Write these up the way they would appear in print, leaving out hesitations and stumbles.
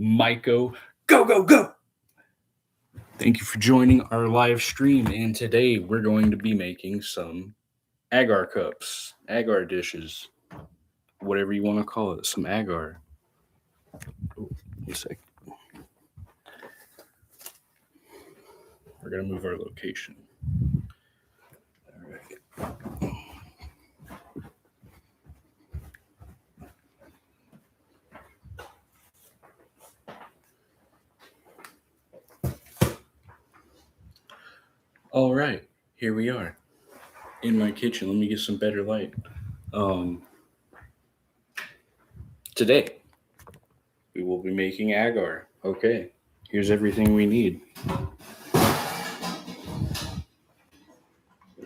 Myco. Go, go, go! Thank you for joining our live stream. And today we're going to be making some agar cups, agar dishes, whatever you want to call it, some agar. Oh, one sec. We're going to move our location. All right. All right, here we are in my kitchen. Let me get some better light. Today we will be making agar. Okay, here's everything we need.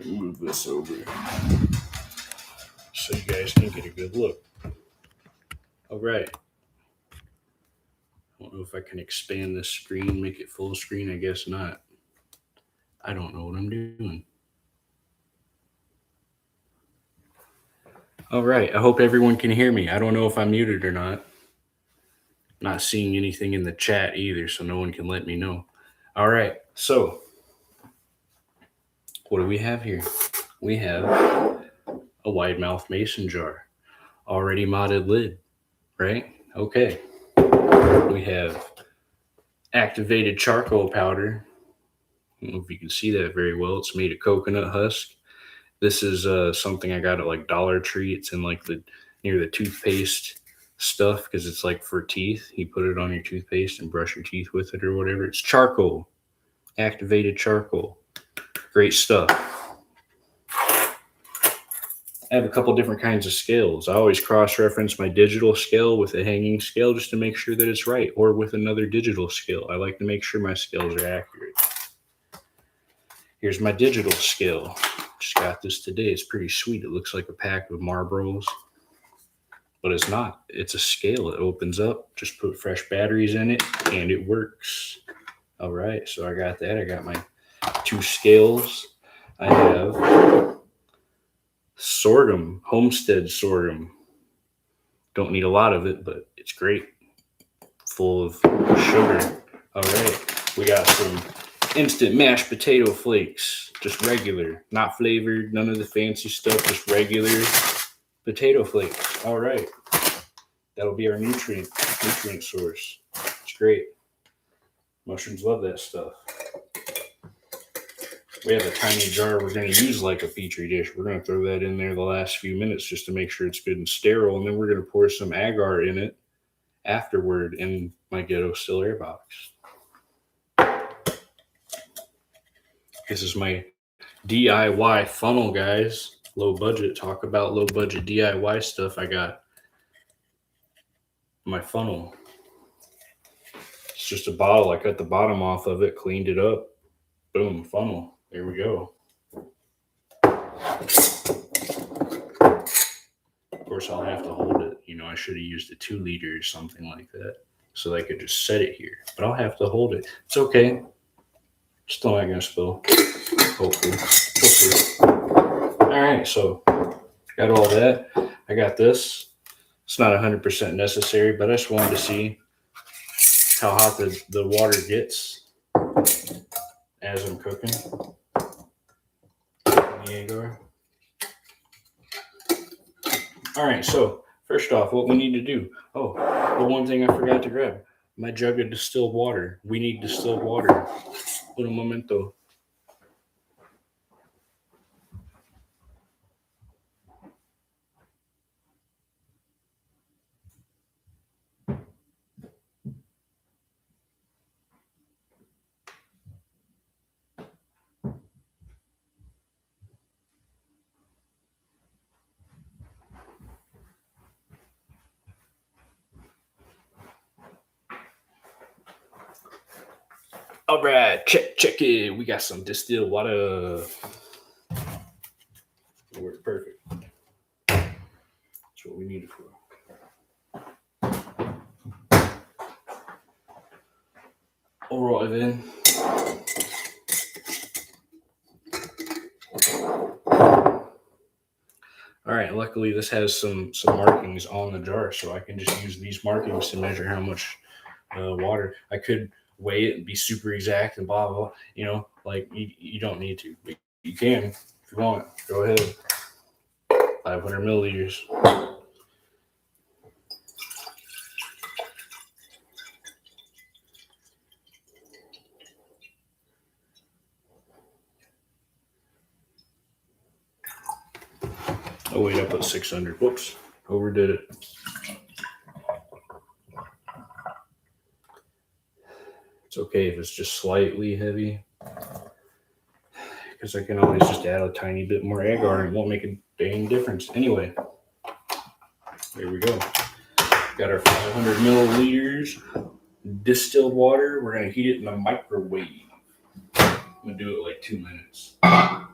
Move this over so you guys can get a good look. All right. I don't know if I can expand this screen, make it full screen. I guess not. I don't know what I'm doing. All right. I hope everyone can hear me. I don't know if I'm muted or not. Not seeing anything in the chat either, so no one can let me know. All right. So, what do we have here? We have a wide mouth mason jar, already modded lid, right? Okay. We have activated charcoal powder. I don't know if you can see that very well. It's made of coconut husk. This is something I got at like Dollar Tree. It's in like near the toothpaste stuff because it's like for teeth. You put it on your toothpaste and brush your teeth with it or whatever. It's charcoal, activated charcoal. Great stuff. I have a couple different kinds of scales. I always cross-reference my digital scale with a hanging scale just to make sure that it's right, or with another digital scale. I like to make sure my scales are accurate. Here's my digital scale. Just got this today. It's pretty sweet. It looks like a pack of Marlboros, but it's not. It's a scale. It opens up. Just put fresh batteries in it, and it works. All right, so I got that. I got my 2 scales. I have sorghum, homestead sorghum. Don't need a lot of it, but it's great. Full of sugar. All right, we got some instant mashed potato flakes, just regular, not flavored, none of the fancy stuff, just regular potato flakes. All right, that'll be our nutrient source. It's great. Mushrooms love that stuff. We have a tiny jar we're going to use like a petri dish. We're going to throw that in there the last few minutes just to make sure it's good and sterile, and then we're going to pour some agar in it afterward in my ghetto still air box. This is my DIY funnel, guys. Low budget. Talk about low budget DIY stuff. I got my funnel. It's just a bottle. I cut the bottom off of it, cleaned it up. Boom, funnel. There we go. Of course, I'll have to hold it. I should have used a 2 liter or something like that so I could just set it here. But I'll have to hold it. It's okay. Still not going to spill. Hopefully. All right, so got all that. I got this. It's not 100% necessary, but I just wanted to see how hot the water gets as I'm cooking the agar. All right, so first off, what we need to do. Oh, the one thing I forgot to grab. My jug of distilled water. We need distilled water. Un momento. All right, check it. We got some distilled water. It worked perfect. That's what we need it for. All right, then. All right, luckily this has some markings on the jar, so I can just use these markings to measure how much water. I could weigh it and be super exact and blah blah. Like you don't need to, but you can if you want. Go ahead. 500 milliliters. Oh wait, I put 600. Whoops, overdid it. It's okay if it's just slightly heavy, because I can always just add a tiny bit more agar and it won't make a dang difference. Anyway, there we go. Got our 500 milliliters distilled water. We're gonna heat it in the microwave. I'm gonna do it like 2 minutes. There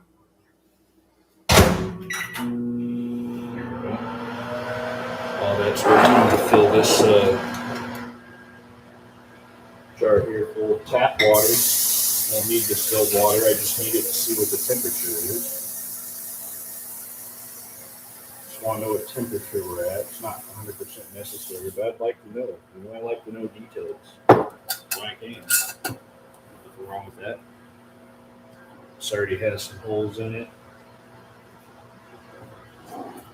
we go. While that's waiting, I'm gonna fill this jar here full of tap water. I don't need distilled water. I just need it to see what the temperature is. Just want to know what temperature we're at. It's not 100% necessary, but I'd like to know. I like to know details. When I can. Nothing wrong with that. This already has some holes in it.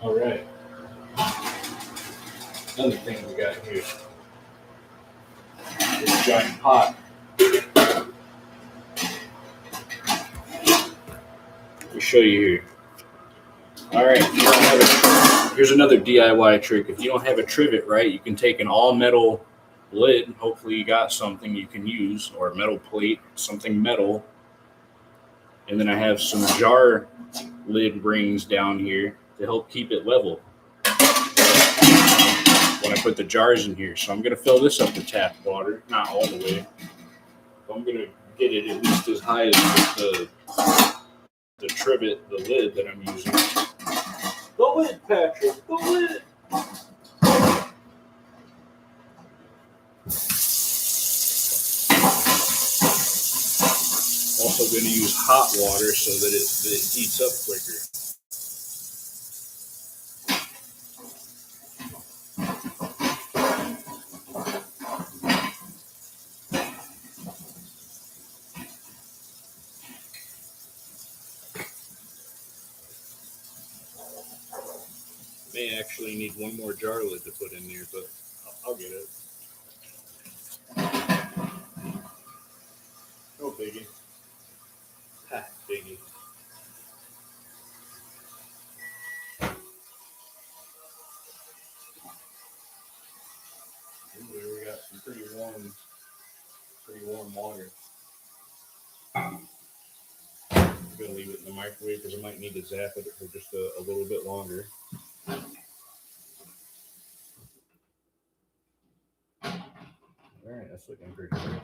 All right. Another thing we got here. This giant pot. Let me show you here. All right. Here's another DIY trick. If you don't have a trivet, right, you can take an all metal lid. Hopefully you got something you can use, or a metal plate, something metal. And then I have some jar lid rings down here to help keep it level when I put the jars in here. So I'm going to fill this up with tap water, not all the way. But I'm going to get it at least as high as the trivet, the lid that I'm using. The lid, Patrick, the lid. Also going to use hot water so that it heats up quicker. May actually need one more jar lid to put in there, but I'll get it. No biggie. Ha, biggie. Anyway, we got some pretty warm water. I'm gonna leave it in the microwave because I might need to zap it for just a little bit longer. All right, that's looking pretty good.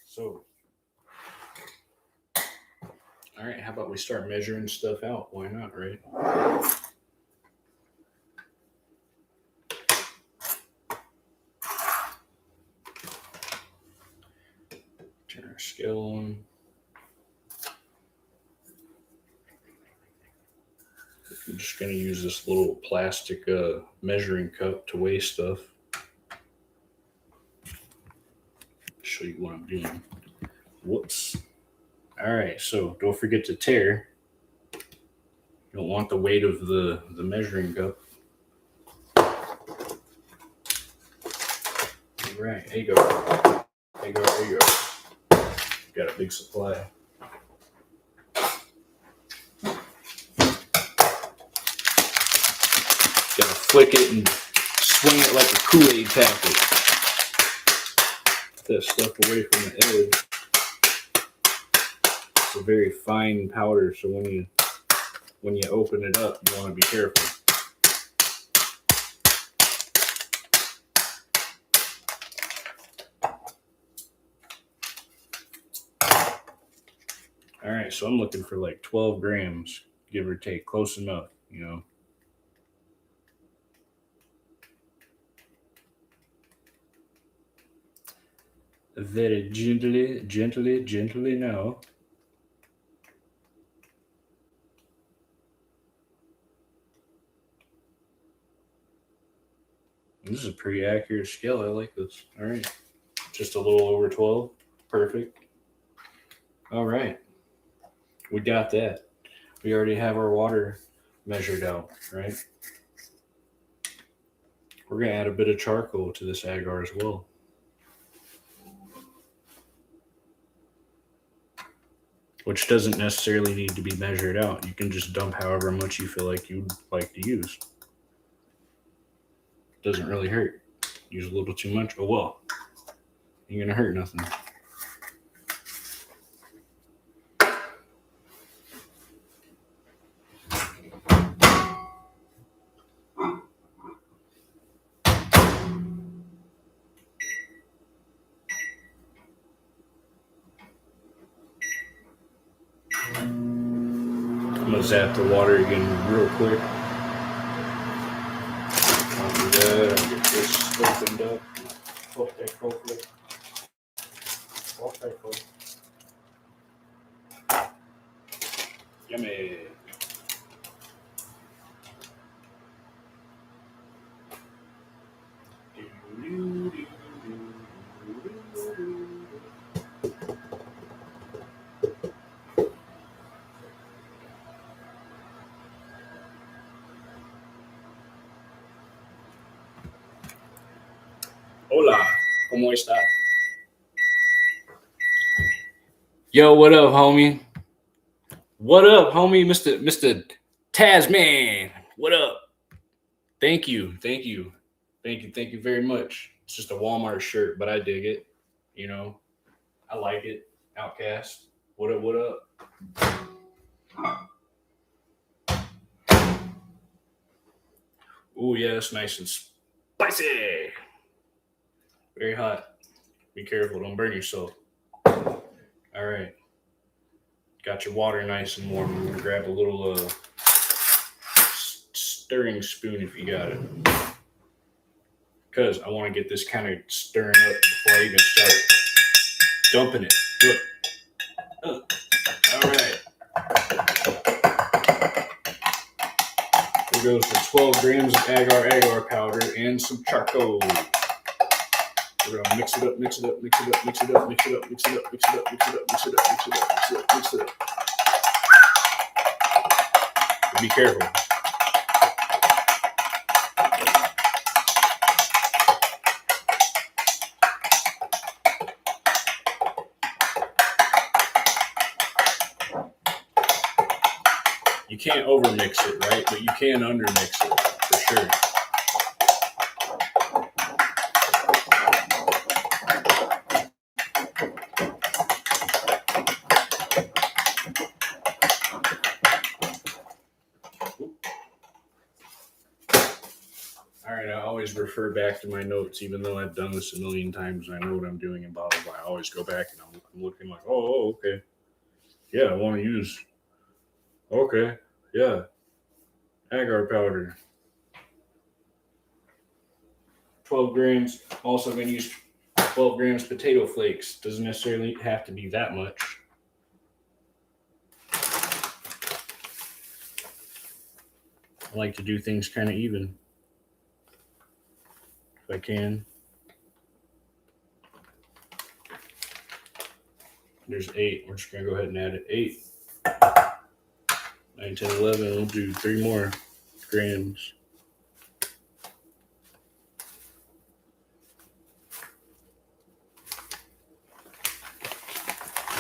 So, all right, how about we start measuring stuff out? Why not, right? Turn our scale on. I'm just going to use this little plastic measuring cup to weigh stuff. Show you what I'm doing. Whoops. All right, so don't forget to tare. You don't want the weight of the measuring cup. All right, there you go. There you go, there you go. Got a big supply. Gotta flick it and swing it like a Kool-Aid packet. Get that stuff away from the edge. It's a very fine powder, so when you open it up, you want to be careful. All right, so I'm looking for like 12 grams, give or take, close enough, you know. Very gently now. This is a pretty accurate scale. I like this. All right. Just a little over 12. Perfect. All right. We got that. We already have our water measured out, right? We're going to add a bit of charcoal to this agar as well. Which doesn't necessarily need to be measured out. You can just dump however much you feel like you'd like to use. Doesn't really hurt. Use a little too much. Oh well. Ain't gonna hurt nothing. I'm gonna zap the water again real quick. I'll do that. I'll get this opened up. Yummy. Hola, ¿cómo está? Yo, what up, homie? What up, homie? Mr. Tasman. What up? Thank you very much. It's just a Walmart shirt, but I dig it. You know, I like it. Outcast. What up? What up? Ooh, yeah, it's nice and spicy. Very hot. Be careful, don't burn yourself. All right. Got your water nice and warm. I'm gonna grab a little stirring spoon if you got it. Because I want to get this kind of stirring up before I even start dumping it. Look. All right. There goes the 12 grams of agar powder and some charcoal. We're gonna mix it up. Be careful. You can't overmix it, right? But you can undermix it for sure. All right, I always refer back to my notes, even though I've done this a million times and I know what I'm doing and blah, blah, blah. I always go back and I'm looking like, oh, okay. Yeah, I want to use, okay, yeah, agar powder. 12 grams. Also going to use 12 grams potato flakes. Doesn't necessarily have to be that much. I like to do things kind of even. If I can. There's 8. We're just going to go ahead and add it. 8. 9, 10, 11. We'll do 3 more grams.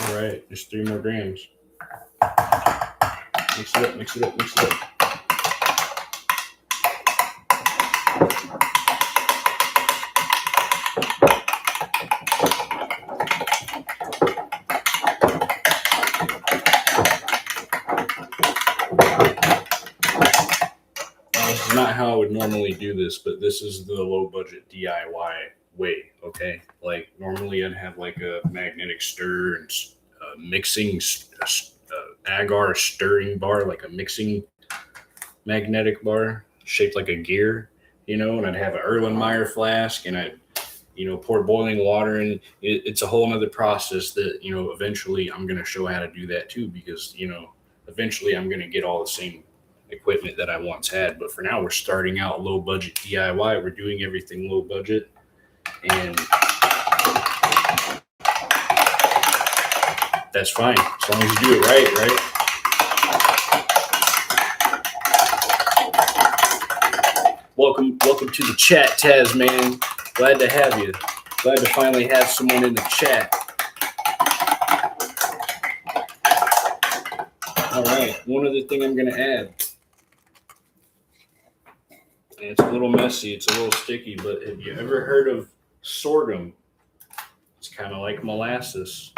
All right, just 3 more grams. Mix it up. This is not how I would normally do this, but this is the low budget DIY way, okay? Like normally I'd have like a magnetic stir and mixing agar stirring bar, like a mixing magnetic bar shaped like a gear, and I'd have an Erlenmeyer flask and I'd, pour boiling water in. It's a whole nother process that, eventually I'm going to show how to do that too, because, eventually I'm going to get all the same equipment that I once had. But for now, we're starting out low budget DIY. We're doing everything low budget, and that's fine as long as you do it right, right? Welcome to the chat, Taz, man. Glad to have you. Glad to finally have someone in the chat. All right, one other thing I'm going to add. And it's a little messy, it's a little sticky, but have you ever heard of sorghum? It's kind of like molasses.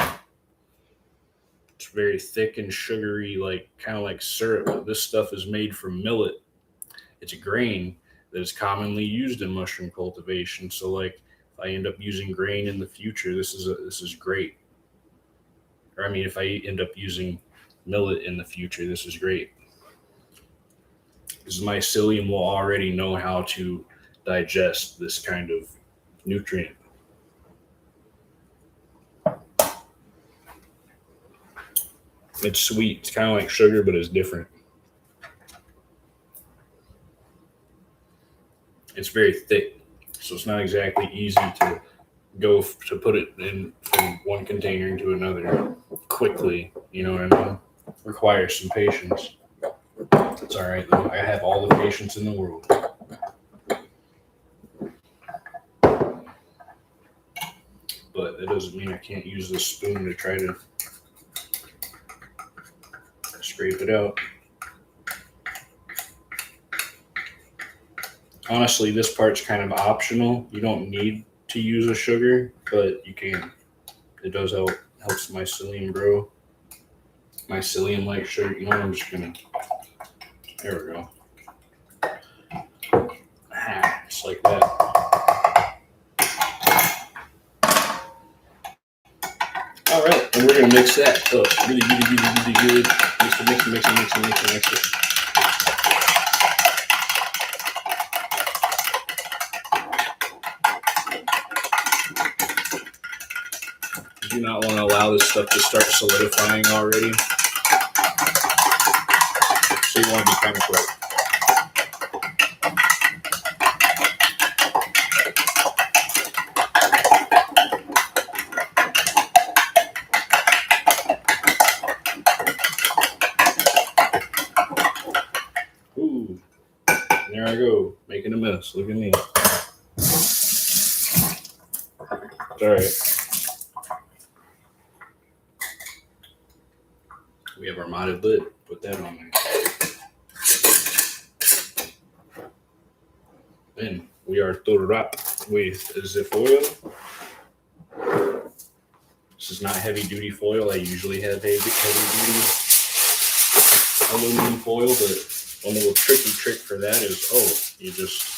It's very thick and sugary, like kind of like syrup. But this stuff is made from millet. It's a grain that is commonly used in mushroom cultivation. So, like, if I end up using grain in the future, this is great. Or I mean, if I end up using millet in the future, this is great. Because my psyllium will already know how to digest this kind of nutrient. It's sweet. It's kind of like sugar, but it's different. It's very thick, so it's not exactly easy to go to put it in from one container into another quickly. You know what I mean? Requires some patience. It's all right though. I have all the patience in the world. But that doesn't mean I can't use this spoon to try to scrape it out. Honestly, this part's kind of optional. You don't need to use a sugar, but you can. It does helps my psyllium grow. My psyllium like sugar. You know what? I'm just gonna. There we go. Just like that. All right, and we're gonna mix that up really good. Mix it. You do not want to allow this stuff to start solidifying already. So you want to be kind of quick. Ooh, there I go, making a mess. Look at me. It's all right. We have our modded lid. Put that on there. Then we are to wrap with the foil. This is not heavy duty foil. I usually have heavy duty aluminum foil, but one little tricky trick for that is, you just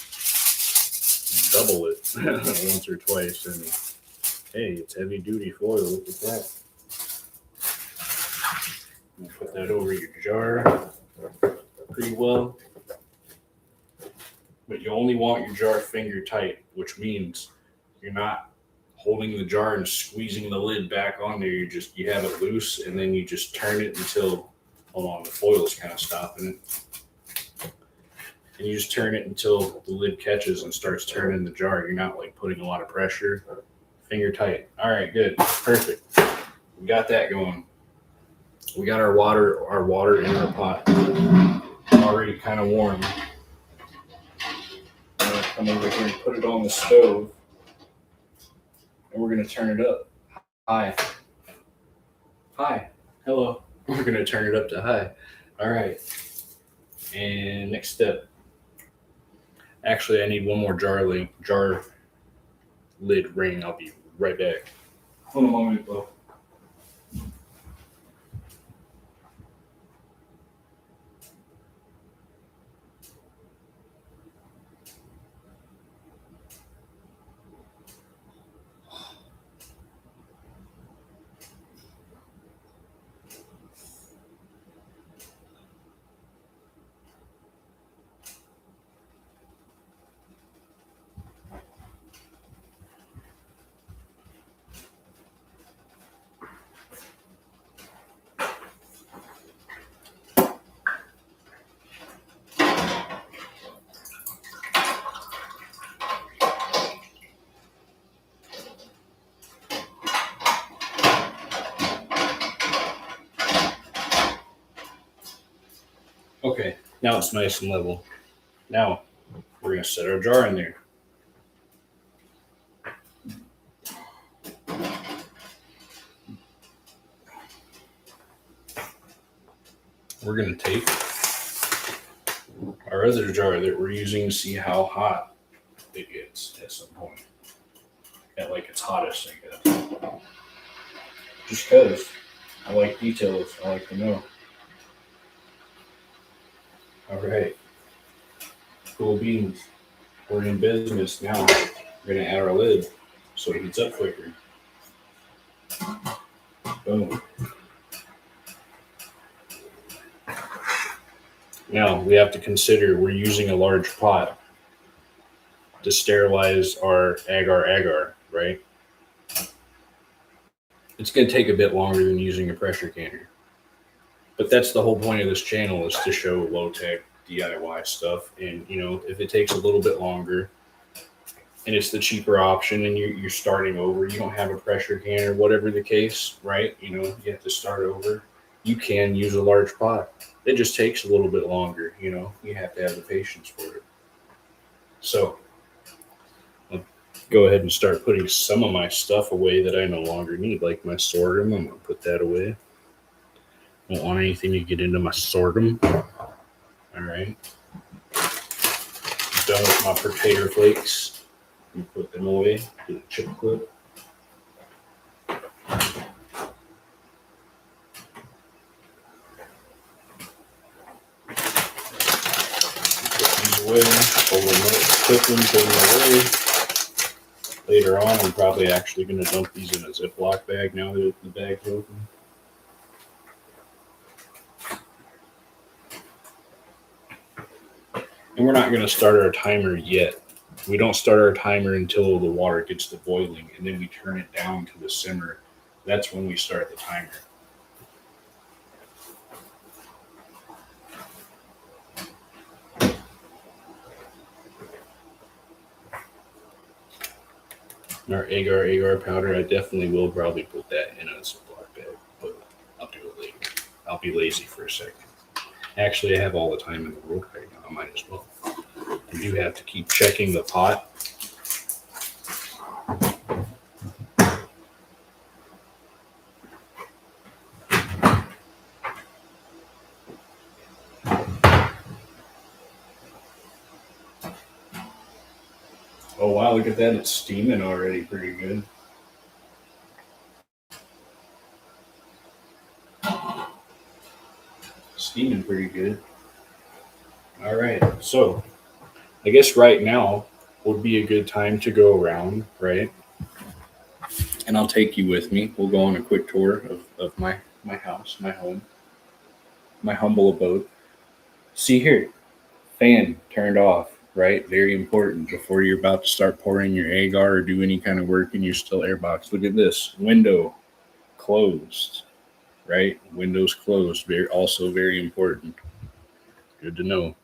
double it once or twice, and hey, it's heavy duty foil. Look at that. You put that over your jar pretty well. But you only want your jar finger tight, which means you're not holding the jar and squeezing the lid back on there. You have it loose, and then you just turn it until, hold on, the foil is kind of stopping it. And you just turn it until the lid catches and starts turning the jar. You're not like putting a lot of pressure. Finger tight. All right, good, perfect. We got that going. We got our water in our pot already kind of warm. I'm gonna come over here and put it on the stove, and we're gonna turn it up. Hi, hello. We're gonna turn it up to high. All right. And next step. Actually, I need one more jar lid ring. I'll be right back. Hold on a moment, though. Now it's nice and level. Now we're going to set our jar in there. We're going to take our other jar that we're using to see how hot it gets at some point. At like its hottest, I guess. Just because I like details, I like to know. All right, cool beans. We're in business now. We're going to add our lid so it heats up quicker. Boom. Now we have to consider we're using a large pot to sterilize our agar, right? It's going to take a bit longer than using a pressure canner. But that's the whole point of this channel, is to show low-tech DIY stuff. And, if it takes a little bit longer and it's the cheaper option and you're starting over, you don't have a pressure canner, whatever the case, right? You have to start over. You can use a large pot. It just takes a little bit longer, you have to have the patience for it. So I'll go ahead and start putting some of my stuff away that I no longer need, like my sorghum. I'm going to put that away. Don't want anything to get into my sorghum. All right. Done with my potato flakes. You put them away. Do the chip clip. Put these away. Pull them away. Later on, I'm probably actually going to dump these in a Ziploc bag now that the bag's open. And we're not going to start our timer yet. We don't start our timer until the water gets to boiling, and then we turn it down to the simmer. That's when we start the timer. Our agar powder, I definitely will probably put that in a Ziploc bag, but I'll do it later. I'll be lazy for a second. Actually, I have all the time in the world right now. I might as well. I do have to keep checking the pot. Oh wow, look at that. It's steaming already pretty good. Steaming pretty good. All right, so I guess right now would be a good time to go around, right? And I'll take you with me. We'll go on a quick tour of my house, my home, my humble abode. See here, fan turned off, right? Very important before you're about to start pouring your agar or do any kind of work in your still air box. Look at this, window closed, right? Windows closed, also very important. Good to know.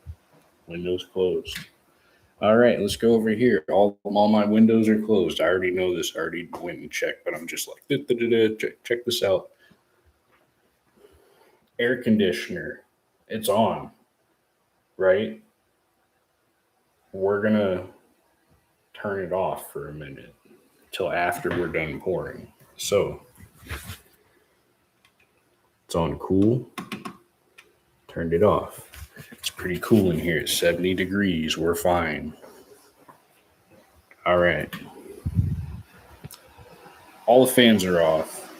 Windows closed. All right, let's go over here. All my windows are closed. I already know this. I already went and checked, but I'm just like, check this out. Air conditioner, it's on, right? We're going to turn it off for a minute till after we're done pouring. So it's on cool. Turned it off. It's pretty cool in here. It's 70 degrees. We're fine. All right. All the fans are off.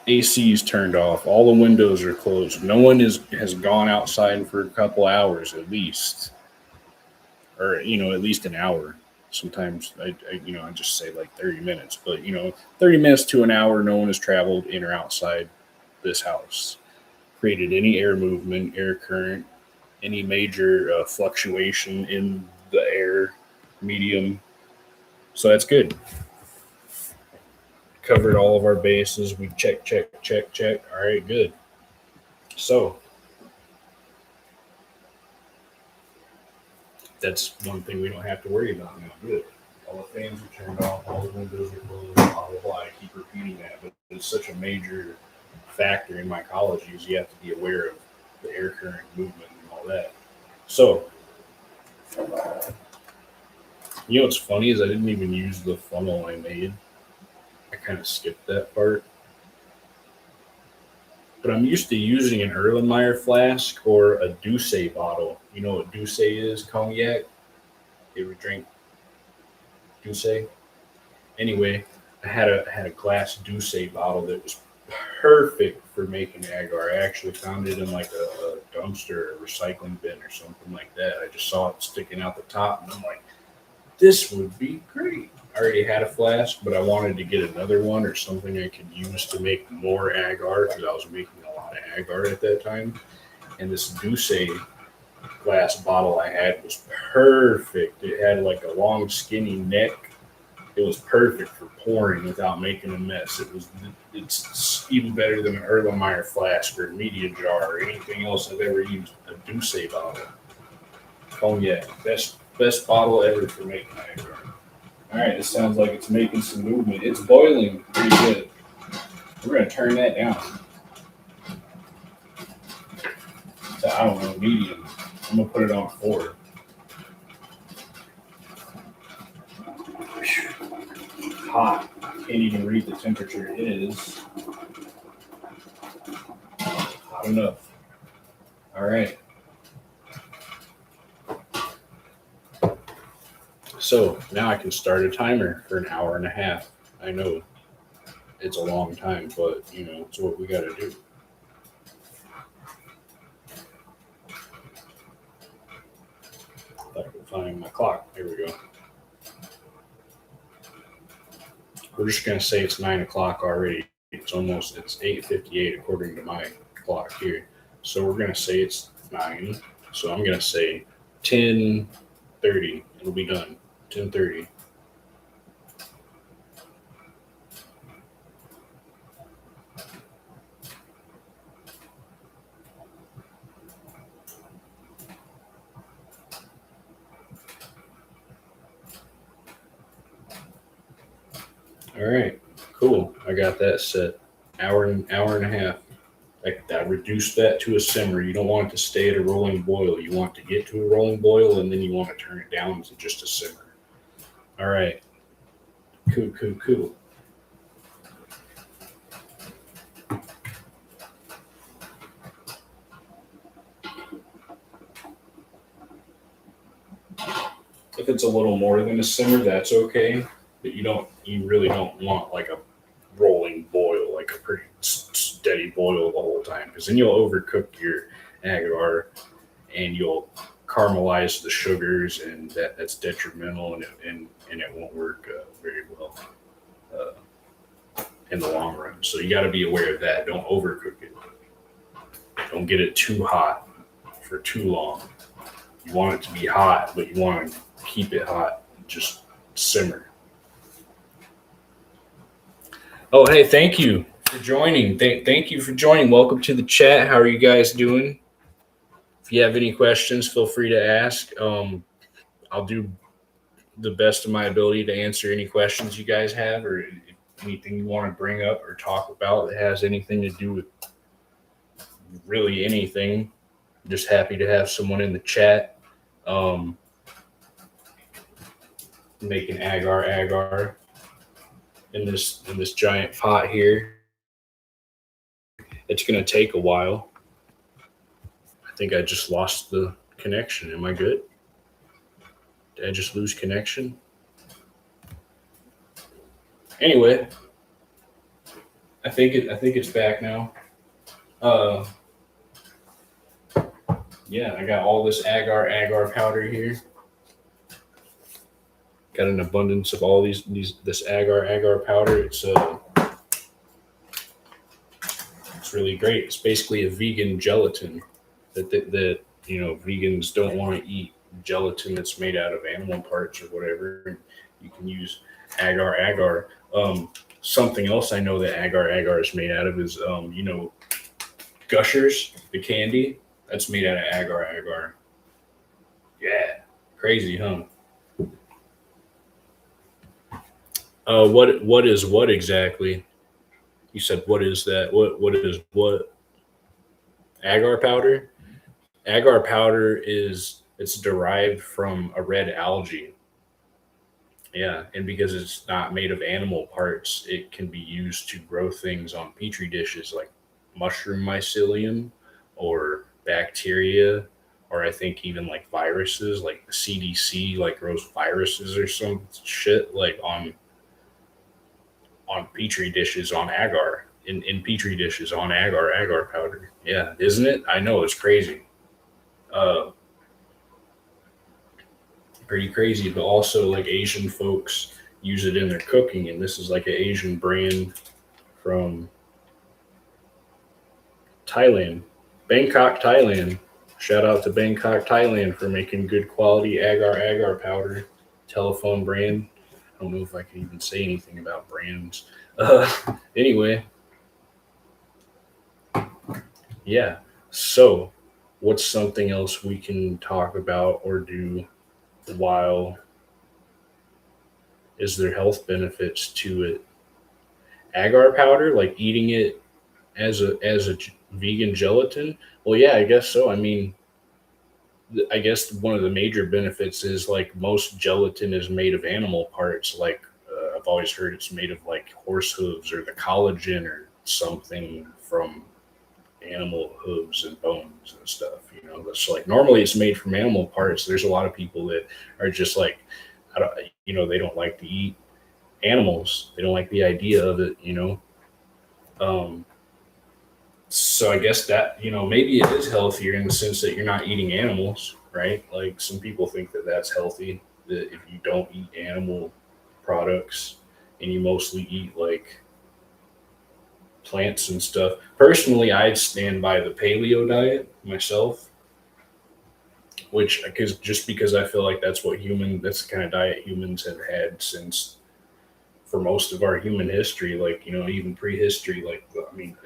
AC is turned off. All the windows are closed. No one has gone outside for a couple hours at least, or at least an hour. Sometimes I just say like 30 minutes, but 30 minutes to an hour. No one has traveled in or outside this house, created any air movement, air current, any major fluctuation in the air medium. So that's good. Covered all of our bases. We check. All right, good. So that's one thing we don't have to worry about now. Good. All the fans are turned off. All the windows are closed. Blah, blah, blah. I keep repeating that, but it's such a major factor in mycology is you have to be aware of the air current movement and all that. So, you know what's funny is I didn't even use the funnel I made. I kind of skipped that part. But I'm used to using an Erlenmeyer flask or a Douce bottle. You know what Douce is? Cognac. You ever drink Douce? Anyway, I had a glass Douce bottle that was perfect for making agar. I actually found it in like a dumpster, a recycling bin, or something like that. I just saw it sticking out the top, and I'm like, this would be great. I already had a flask, but I wanted to get another one or something I could use to make more agar because I was making a lot of agar at that time. And this Douce glass bottle I had was perfect. It had like a long, skinny neck. It was perfect for pouring without making a mess. It's even better than an Erlenmeyer flask or a media jar or anything else I've ever used. A Douce bottle. Oh yeah, best bottle ever for making agar. All right, this sounds like it's making some movement. It's boiling pretty good. We're gonna turn that down to, I don't know, medium. I'm gonna put it on 4. Hot. Can't even read the temperature. It is hot enough. All right. So now I can start a timer for an hour and a half. I know it's a long time, but you know, it's what we got to do. If I can find my clock. Here we go. We're just gonna say it's 9 o'clock already. It's 8:58 according to my clock here. So we're gonna say it's 9. So I'm gonna say 10:30. It'll be done. 10:30. All right, cool. I got that set. Hour and a half. I reduced that to a simmer. You don't want it to stay at a rolling boil. You want to get to a rolling boil, and then you want to turn it down to just a simmer. All right, cool. If it's a little more than a simmer, that's okay. But you really don't want like a rolling boil, like a pretty steady boil the whole time, because then you'll overcook your agar and you'll caramelize the sugars, and that's detrimental, and it won't work very well in the long run. So you got to be aware of that. Don't overcook it. Don't get it too hot for too long. You want it to be hot, but you want to keep it hot. Just simmer. Oh, hey, thank you for joining. Thank you for joining. Welcome to the chat. How are you guys doing? If you have any questions, feel free to ask. I'll do the best of my ability to answer any questions you guys have, or anything you want to bring up or talk about that has anything to do with really anything. I'm just happy to have someone in the chat making agar in this giant pot here. It's going to take a while. I think I just lost the connection. Am I good? Did I just lose connection? Anyway, I think it's back now. Yeah, I got all this agar powder here. Got an abundance of all this agar powder. It's really great. It's basically a vegan gelatin that you know, vegans don't want to eat gelatin that's made out of animal parts or whatever. You can use agar. Something else I know that agar is made out of is you know, Gushers, the candy, that's made out of agar. Yeah, crazy, huh? What is what exactly? You said what is that? What is what? Agar powder? Agar powder is It's derived from a red algae. Yeah, and because it's not made of animal parts, it can be used to grow things on petri dishes like mushroom mycelium or bacteria, or I think even like viruses, like the CDC like grows viruses or some shit like on petri dishes on agar in petri dishes on agar powder. Yeah, isn't it? I know it's crazy. Uh, Pretty crazy, but also like Asian folks use it in their cooking, and this is like an Asian brand from Thailand, Bangkok, Thailand. Shout out to Bangkok, Thailand for making good quality agar powder. Telephone brand. I don't know if I can even say anything about brands. Anyway, yeah. So, what's something else we can talk about or do while is there health benefits to it? Agar powder, like eating it as a vegan gelatin. Well, yeah, I guess so. I mean, I guess one of the major benefits is like most gelatin is made of animal parts. Like I've always heard it's made of like horse hooves or the collagen or something from animal hooves and bones and stuff. You know, that's like normally it's made from animal parts. There's a lot of people that are just like, I don't, they don't like to eat animals. They don't like the idea of it. Um, So I guess that maybe it is healthier in the sense that you're not eating animals, right? Like some people think that that's healthy. That if you don't eat animal products and you mostly eat like plants and stuff. Personally, I stand by the paleo diet myself, which because just because I feel like that's the kind of diet humans have had since for most of our human history, like even prehistory, like I mean,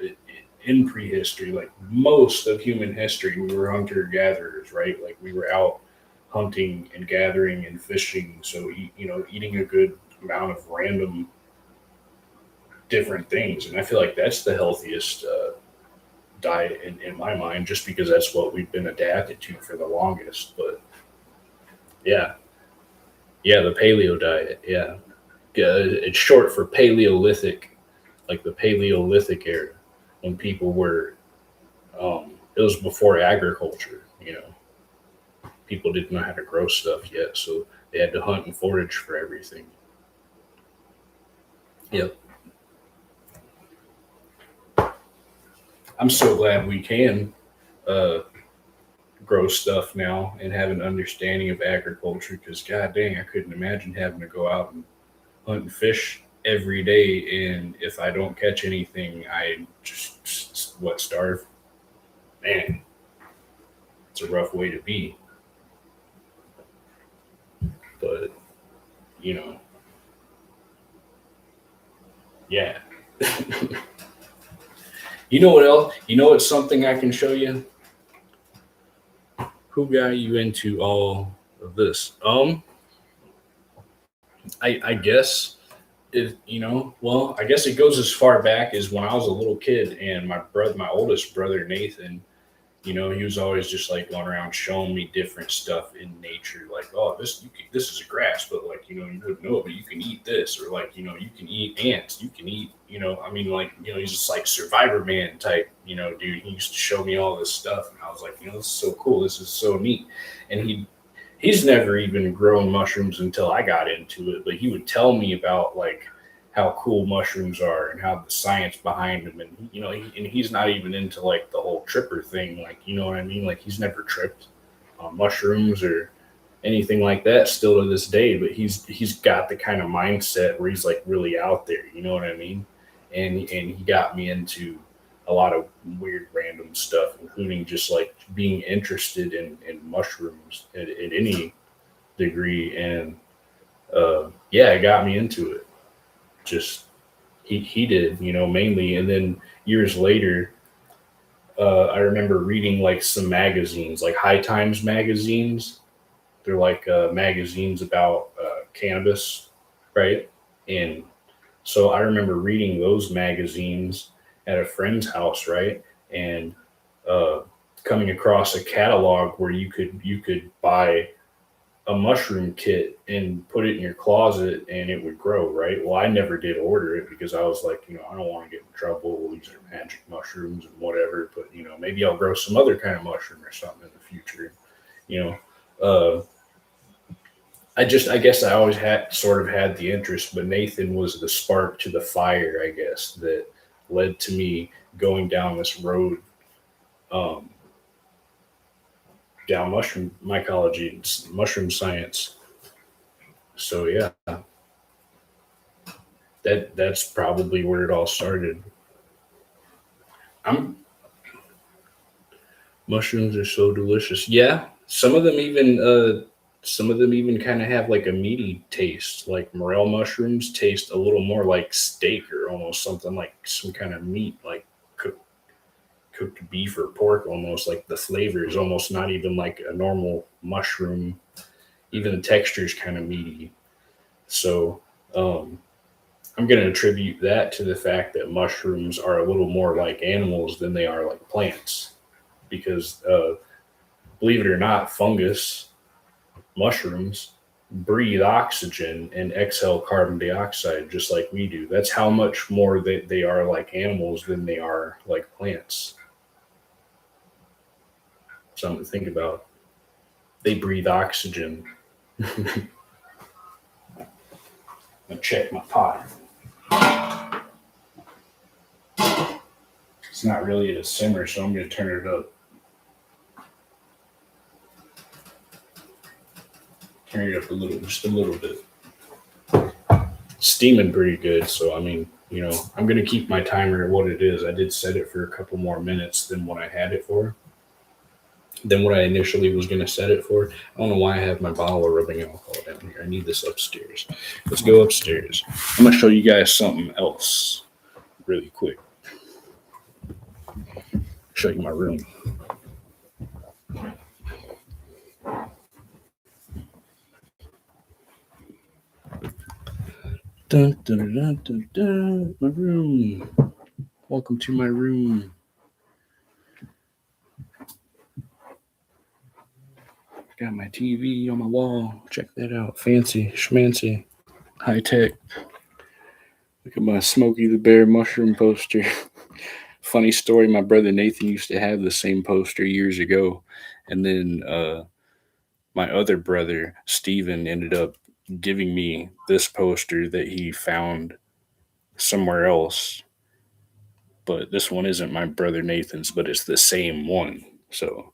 in prehistory, like most of human history, we were hunter gatherers, right? Like we were out hunting and gathering and fishing. So eating a good amount of random different things, and I feel like that's the healthiest diet in my mind, just because that's what we've been adapted to for the longest. But yeah, yeah, the paleo diet, yeah. It's short for Paleolithic, like the Paleolithic era, when people were. It was before agriculture. People didn't know how to grow stuff yet, so they had to hunt and forage for everything. Yep, I'm so glad we can uh, grow stuff now and have an understanding of agriculture. Because god dang, I couldn't imagine having to go out and hunt and fish every day, and if I don't catch anything, I just what starve. Man, it's a rough way to be, but you know, yeah. You know what else? You know what's something I can show you? Who got you into all of this? I guess well, I guess it goes as far back as when I was a little kid, and my oldest brother Nathan, he was always just like going around showing me different stuff in nature, like, oh, this is a grass, but like, you wouldn't know it, but you can eat this, or like, you can eat ants, you can eat, I mean, like, he's just like Survivor Man type, dude. He used to show me all this stuff, and I was like, this is so cool, this is so neat. And he's never even grown mushrooms until I got into it, but he would tell me about like how cool mushrooms are and how the science behind them, and and he's not even into like the whole tripper thing, like what I mean, like he's never tripped on mushrooms or anything like that still to this day, but he's got the kind of mindset where he's like really out there, you know what I mean? And he got me into a lot of weird random stuff, including just like being interested in mushrooms at any degree. And yeah, it got me into it. Just he did, mainly. And then years later, I remember reading like some magazines, like High Times magazines. They're like magazines about cannabis, right? And so I remember reading those magazines at a friend's house, right? And coming across a catalog where you could buy a mushroom kit and put it in your closet and it would grow, right? Well, I never did order it because I was like, I don't want to get in trouble. These are magic mushrooms and whatever, but maybe I'll grow some other kind of mushroom or something in the future. You know, uh, I guess I always had sort of had the interest, but Nathan was the spark to the fire, I guess, that led to me going down this road, um, down mushroom mycology, and mushroom science. So yeah, that's probably where it all started. I'm Mushrooms are so delicious. Yeah, some of them even kind of have like a meaty taste. Like morel mushrooms taste a little more like steak or almost something like some kind of meat, like cooked cooked beef or pork almost. Like the flavor is almost not even like a normal mushroom. Even the texture is kind of meaty. So um, I'm going to attribute that to the fact that mushrooms are a little more like animals than they are like plants. Because believe it or not, fungus mushrooms breathe oxygen and exhale carbon dioxide just like we do. That's how much more they are like animals than they are like plants. Something to think about. They breathe oxygen. I'll check my pot. It's not really at a simmer, so I'm going to turn it up. Turn it up a little, just a little bit. It's steaming pretty good, so I mean, I'm going to keep my timer at what it is. I did set it for a couple more minutes than what I had it for, than what I initially was going to set it for. I don't know why I have my bottle of rubbing alcohol down here. I need this upstairs. Let's go upstairs. I'm going to show you guys something else really quick. Show you my room. Dun, dun, dun, dun, dun, my room. Welcome to my room. Got my TV on my wall. Check that out. Fancy, schmancy, high tech. Look at my Smokey the Bear mushroom poster. Funny story, my brother Nathan used to have the same poster years ago. And then my other brother, Steven, ended up giving me this poster that he found somewhere else. But this one isn't my brother Nathan's, but it's the same one. So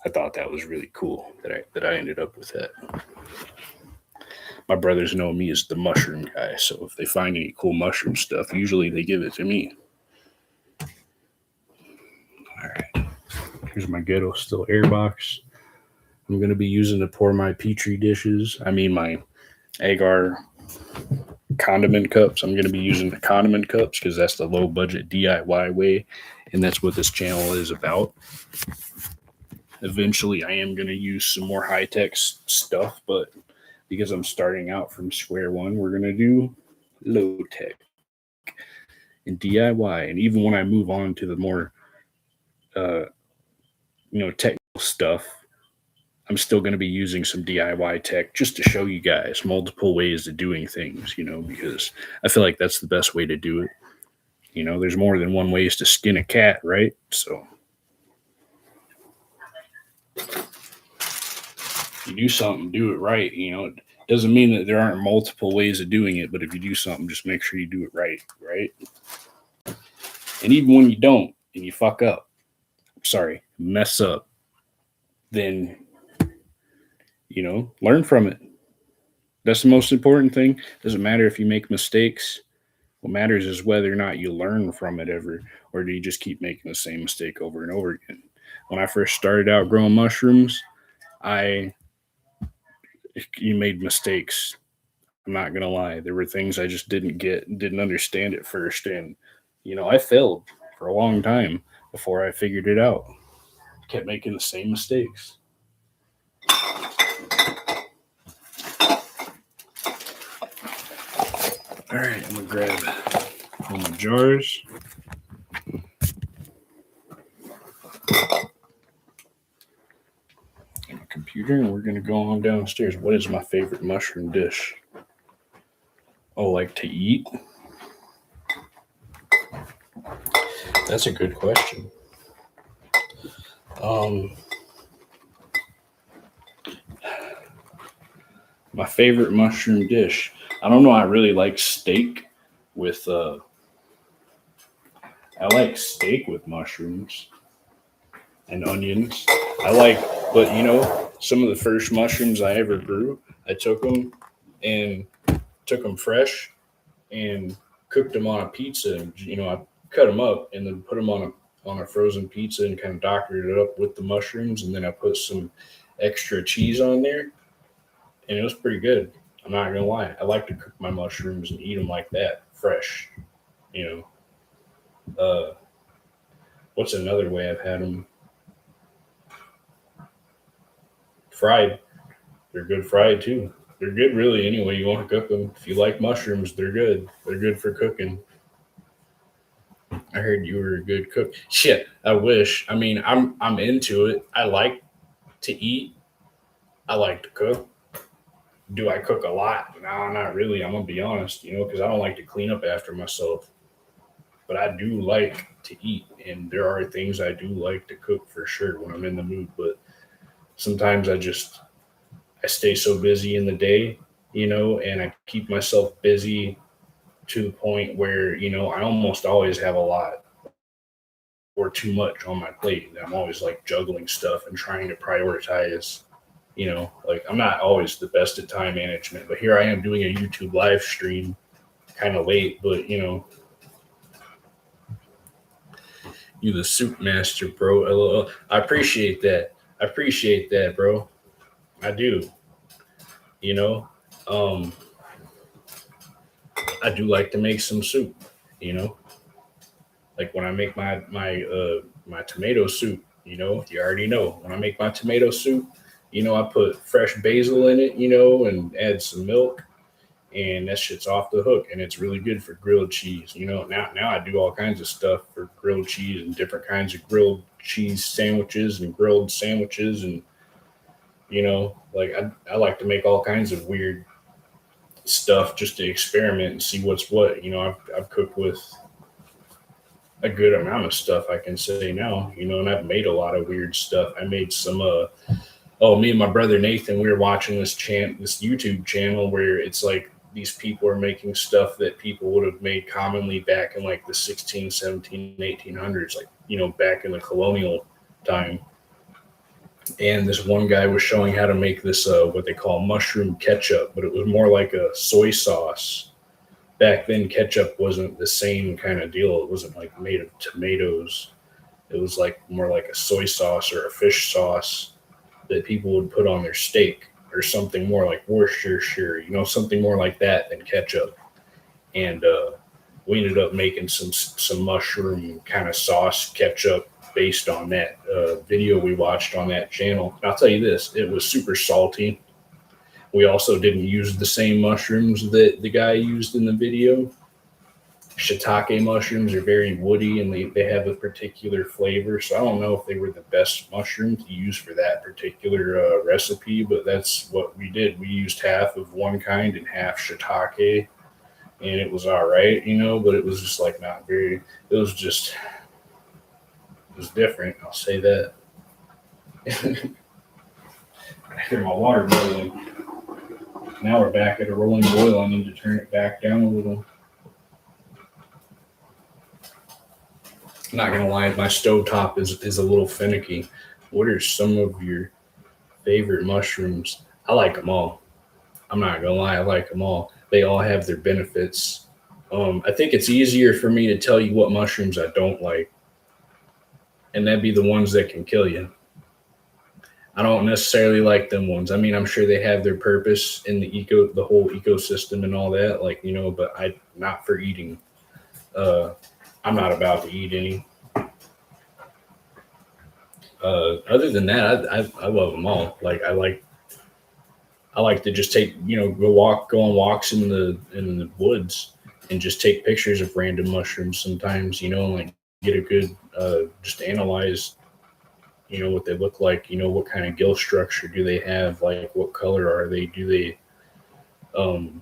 I thought that was really cool that I ended up with that. My brothers know me as the mushroom guy, so if they find any cool mushroom stuff, usually they give it to me. All right, here's my ghetto still air box. I'm going to be using to pour my petri dishes. I mean my Agar condiment cups. I'm going to be using the condiment cups because that's the low budget DIY way, and that's what this channel is about. Eventually, I am going to use some more high tech stuff, but because I'm starting out from square one, we're going to do low tech and DIY. And even when I move on to the more, technical stuff, I'm still going to be using some DIY tech just to show you guys multiple ways of doing things, because I feel like that's the best way to do it. There's more than one ways to skin a cat, right? So you do something, do it right. It doesn't mean that there aren't multiple ways of doing it, but if you do something, just make sure you do it right, right? And even when you don't and you fuck up, mess up, then, learn from it. That's the most important thing. Doesn't matter if you make mistakes. What matters is whether or not you learn from it ever, or do you just keep making the same mistake over and over again. When I first started out growing mushrooms, you made mistakes. I'm not gonna lie. There were things I just didn't understand at first, and I failed for a long time before I figured it out. Kept making the same mistakes. All right, I'm gonna grab all my jars. computer and we're going to go on downstairs. What is my favorite mushroom dish? Oh, like to eat? That's a good question. My favorite mushroom dish. I don't know. I really like steak with I like steak with mushrooms and onions. I like, but some of the first mushrooms I ever grew, I and took them fresh and cooked them on a pizza. And I cut them up and then put them on a frozen pizza and kind of doctored it up with the mushrooms, and then I put some extra cheese on there, and it was pretty good. I'm not gonna lie. I like to cook my mushrooms and eat them like that, fresh. You know, what's another way I've had them? Fried. They're good fried too. They're good really any way you want to cook them. If you like mushrooms, they're good. They're good for cooking. I heard you were a good cook. Shit, I wish. I mean, I'm into it. I like to eat. I like to cook. Do I cook a lot? No, not really. I'm gonna be honest, because I don't like to clean up after myself. But I do like to eat, and there are things I do like to cook for sure when I'm in the mood. But sometimes I stay so busy in the day, and I keep myself busy to the point where I almost always have a lot or too much on my plate. I'm always like juggling stuff and trying to prioritize. Like I'm not always the best at time management, but here I am doing a YouTube live stream kind of late, but you the soup master, bro. LOL. I appreciate that. I appreciate that, bro. I do. You know, um, I do like to make some soup. You know, like when I make my tomato soup. You already know when I make my tomato soup. I put fresh basil in it. And add some milk, and that shit's off the hook, and it's really good for grilled cheese. Now I do all kinds of stuff for grilled cheese and different kinds of grilled cheese sandwiches and grilled sandwiches, and like I like to make all kinds of weird stuff just to experiment and see what's what. I've cooked with a good amount of stuff, I can say now, and I've made a lot of weird stuff. I made some me and my brother Nathan, we were watching this YouTube channel where it's like these people are making stuff that people would have made commonly back in like the 16, 17, 1800s, like, back in the colonial time. And this one guy was showing how to make this, what they call mushroom ketchup, but it was more like a soy sauce. Back then, ketchup wasn't the same kind of deal. It wasn't like made of tomatoes. It was like more like a soy sauce or a fish sauce that people would put on their steak, or something more like Worcestershire, something more like that than ketchup. And we ended up making some mushroom kind of sauce ketchup based on that video we watched on that channel. And I'll tell you this, it was super salty. We also didn't use the same mushrooms that the guy used in the video. Shiitake mushrooms are very woody, and they have a particular flavor. So I don't know if they were the best mushrooms to use for that particular recipe, but that's what we did. We used half of one kind and half shiitake, and it was all right, but it was just like not very, it was different. I'll say that. I hear my water boiling. Now we're back at a rolling boil. I need to turn it back down a little. I'm not gonna lie, my stovetop is a little finicky. What are some of your favorite mushrooms? I like them all. I'm not gonna lie, I like them all. They all have their benefits. I think it's easier for me to tell you what mushrooms I don't like, and that'd be the ones that can kill you. I don't necessarily like them ones. I mean, I'm sure they have their purpose in the whole ecosystem and all that, but not for eating. I'm not about to eat any. Other than that, I love them all. Like I like to just take go on walks in the woods and just take pictures of random mushrooms sometimes. Like get a good just analyze you know what they look like, you know what kind of gill structure do they have, like what color are they, do they um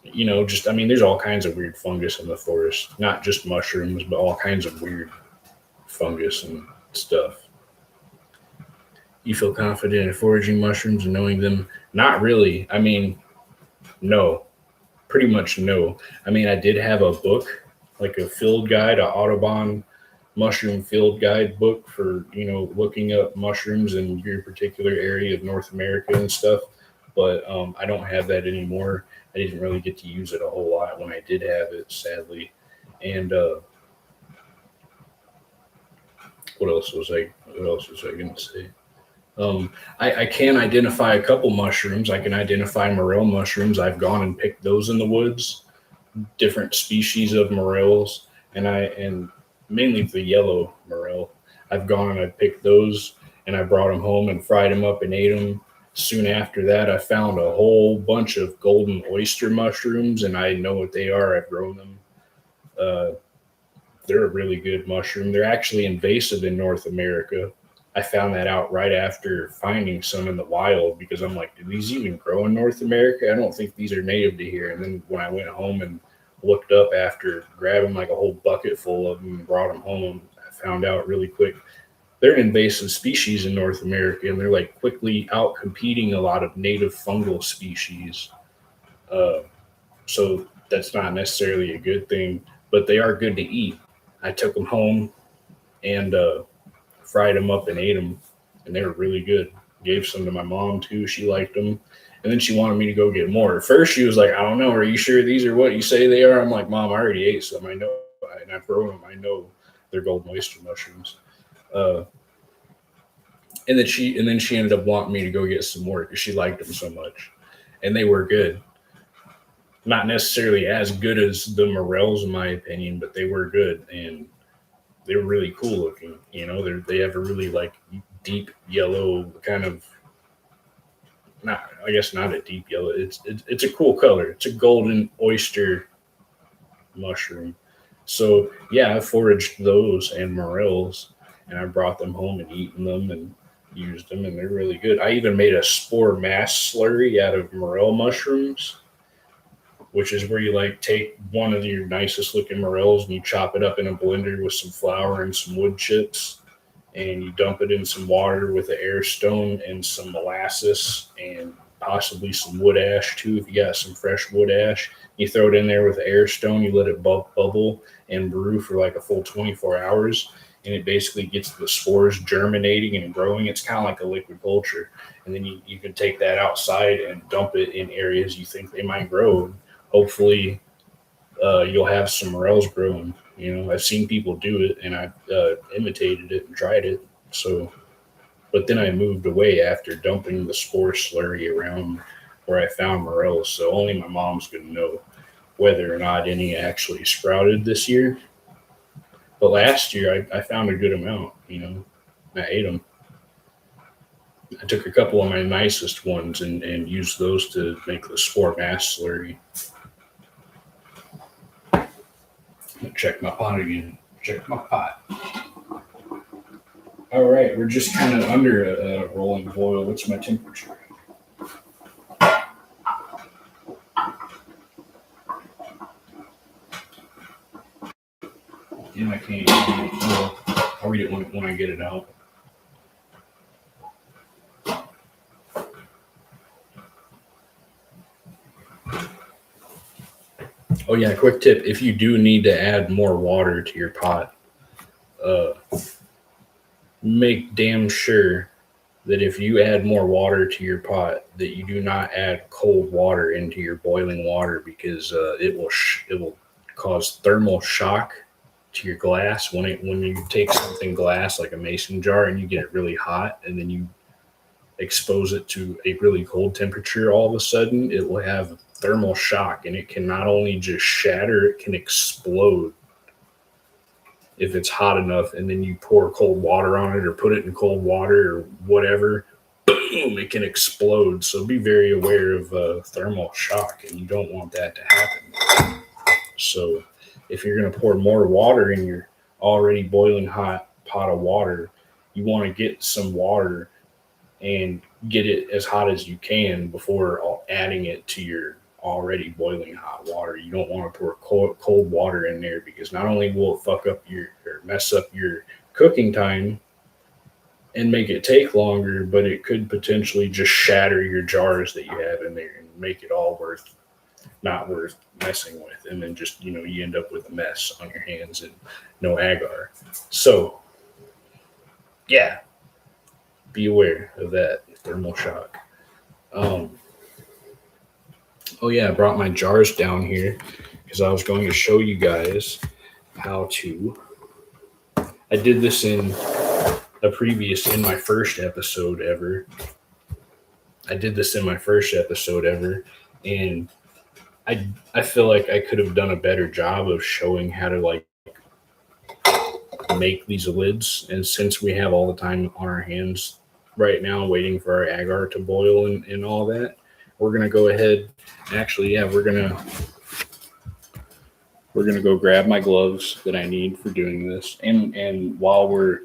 you know, just I mean, there's all kinds of weird fungus in the forest, not just mushrooms, but all kinds of weird fungus and stuff. You feel confident in foraging mushrooms and knowing them? Not really. I mean, no, pretty much no. I mean, I did have a book, like a field guide, a Audubon mushroom field guide book for, you know, looking up mushrooms in your particular area of North America and stuff. But I don't have that anymore. I didn't really get to use it a whole lot when I did have it, sadly. And what else was I? What else was I going to say? I can identify a couple mushrooms. I can identify morel mushrooms. I've gone and picked those in the woods, different species of morels, and mainly the yellow morel. I've gone and I picked those and I brought them home and fried them up and ate them. Soon after that, I found a whole bunch of golden oyster mushrooms, and I know what they are. I've grown them. Uh, they're a really good mushroom. They're actually invasive in North America. I found that out right after finding some in the wild because I'm like, do these even grow in North America? I don't think these are native to here. And then when I went home and looked up after grabbing like a whole bucket full of them and brought them home, I found out really quick they're an invasive species in North America, and they're like quickly out competing a lot of native fungal species. Uh, so that's not necessarily a good thing, but they are good to eat. I took them home and fried them up and ate them, and they were really good. Gave some to my mom too. She liked them. And then she wanted me to go get more. At first, she was like, I don't know. Are you sure these are what you say they are? I'm like, Mom, I already ate some. I know. And I've grown them. I know they're golden oyster mushrooms. Uh, and then she ended up wanting me to go get some more because she liked them so much. And they were good. Not necessarily as good as the morels, in my opinion, but they were good. And they were really cool looking. You know, they have a really like deep yellow kind of, not, I guess not a deep yellow. It's a cool color. It's a golden oyster mushroom. So yeah, I foraged those and morels, and I brought them home and eaten them and used them, and they're really good. I even made a spore mass slurry out of morel mushrooms, which is where you like take one of your nicest looking morels and you chop it up in a blender with some flour and some wood chips, and you dump it in some water with an air stone and some molasses and possibly some wood ash too if you got some fresh wood ash. You throw it in there with an air stone, you let it bubble and brew for like a full 24 hours, and it basically gets the spores germinating and growing. It's kind of like a liquid culture. And then you can take that outside and dump it in areas you think they might grow. Hopefully, you'll have some morels growing. You know, I've seen people do it, and I've imitated it and tried it. So, but then I moved away after dumping the spore slurry around where I found morels. So only my mom's going to know whether or not any actually sprouted this year. But last year, I found a good amount. You know, I ate them. I took a couple of my nicest ones and used those to make the spore mass slurry. Check my pot again. Check my pot. All right, we're just kind of under a rolling boil. What's my temperature? Yeah, I can't. I'll read it when I get it out. Oh yeah, quick tip: if you do need to add more water to your pot, uh, make damn sure that if you add more water to your pot, that you do not add cold water into your boiling water because it will cause thermal shock to your glass when you take something glass like a mason jar and you get it really hot and then you expose it to a really cold temperature. All of a sudden, it will have thermal shock, and it can not only just shatter, it can explode if it's hot enough, and then you pour cold water on it or put it in cold water or whatever, boom, it can explode. So be very aware of thermal shock, and you don't want that to happen. So if you're going to pour more water in your already boiling hot pot of water, you want to get some water and get it as hot as you can before adding it to your already boiling hot water. You don't want to pour cold water in there, because not only will it fuck up your or mess up your cooking time and make it take longer, but it could potentially just shatter your jars that you have in there and make it all not worth messing with. And then just, you end up with a mess on your hands and no agar. So, yeah, be aware of that thermal shock. Oh yeah, I brought my jars down here because I was going to show you guys how to. I did this in my first episode ever. And I feel like I could have done a better job of showing how to like make these lids. And since we have all the time on our hands right now waiting for our agar to boil and all that, we're gonna go ahead. Actually, yeah, we're gonna go grab my gloves that I need for doing this. And while we're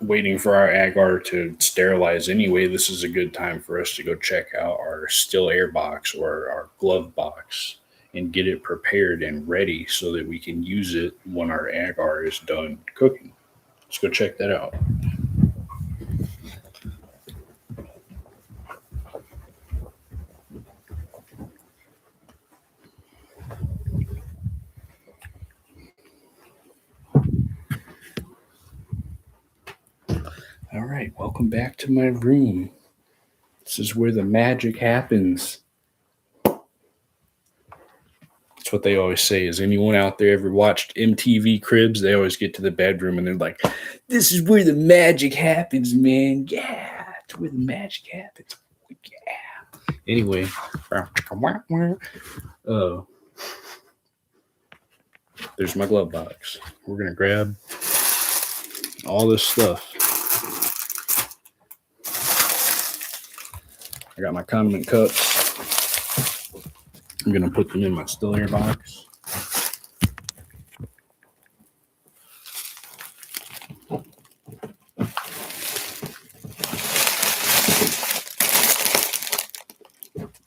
waiting for our agar to sterilize anyway, this is a good time for us to go check out our still air box or our glove box and get it prepared and ready so that we can use it when our agar is done cooking. Let's go check that out. All right, welcome back to my room. This is where the magic happens. That's what they always say. Is anyone out there ever watched MTV Cribs? They always get to the bedroom and they're like, this is where the magic happens, man. Yeah, it's where the magic happens. Yeah. Anyway, there's my glove box. We're going to grab all this stuff. I got my condiment cups. I'm going to put them in my still air box.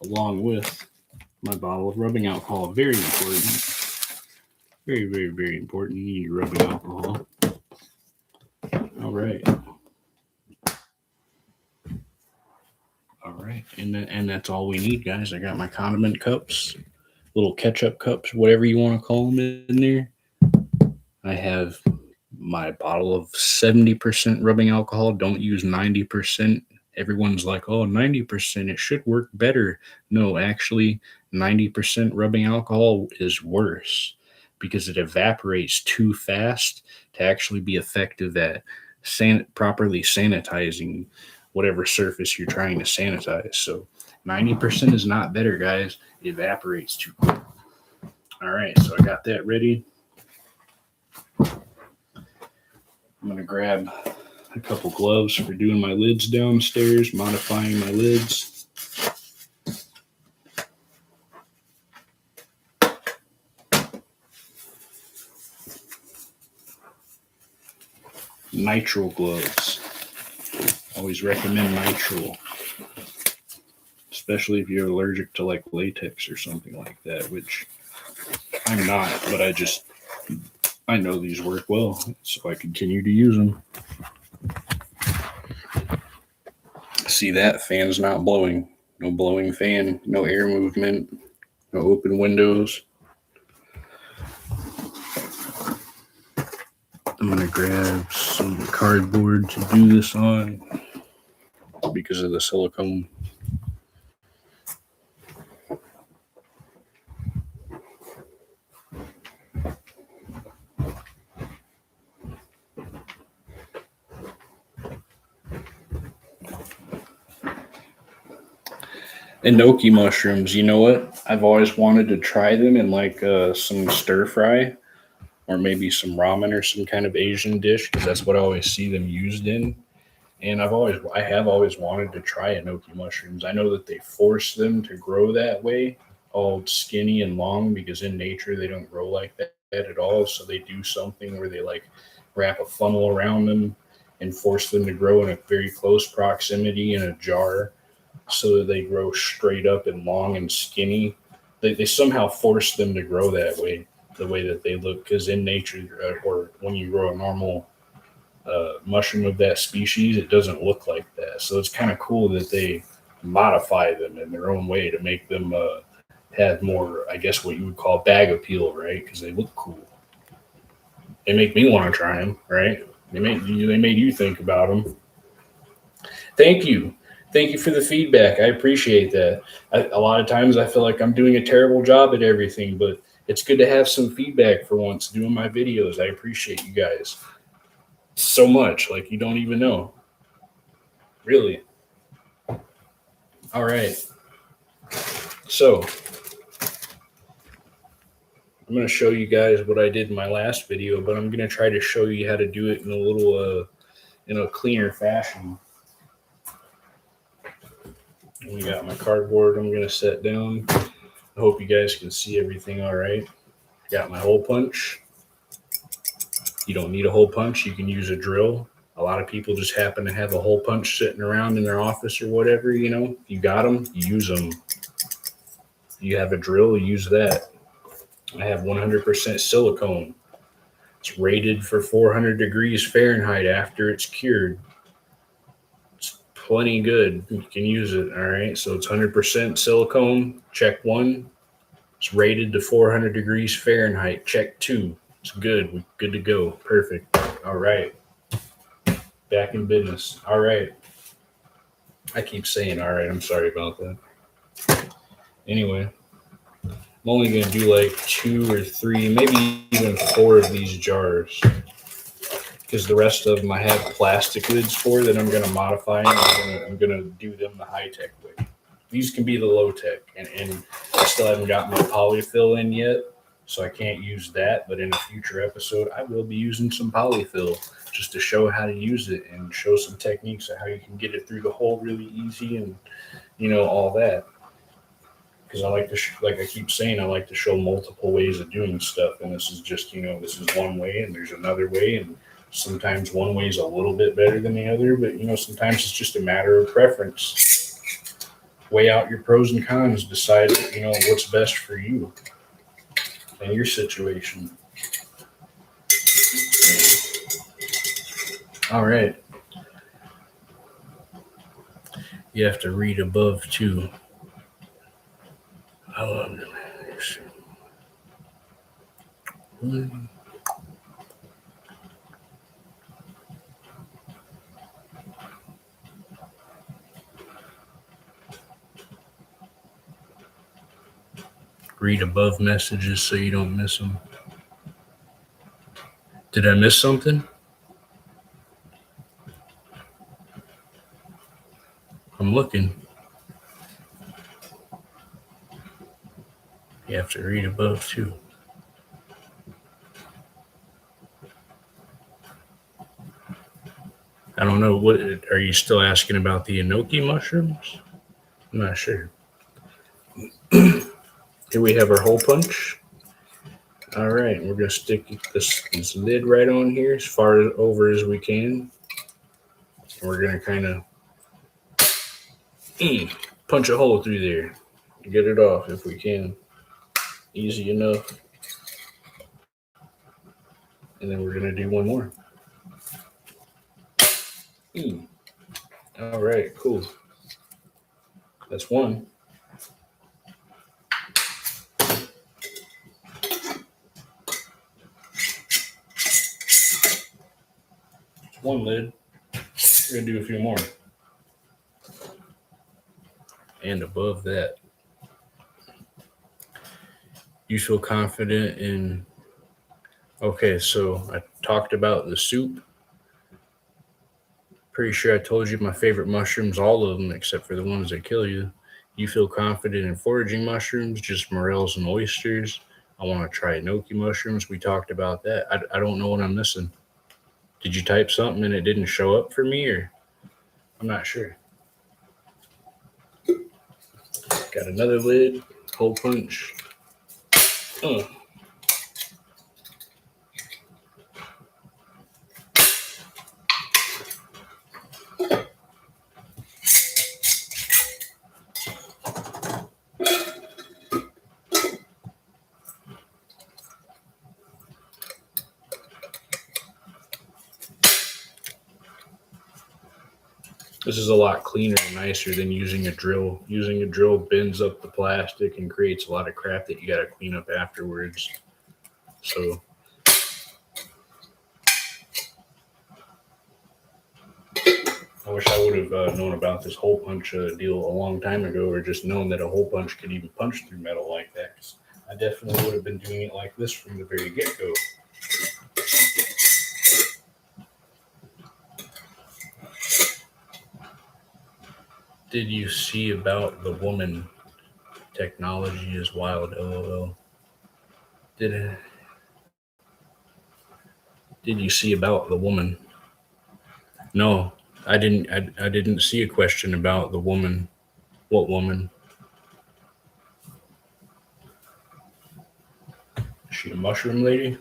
Along with my bottle of rubbing alcohol. Very important. Very, very, very important. You need rubbing alcohol. All right. All right. And that's all we need, guys. I got my condiment cups, little ketchup cups, whatever you want to call them in there. I have my bottle of 70% rubbing alcohol. Don't use 90%. Everyone's like, oh, 90%, it should work better. No, actually, 90% rubbing alcohol is worse because it evaporates too fast to actually be effective at properly sanitizing whatever surface you're trying to sanitize. So 90% is not better, guys. It evaporates too quick. All right, so I got that ready. I'm going to grab a couple gloves for doing my lids downstairs, modifying my lids. Nitrile gloves. Always recommend nitrile, especially if you're allergic to like latex or something like that, which I'm not, but I know these work well, so I continue to use them. See that? Fan's not blowing. No blowing fan, no air movement, no open windows. I'm going to grab some cardboard to do this on because of the silicone. Enoki mushrooms, you know what? I've always wanted to try them in like some stir fry or maybe some ramen or some kind of Asian dish because that's what I always see them used in. And I have always wanted to try enoki mushrooms. I know that they force them to grow that way, all skinny and long, because in nature they don't grow like that at all. So they do something where they like wrap a funnel around them and force them to grow in a very close proximity in a jar so that they grow straight up and long and skinny. They somehow force them to grow that way, the way that they look, because in nature, or when you grow a normal mushroom of that species, it doesn't look like that. So it's kind of cool that they modify them in their own way to make them have more, I guess, what you would call bag appeal, right? Because they look cool. They make me want to try them, right? They made you think about them. Thank you. Thank you for the feedback. I appreciate that. A lot of times I feel like I'm doing a terrible job at everything, but it's good to have some feedback for once doing my videos. I appreciate you guys so much. Like, you don't even know. Really. All right. So I'm going to show you guys what I did in my last video, but I'm going to try to show you how to do it in a little, cleaner fashion. We got my cardboard I'm going to set down. I hope you guys can see everything all right. Got my hole punch. You don't need a hole punch. You can use a drill. A lot of people just happen to have a hole punch sitting around in their office or whatever, you know. You got them, you use them. You have a drill, use that. I have 100% silicone. It's rated for 400 degrees Fahrenheit after it's cured. It's plenty good. You can use it, all right? So it's 100% silicone. Check 1. It's rated to 400 degrees Fahrenheit. Check 2. It's good. We're good to go. Perfect. All right. Back in business. All right. I keep saying all right. I'm sorry about that. Anyway, I'm only going to do like 2 or 3, maybe even 4 of these jars, because the rest of them I have plastic lids for that I'm going to modify, and I'm gonna do them the high-tech way. These can be the low-tech, and I still haven't got my polyfill in yet, so I can't use that, but in a future episode, I will be using some polyfill just to show how to use it and show some techniques of how you can get it through the hole really easy and, all that. Because I like to, like I keep saying, I like to show multiple ways of doing stuff, and this is just, this is one way, and there's another way, and sometimes one way is a little bit better than the other, but, sometimes it's just a matter of preference. Weigh out your pros and cons, decide, what's best for you and your situation. All right. You have to read above too. Read above messages so you don't miss them. Did I miss something? I'm looking. You have to read above too. I don't know. What are you still asking about the enoki mushrooms? I'm not sure. Here we have our hole punch. All right, we're gonna stick this lid right on here as far over as we can. And we're gonna kind of punch a hole through there. Get it off if we can. Easy enough. And then we're gonna do one more. All right, cool. That's one. One lid. We're gonna do a few more. And above that, you feel confident in. Okay, so I talked about the soup. Pretty sure I told you my favorite mushrooms, all of them except for the ones that kill you. You feel confident in foraging mushrooms, just morels and oysters. I want to try enoki mushrooms. We talked about that. I don't know what I'm missing. Did you type something and it didn't show up for me, or I'm not sure. Got another lid, hole punch. This is a lot cleaner and nicer than using a drill. Using a drill bends up the plastic and creates a lot of crap that you got to clean up afterwards. So I wish I would have known about this hole punch deal a long time ago, or just known that a hole punch could even punch through metal like that. 'Cause I definitely would have been doing it like this from the very get-go. Did you see about the woman? Technology is wild, lol. Did you see about the woman? No, I didn't. I didn't see a question about the woman. What woman? Is she a mushroom lady?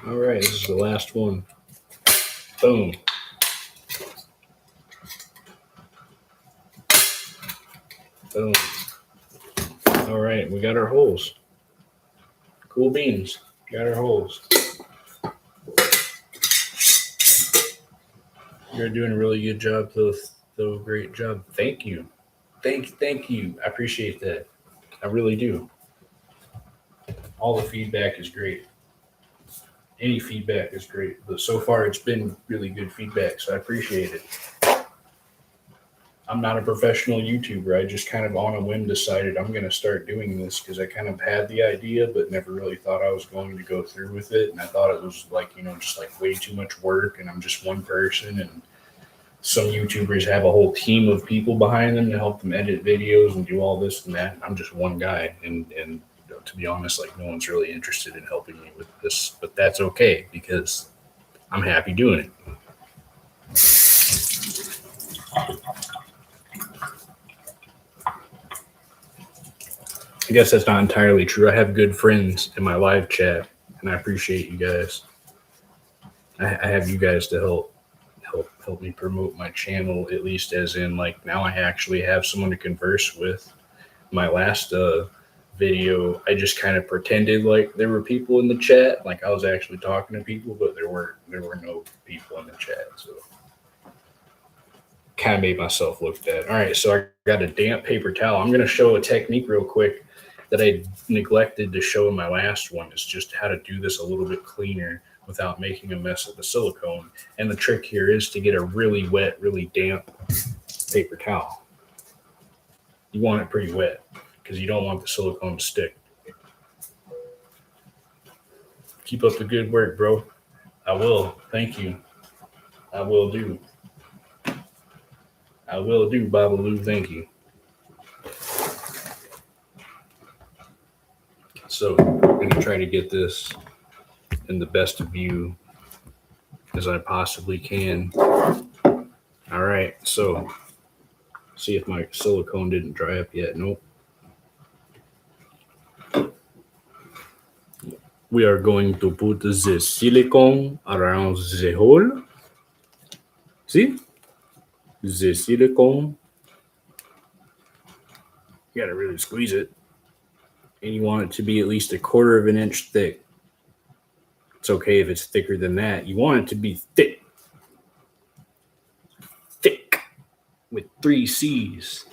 All right, this is the last one. Boom. Boom. All right, we got our holes. Cool beans. Got our holes. You're doing a really good job, though. Great job. Thank you. Thank you. I appreciate that. I really do. All the feedback is great. Any feedback is great, but so far it's been really good feedback, so I appreciate it. I'm not a professional YouTuber. I just kind of on a whim decided I'm going to start doing this because I kind of had the idea, but never really thought I was going to go through with it. And I thought it was like, just like way too much work, and I'm just one person. And some YouTubers have a whole team of people behind them to help them edit videos and do all this and that. I'm just one guy. And to be honest, like no one's really interested in helping me with this, but that's okay because I'm happy doing it. I guess that's not entirely true. I have good friends in my live chat, and I appreciate you guys. I have you guys to help me promote my channel, at least as in like now I actually have someone to converse with. My last video, I just kind of pretended like there were people in the chat, like I was actually talking to people, but there were no people in the chat, so kind of made myself look bad. All right, so I got a damp paper towel. I'm going to show a technique real quick that I neglected to show in my last one. Is just how to do this a little bit cleaner without making a mess of the silicone. And the trick here is to get a really wet, really damp paper towel. You want it pretty wet because you don't want the silicone to stick. Keep up the good work, bro. I will. Thank you. I will do. I will do, Babaloo. Thank you. So I'm going to try to get this in the best view as I possibly can. All right. So see if my silicone didn't dry up yet. Nope. We are going to put the silicone around the hole. See? The silicone. You gotta really squeeze it. And you want it to be at least 1/4 of an inch thick. It's okay if it's thicker than that. You want it to be thick. Thick. With 3 C's.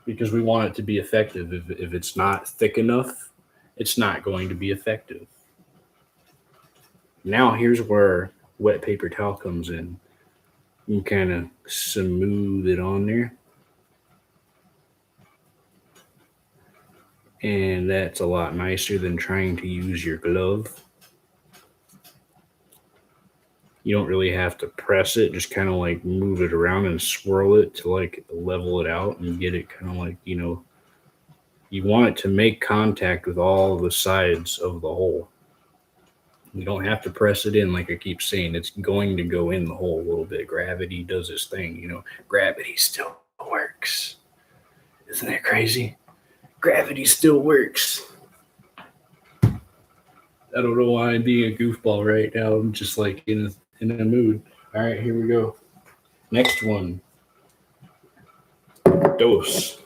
Because we want it to be effective. If it's not thick enough, it's not going to be effective. Now here's where wet paper towel comes in. You kind of smooth it on there. And that's a lot nicer than trying to use your glove. You don't really have to press it, just kind of like move it around and swirl it to like level it out and get it kind of like, you want it to make contact with all the sides of the hole. You don't have to press it in like I keep saying. It's going to go in the hole a little bit. Gravity does its thing, Gravity still works. Isn't that crazy? Gravity still works. I don't know why I'm being a goofball right now. I'm just like in a mood. All right, here we go. Next one. Dose.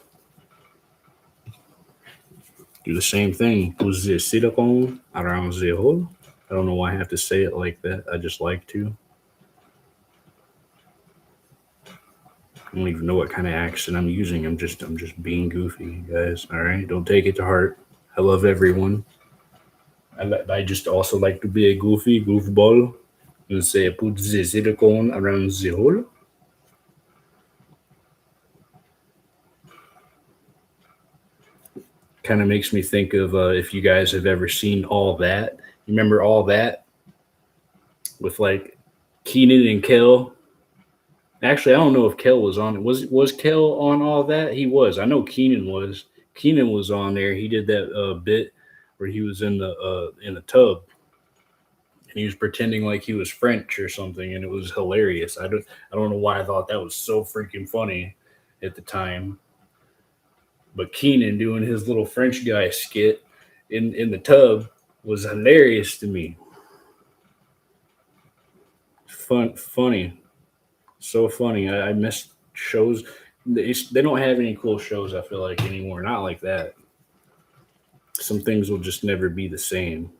Do the same thing. Put the silicone around the hole. I don't know why I have to say it like that. I just like to. I don't even know what kind of accent I'm using. I'm just being goofy, guys. All right, don't take it to heart. I love everyone. I just also like to be a goofy goofball and say put the silicone around the hole. Kind of makes me think of if you guys have ever seen All That. You remember All That with like Keenan and Kel? Actually, I don't know if Kel was on it. Was Kel on All That? He was. I know Keenan was. Keenan was on there. He did that bit where he was in the tub and he was pretending like he was French or something, and it was hilarious. I don't know why I thought that was so freaking funny at the time. But Keenan doing his little French guy skit in the tub was hilarious to me. Funny, so funny. I miss shows. They don't have any cool shows. I feel like anymore. Not like that. Some things will just never be the same.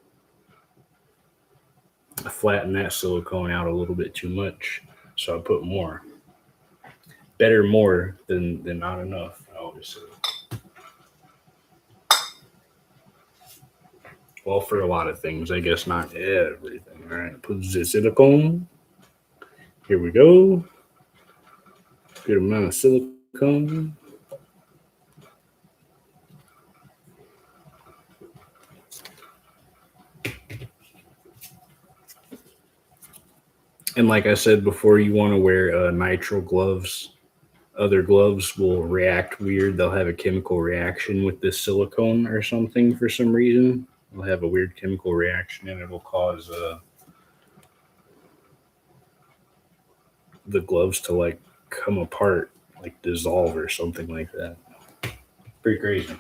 I flattened that silicone out a little bit too much, so I put more. Better more than not enough, obviously. Well, for a lot of things, I guess not everything. All right, put the silicone. Here we go. Good amount of silicone. And like I said before, you want to wear nitrile gloves. Other gloves will react weird. They'll have a chemical reaction with this silicone or something for some reason. They'll have a weird chemical reaction and it will cause the gloves to like come apart, like dissolve or something like that. Pretty crazy.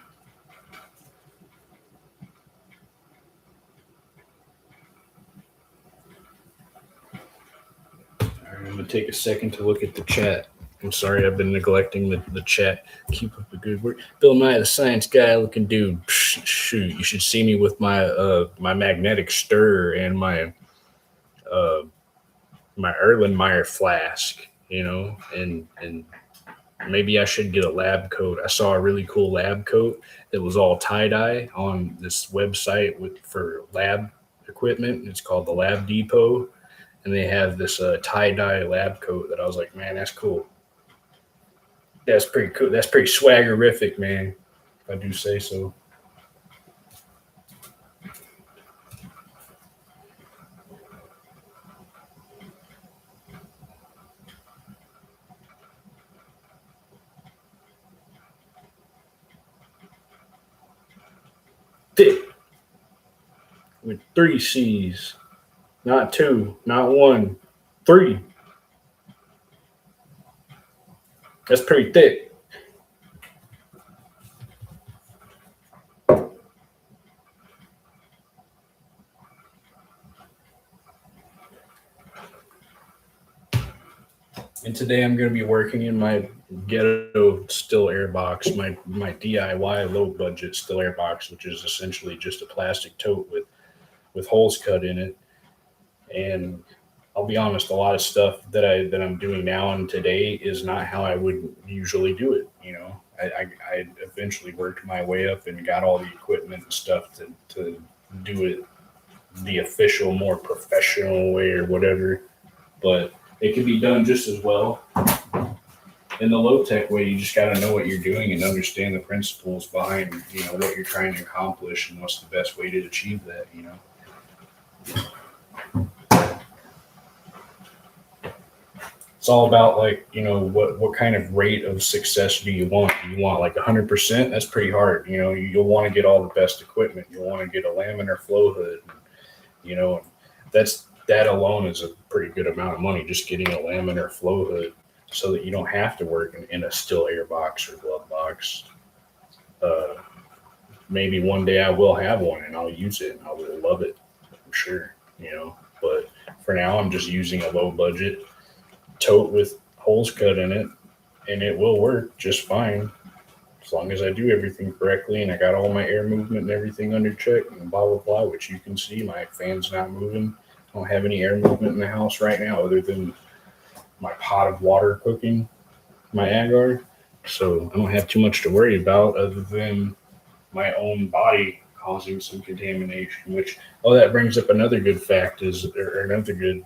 All right, I'm gonna take a second to look at the chat. I'm sorry, I've been neglecting the chat. Keep up the good work. Bill Nye, the science guy looking dude. Psh, shoot, you should see me with my magnetic stir and uh, my Erlenmeyer flask, and maybe I should get a lab coat. I saw a really cool lab coat that was all tie dye on this website for lab equipment. It's called the Lab Depot, and they have this tie dye lab coat that I was like, man, that's cool. That's pretty cool. That's pretty swaggerific, man. If I do say so. Thick with three C's, not two, not one, three. That's pretty thick. And today I'm going to be working in my ghetto still air box, my DIY low budget still air box, which is essentially just a plastic tote with holes cut in it. And I'll be honest, a lot of stuff that I'm doing now and today is not how I would usually do it. I eventually worked my way up and got all the equipment and stuff to do it the official, more professional way or whatever. But it can be done just as well in the low tech way. You just got to know what you're doing and understand the principles behind what you're trying to accomplish and what's the best way to achieve that. It's all about like what kind of rate of success do you want? Do you want like 100%? That's pretty hard. You'll want to get all the best equipment. You'll want to get a laminar flow hood. You know, that alone is a pretty good amount of money, just getting a laminar flow hood so that you don't have to work in a still air box or glove box. Uh, Maybe one day I will have one and I'll use it and I will love it. I'm sure. But for now, I'm just using a low budget tote with holes cut in it, and it will work just fine. as long as I do everything correctly and I got all my air movement and everything under check and blah blah blah, which you can see my fan's not moving. I don't have any air movement in the house right now other than my pot of water cooking my agar. So I don't have too much to worry about other than my own body causing some contamination. Which that brings up another good fact is or another good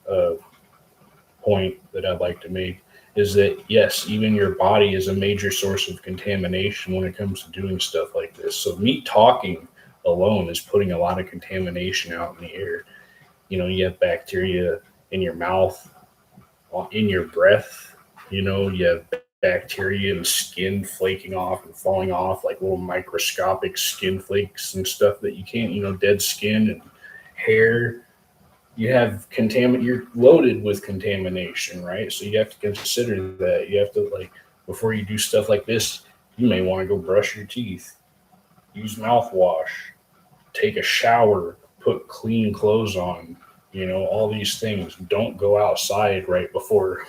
uh, point that I'd like to make is that yes, even your body is a major source of contamination when it comes to doing stuff like this. So me talking alone is putting a lot of contamination out in the air. You have bacteria in your mouth, in your breath. You have bacteria and skin flaking off and falling off like little microscopic skin flakes and stuff that you can't, dead skin and hair. You have you're loaded with contamination, right? So you have to consider that. You have to, like, before you do stuff like this, you may want to go brush your teeth, use mouthwash, take a shower, put clean clothes on, all these things. Don't go outside right before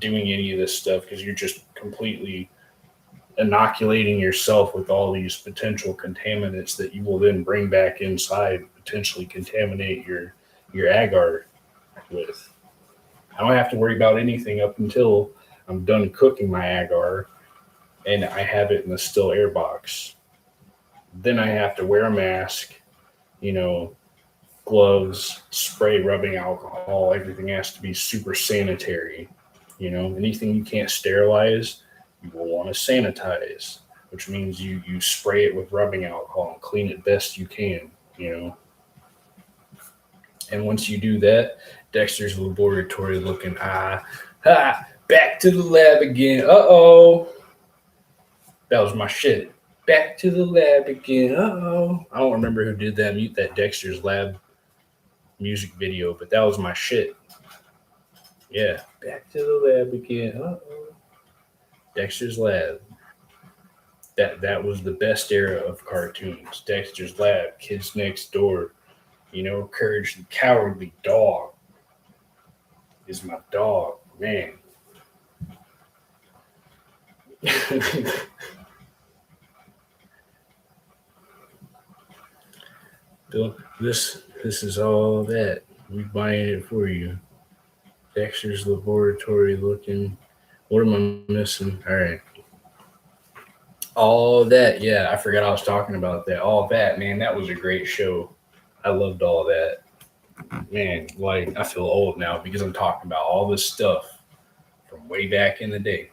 doing any of this stuff because you're just completely inoculating yourself with all these potential contaminants that you will then bring back inside, potentially contaminate your agar with. I don't have to worry about anything up until I'm done cooking my agar and I have it in the still air box. Then I have to wear a mask, gloves, spray rubbing alcohol. Everything has to be super sanitary. Anything you can't sterilize, you will want to sanitize, which means you spray it with rubbing alcohol and clean it best you can, And once you do that, Dexter's laboratory looking, back to the lab again. Uh-oh. That was my shit. Back to the lab again. Uh-oh. I don't remember who did that, that Dexter's Lab music video, but that was my shit. Yeah, back to the lab again. Uh-oh. Dexter's Lab. That was the best era of cartoons. Dexter's Lab, Kids Next Door, Courage the Cowardly Dog is my dog, man. Bill, this is all that. We buying it for you. Dexter's Laboratory looking. What am I missing? All right. All that. Yeah, I forgot I was talking about that. All that, man. That was a great show. I loved all that. Man, like, I feel old now because I'm talking about all this stuff from way back in the day.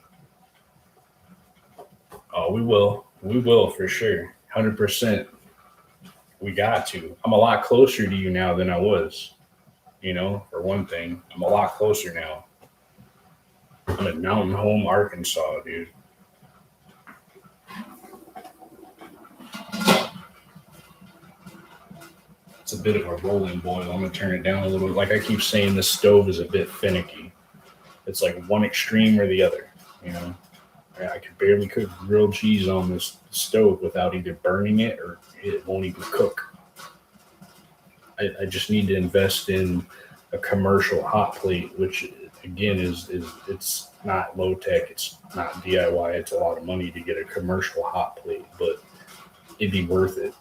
Oh, we will. We will for sure. 100%. We got to. I'm a lot closer to you now than I was. For one thing, I'm a lot closer now. I'm in Mountain Home, Arkansas, dude. It's a bit of a rolling boil. I'm going to turn it down a little bit. Like I keep saying, this stove is a bit finicky. It's like one extreme or the other, I could barely cook grilled cheese on this stove without either burning it or it won't even cook. I just need to invest in a commercial hot plate, which again is it's not low tech, it's not DIY. It's a lot of money to get a commercial hot plate, but it'd be worth it.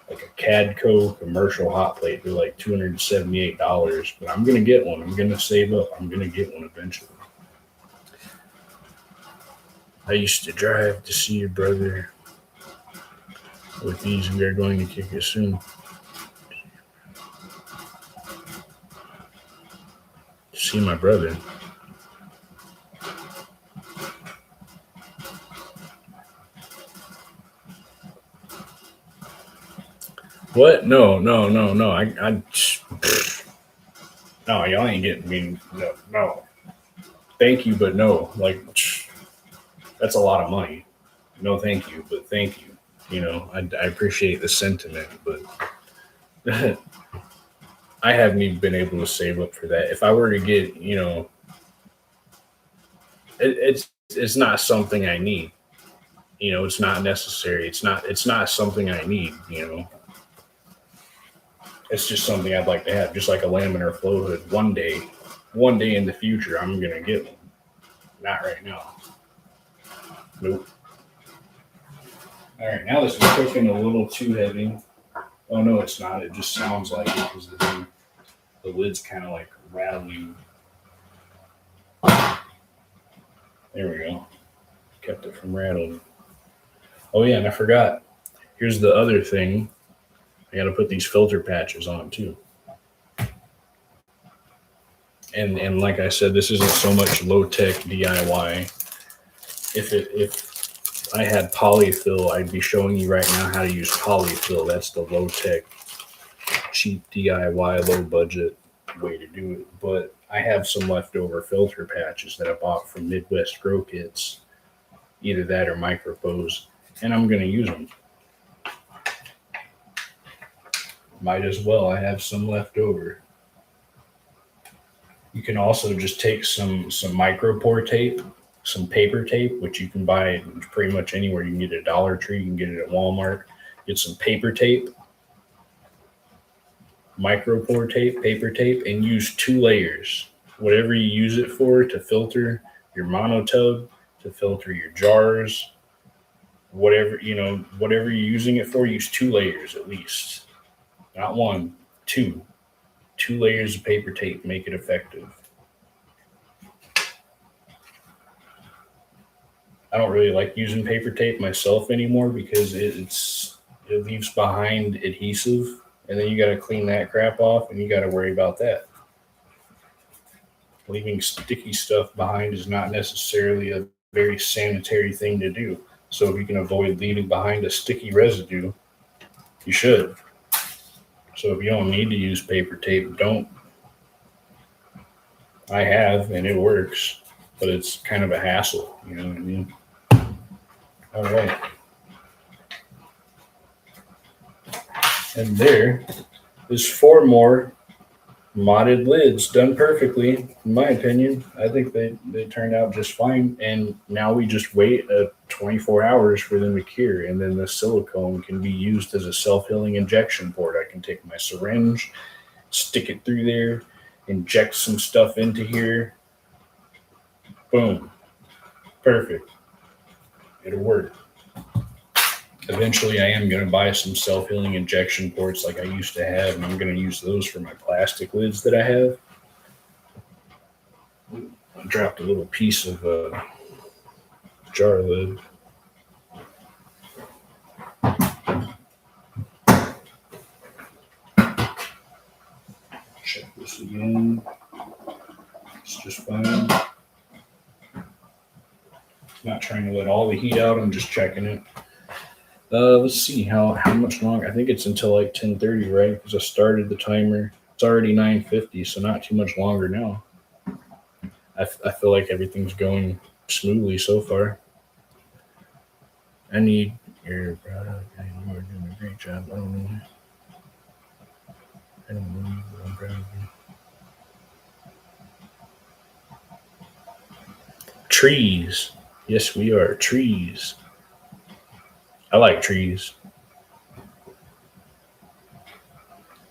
Like a Cadco commercial hot plate, they're like $278. But I'm gonna get one. I'm gonna save up. I'm gonna get one eventually. I used to drive to see your brother. With these, we are going to kick it soon. See my brother. What? No. No, y'all ain't getting me. No. Thank you, but no. Like, that's a lot of money. No, thank you, but thank you. I appreciate the sentiment, but I haven't even been able to save up for that. If I were to get, it's not something I need. It's not necessary. It's not something I need. It's just something I'd like to have, just like a laminar flow hood. One day in the future, I'm gonna get one. Not right now. Nope. All right, now this is cooking a little too heavy. Oh no, it's not. It just sounds like it because the lid's kind of like rattling. There we go. Kept it from rattling. Oh yeah, and I forgot. Here's the other thing. I got to put these filter patches on too. And like I said, this isn't so much low tech DIY. If I had polyfill, I'd be showing you right now how to use polyfill. That's the low tech, cheap DIY, low budget way to do it. But I have some leftover filter patches that I bought from Midwest Grow Kits, either that or Micropose, and I'm going to use them. Might as well. I have some left over. You can also just take some micropore tape, some paper tape, which you can buy pretty much anywhere. You can get it at Dollar Tree, you can get it at Walmart. Get some paper tape, micropore tape, paper tape, and use 2 layers. Whatever you use it for, to filter your monotub, to filter your jars, whatever you're using it for, use 2 layers at least. Not 1, 2. 2 layers of paper tape make it effective. I don't really like using paper tape myself anymore because it leaves behind adhesive, and then you got to clean that crap off, and you got to worry about that. Leaving sticky stuff behind is not necessarily a very sanitary thing to do. So if you can avoid leaving behind a sticky residue, you should. So if you don't need to use paper tape, don't. I have, and it works, but it's kind of a hassle. You know what I mean? All right. And there is 4 more modded lids done perfectly, in my opinion. I think they turned out just fine. And now we just wait 24 hours for them to cure. And then the silicone can be used as a self-healing injection port. I can take my syringe, stick it through there, inject some stuff into here. Boom. Perfect. It'll work. Eventually, I am going to buy some self-healing injection ports like I used to have, and I'm going to use those for my plastic lids that I have. I dropped a little piece of jar lid. Check this again. It's just fine. Not trying to let all the heat out. I'm just checking it. Let's see how much longer. I think it's until like 10:30, right? Because I started the timer. It's already 9:50, so not too much longer now. I feel like everything's going smoothly so far. I need your product. You are doing a great job. I don't know. I'm proud of you. Trees. Yes, we are trees. I like trees.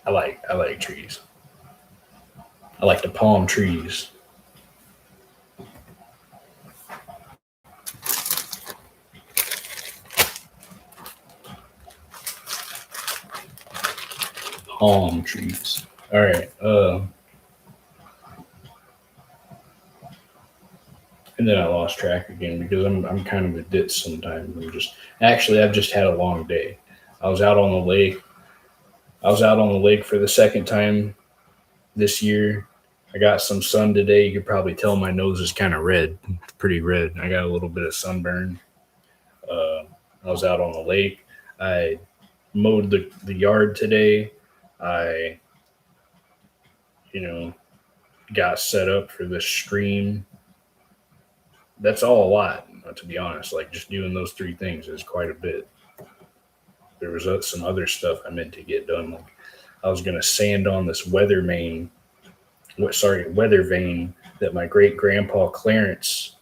I like trees. I like the palm trees. Palm trees. All right. And then I lost track again because I'm kind of a ditz sometimes. I've just had a long day. I was out on the lake. For the second time this year. I got some sun today. You could probably tell my nose is kind of red. It's pretty red. I got a little bit of sunburn. I was out on the lake. I mowed the yard today. I, got set up for the stream. That's all a lot, to be honest. Like, just doing those 3 things is quite a bit. There was some other stuff I meant to get done. Like, I was going to sand on this weather vane that my great-grandpa Clarence,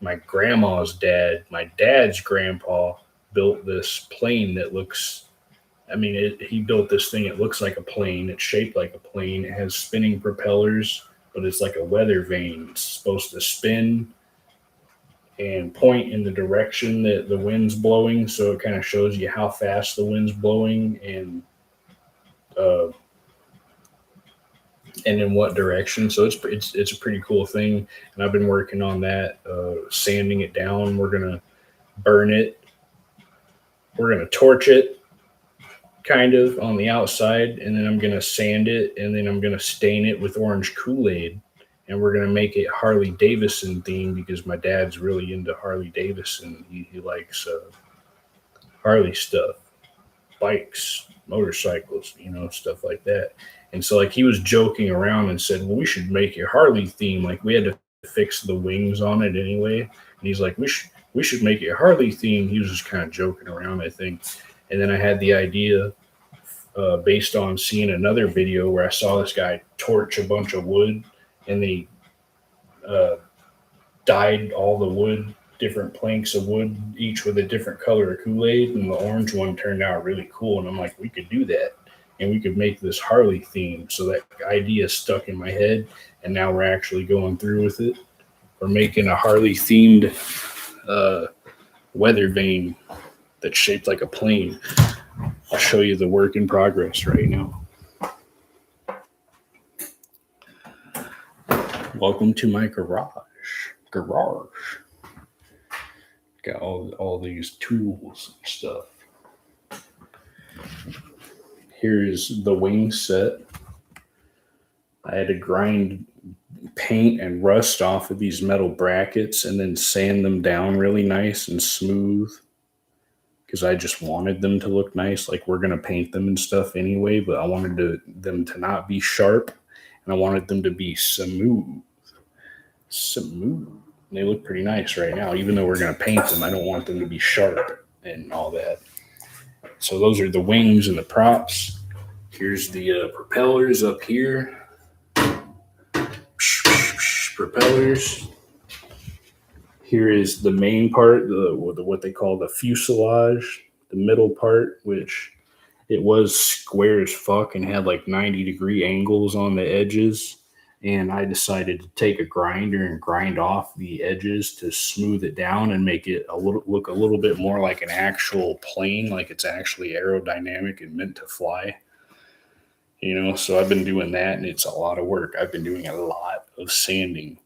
my grandma's dad, my dad's grandpa built this plane that looks, he built this thing. It looks like a plane. It's shaped like a plane. It has spinning propellers but it's like a weather vane. It's supposed to spin and point in the direction that the wind's blowing, so it kind of shows you how fast the wind's blowing uh, and in what direction. So it's a pretty cool thing, and I've been working on that, sanding it down. We're gonna burn it. We're gonna torch it, kind of on the outside, and then I'm gonna sand it, and then I'm gonna stain it with orange Kool-Aid, and we're gonna make it Harley Davidson theme because my dad's really into Harley Davidson. He likes Harley stuff, bikes, motorcycles, stuff like that. And so like he was joking around and said, "Well, we should make a Harley theme. Like we had to fix the wings on it anyway." And he's like, "We should make it Harley theme." He was just kind of joking around, I think. And then I had the idea based on seeing another video where I saw this guy torch a bunch of wood, and they uh, dyed all the wood, different planks of wood, each with a different color of Kool-Aid, and the orange one turned out really cool. And I'm like, we could do that, and we could make this Harley theme. So that idea stuck in my head, and now we're actually going through with it. We're making a Harley themed weather vane that's shaped like a plane. I'll show you the work in progress right now. Welcome to my garage. Got all these tools and stuff. Here is the wing set. I had to grind paint and rust off of these metal brackets and then sand them down really nice and smooth, because I just wanted them to look nice. Like we're going to paint them and stuff anyway, but I wanted them to not be sharp, and I wanted them to be smooth. And they look pretty nice right now. Even though we're going to paint them, I don't want them to be sharp and all that. So those are the wings and the props. Here's the propellers up here. Propellers. Here is the main part, what they call the fuselage, the middle part, which it was square as fuck and had like 90-degree angles on the edges. And I decided to take a grinder and grind off the edges to smooth it down and make it look a little bit more like an actual plane, like it's actually aerodynamic and meant to fly. So I've been doing that, and it's a lot of work. I've been doing a lot of sanding.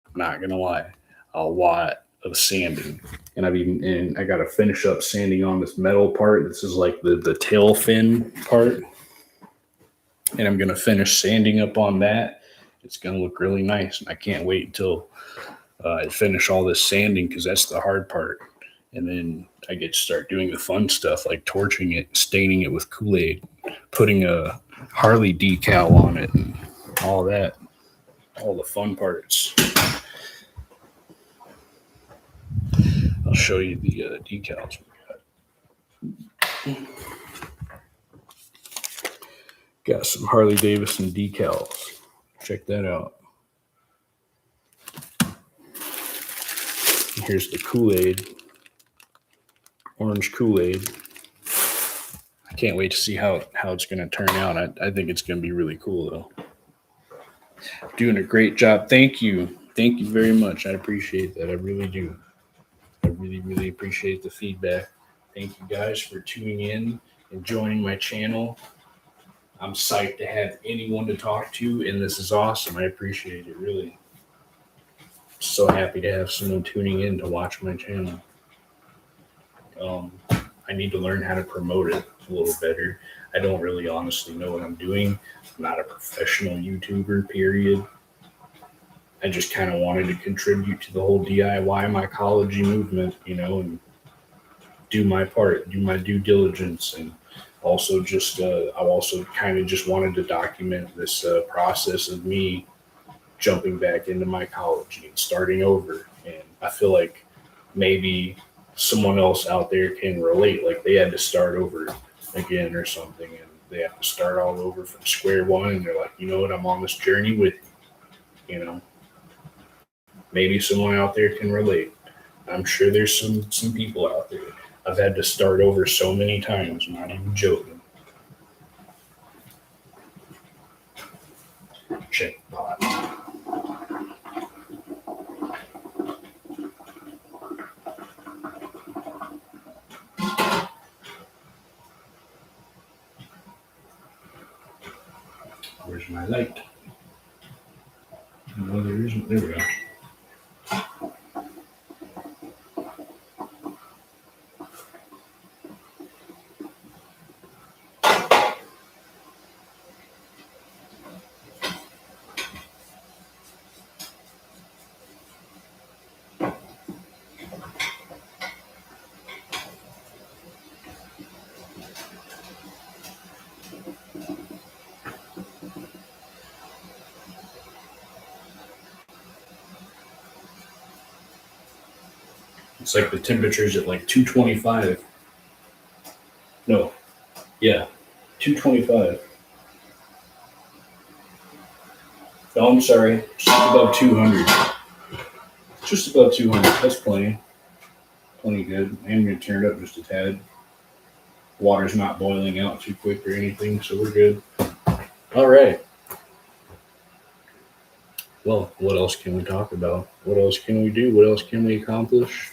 I'm not gonna lie, a lot of sanding. And I got to finish up sanding on this metal part. This is like the tail fin part, and I'm gonna finish sanding up on that. It's gonna look really nice, and I can't wait until I finish all this sanding, because that's the hard part. And then I get to start doing the fun stuff like torching it, staining it with Kool-Aid, putting a Harley decal on it, and all that, all the fun parts. I'll show you the decals we got. Got some Harley Davidson decals. Check that out. Here's the Kool-Aid, orange Kool-Aid. I can't wait to see how it's going to turn out. I think it's going to be really cool, though. Doing a great job. Thank you very much. I appreciate that. I really do. I really, really appreciate the feedback. Thank you guys for tuning in and joining my channel. I'm psyched to have anyone to talk to, and this is awesome. I appreciate it, really. So happy to have someone tuning in to watch my channel. I need to learn how to promote it a little better. I don't really honestly know what I'm doing. I'm not a professional YouTuber, period. I just kind of wanted to contribute to the whole DIY mycology movement, and do my part, do my due diligence, and also just I also kind of just wanted to document this process of me jumping back into mycology and starting over. And I feel like maybe someone else out there can relate, like they had to start over again or something, and they have to start all over from square one, and they're like, you know what, I'm on this journey with you. Maybe someone out there can relate. I'm sure there's some people out there. I've had to start over so many times, I'm not even joking. Check the pot. Where's my light? No, there isn't. There we go. It's like the temperature's at like 225. No, yeah, 225. No, I'm sorry, just above 200. Just above 200. That's plenty. Plenty good. I'm going to turn it up just a tad. Water's not boiling out too quick or anything, so we're good. All right. Well, what else can we talk about? What else can we do? What else can we accomplish?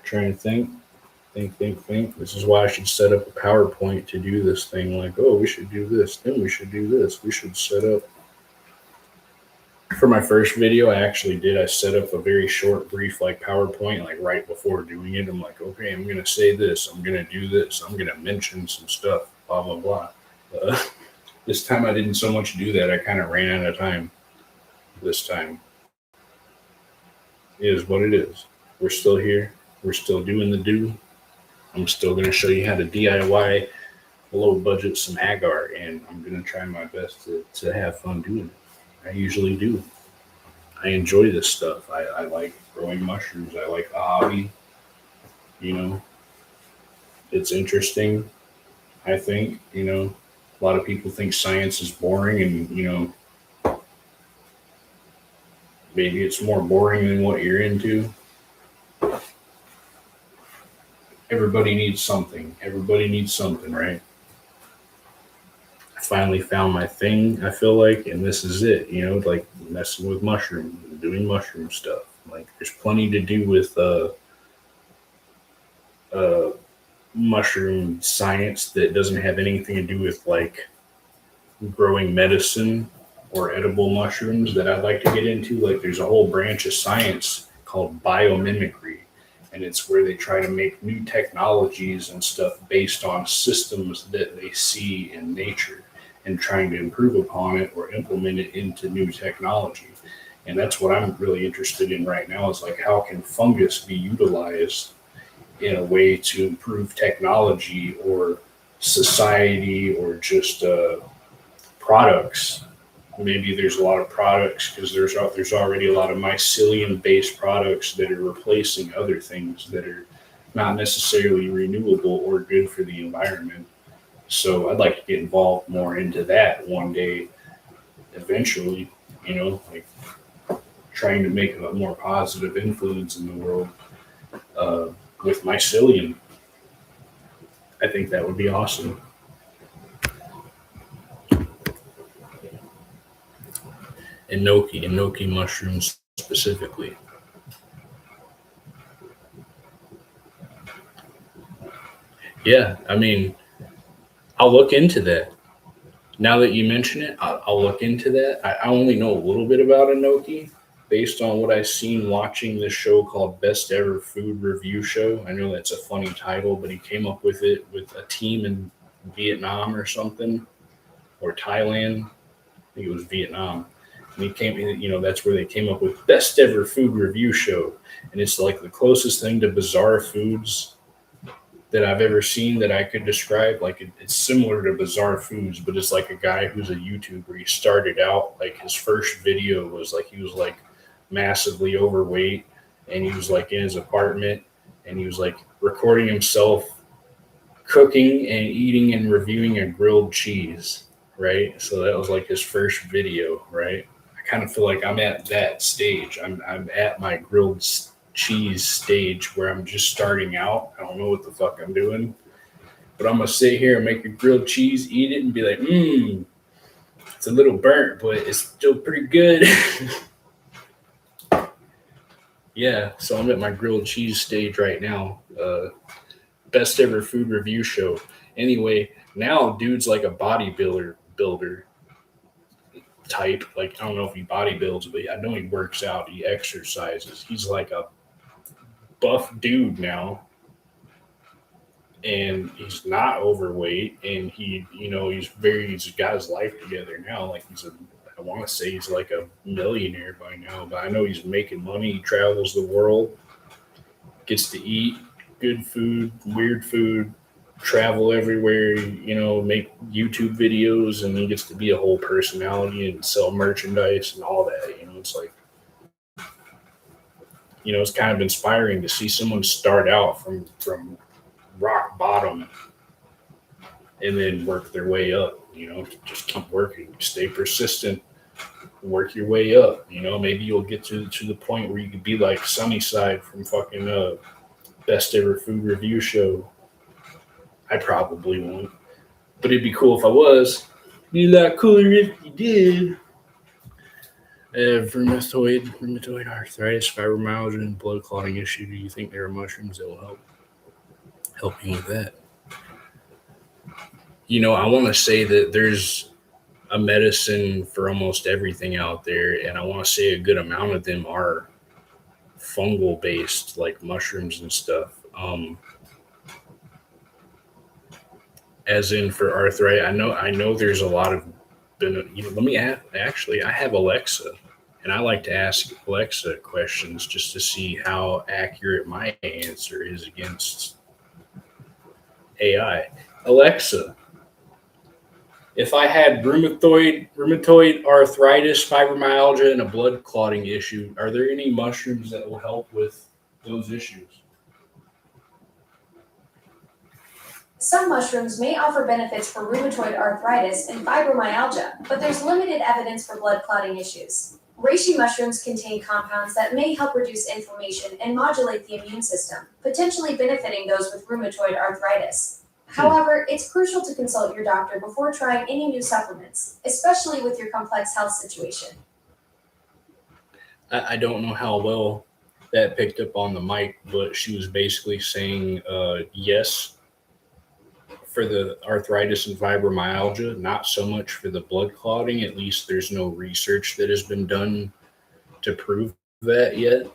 Trying to think. Think. This is why I should set up a PowerPoint to do this thing. Like, oh, we should do this. Then we should do this. We should set up. For my first video, I set up a very short, brief, like PowerPoint, like right before doing it. I'm like, okay, I'm going to say this. I'm going to do this. I'm going to mention some stuff, blah, blah, blah. This time I didn't so much do that. I kind of ran out of time this time. It is what it is. We're still here. We're still doing the do. I'm still going to show you how to DIY low budget some agar, and I'm going to try my best to have fun doing it. I usually do. I enjoy this stuff. I like growing mushrooms. I like the hobby. You know, it's interesting. I think, a lot of people think science is boring, and, maybe it's more boring than what you're into. Everybody needs something. Everybody needs something, right? Finally found my thing, I feel like, and this is it, like messing with mushrooms, doing mushroom stuff. Like, there's plenty to do with mushroom science that doesn't have anything to do with like growing medicine or edible mushrooms that I'd like to get into. Like, there's a whole branch of science called biomimicry, and it's where they try to make new technologies and stuff based on systems that they see in nature, and trying to improve upon it or implement it into new technology. And that's what I'm really interested in right now, is like, how can fungus be utilized in a way to improve technology or society, or just products. Maybe there's a lot of products, because there's already a lot of mycelium-based products that are replacing other things that are not necessarily renewable or good for the environment. So I'd like to get involved more into that one day, eventually, like trying to make a more positive influence in the world with mycelium. I think that would be awesome. Enoki mushrooms specifically. Yeah, I mean, I'll look into that. Now that you mention it, I'll look into that. I only know a little bit about enoki based on what I've seen watching this show called Best Ever Food Review Show. I know that's a funny title, but he came up with it with a team in Vietnam or something, or Thailand. I think it was Vietnam. And he came, that's where they came up with Best Ever Food Review Show. And it's like the closest thing to bizarre foods that I've ever seen that I could describe. Like, it's similar to Bizarre Foods, but it's like a guy who's a YouTuber. He started out, like, his first video was like, he was like massively overweight, and he was like in his apartment, and he was like recording himself cooking and eating and reviewing a grilled cheese, right? So that was like his first video, right? I kind of feel like I'm at that stage. I'm at my grilled cheese stage where I'm just starting out. I don't know what the fuck I'm doing, but I'm gonna sit here and make a grilled cheese, eat it, and be like, it's a little burnt, but it's still pretty good. Yeah, so I'm at my grilled cheese stage right now. Best Ever Food Review Show. Anyway, now dude's like a bodybuilder. type. Like, I don't know if he bodybuilds, but I know he works out, he exercises. He's like a buff dude now, and he's not overweight, and he's got his life together now. Like, I want to say he's like a millionaire by now, but I know he's making money. He travels the world, gets to eat good food, weird food, travel everywhere, make YouTube videos, and he gets to be a whole personality and sell merchandise and all that. It's like, it's kind of inspiring to see someone start out from rock bottom and then work their way up. Just keep working, stay persistent, work your way up. Maybe you'll get to the point where you could be like Sunnyside from fucking Best Ever Food Review Show. I probably won't, but it'd be cool if I was. Be a lot cooler if you did. Rheumatoid arthritis, fibromyalgia, and blood clotting issue. Do you think there are mushrooms that will help you with that? I want to say that there's a medicine for almost everything out there, and I want to say a good amount of them are fungal based, like mushrooms and stuff. As in for arthritis, I know there's a lot of. Let me actually, I have Alexa, and I like to ask Alexa questions just to see how accurate my answer is against AI. Alexa, if I had rheumatoid arthritis, fibromyalgia, and a blood clotting issue, are there any mushrooms that will help with those issues? Some mushrooms may offer benefits for rheumatoid arthritis and fibromyalgia, but there's limited evidence for blood clotting issues. Reishi mushrooms contain compounds that may help reduce inflammation and modulate the immune system, potentially benefiting those with rheumatoid arthritis. However, it's crucial to consult your doctor before trying any new supplements, especially with your complex health situation. I don't know how well that picked up on the mic, but she was basically saying yes for the arthritis and fibromyalgia, not so much for the blood clotting. At least there's no research that has been done to prove that yet.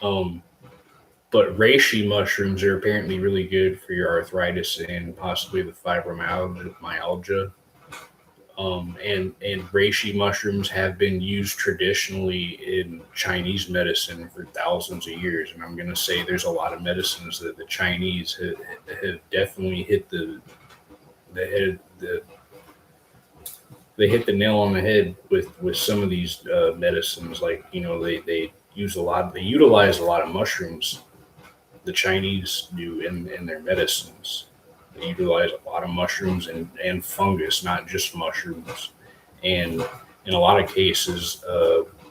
But reishi mushrooms are apparently really good for your arthritis and possibly the fibromyalgia. And reishi mushrooms have been used traditionally in Chinese medicine for thousands of years. And I'm going to say there's a lot of medicines that the Chinese have definitely hit the they hit the nail on the head with some of these medicines. Like, they utilize a lot of mushrooms. The Chinese do in their medicines. They utilize a lot of mushrooms and fungus, not just mushrooms. And in a lot of cases,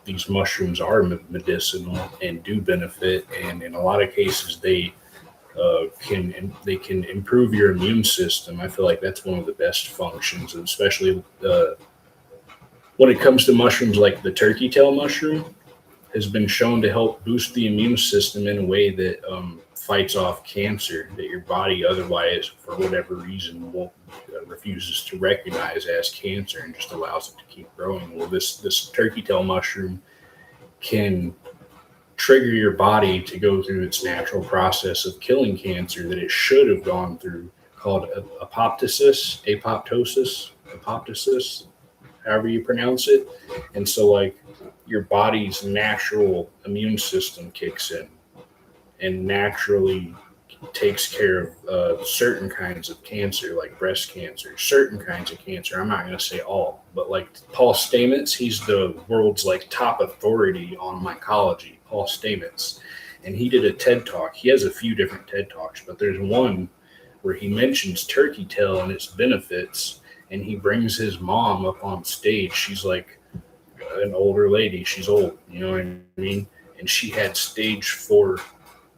these mushrooms are medicinal and do benefit. And in a lot of cases, they can improve your immune system. I feel like that's one of the best functions, especially when it comes to mushrooms like the turkey tail mushroom has been shown to help boost the immune system in a way that fights off cancer that your body otherwise, for whatever reason, refuses to recognize as cancer and just allows it to keep growing. Well, this turkey tail mushroom can trigger your body to go through its natural process of killing cancer that it should have gone through, called apoptosis, however you pronounce it. And so, like, your body's natural immune system kicks in and naturally takes care of certain kinds of cancer, like breast cancer, certain kinds of cancer. I'm not going to say all, but like Paul Stamets, he's the world's like top authority on mycology, Paul Stamets. And he did a TED Talk. He has a few different TED Talks, but there's one where he mentions turkey tail and its benefits, and he brings his mom up on stage. She's like an older lady. She's old, you know what I mean? And she had stage 4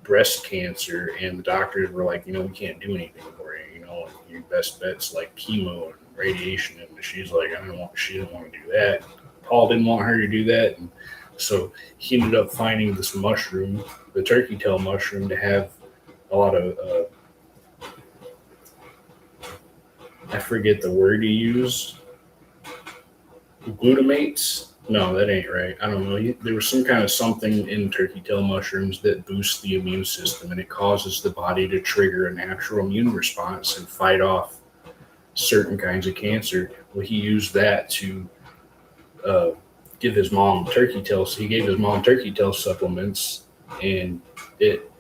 breast cancer, and the doctors were like, we can't do anything for you. Your best bet's like chemo and radiation. And she's like, she didn't want to do that. Paul didn't want her to do that. And so he ended up finding this mushroom, the turkey tail mushroom, to have a lot of, I forget the word he used, glutamates. No, that ain't right. I don't know. There was some kind of something in turkey tail mushrooms that boosts the immune system and it causes the body to trigger a natural immune response and fight off certain kinds of cancer. Well, he used that to uh, give his mom turkey tails. He gave his mom turkey tail supplements, and it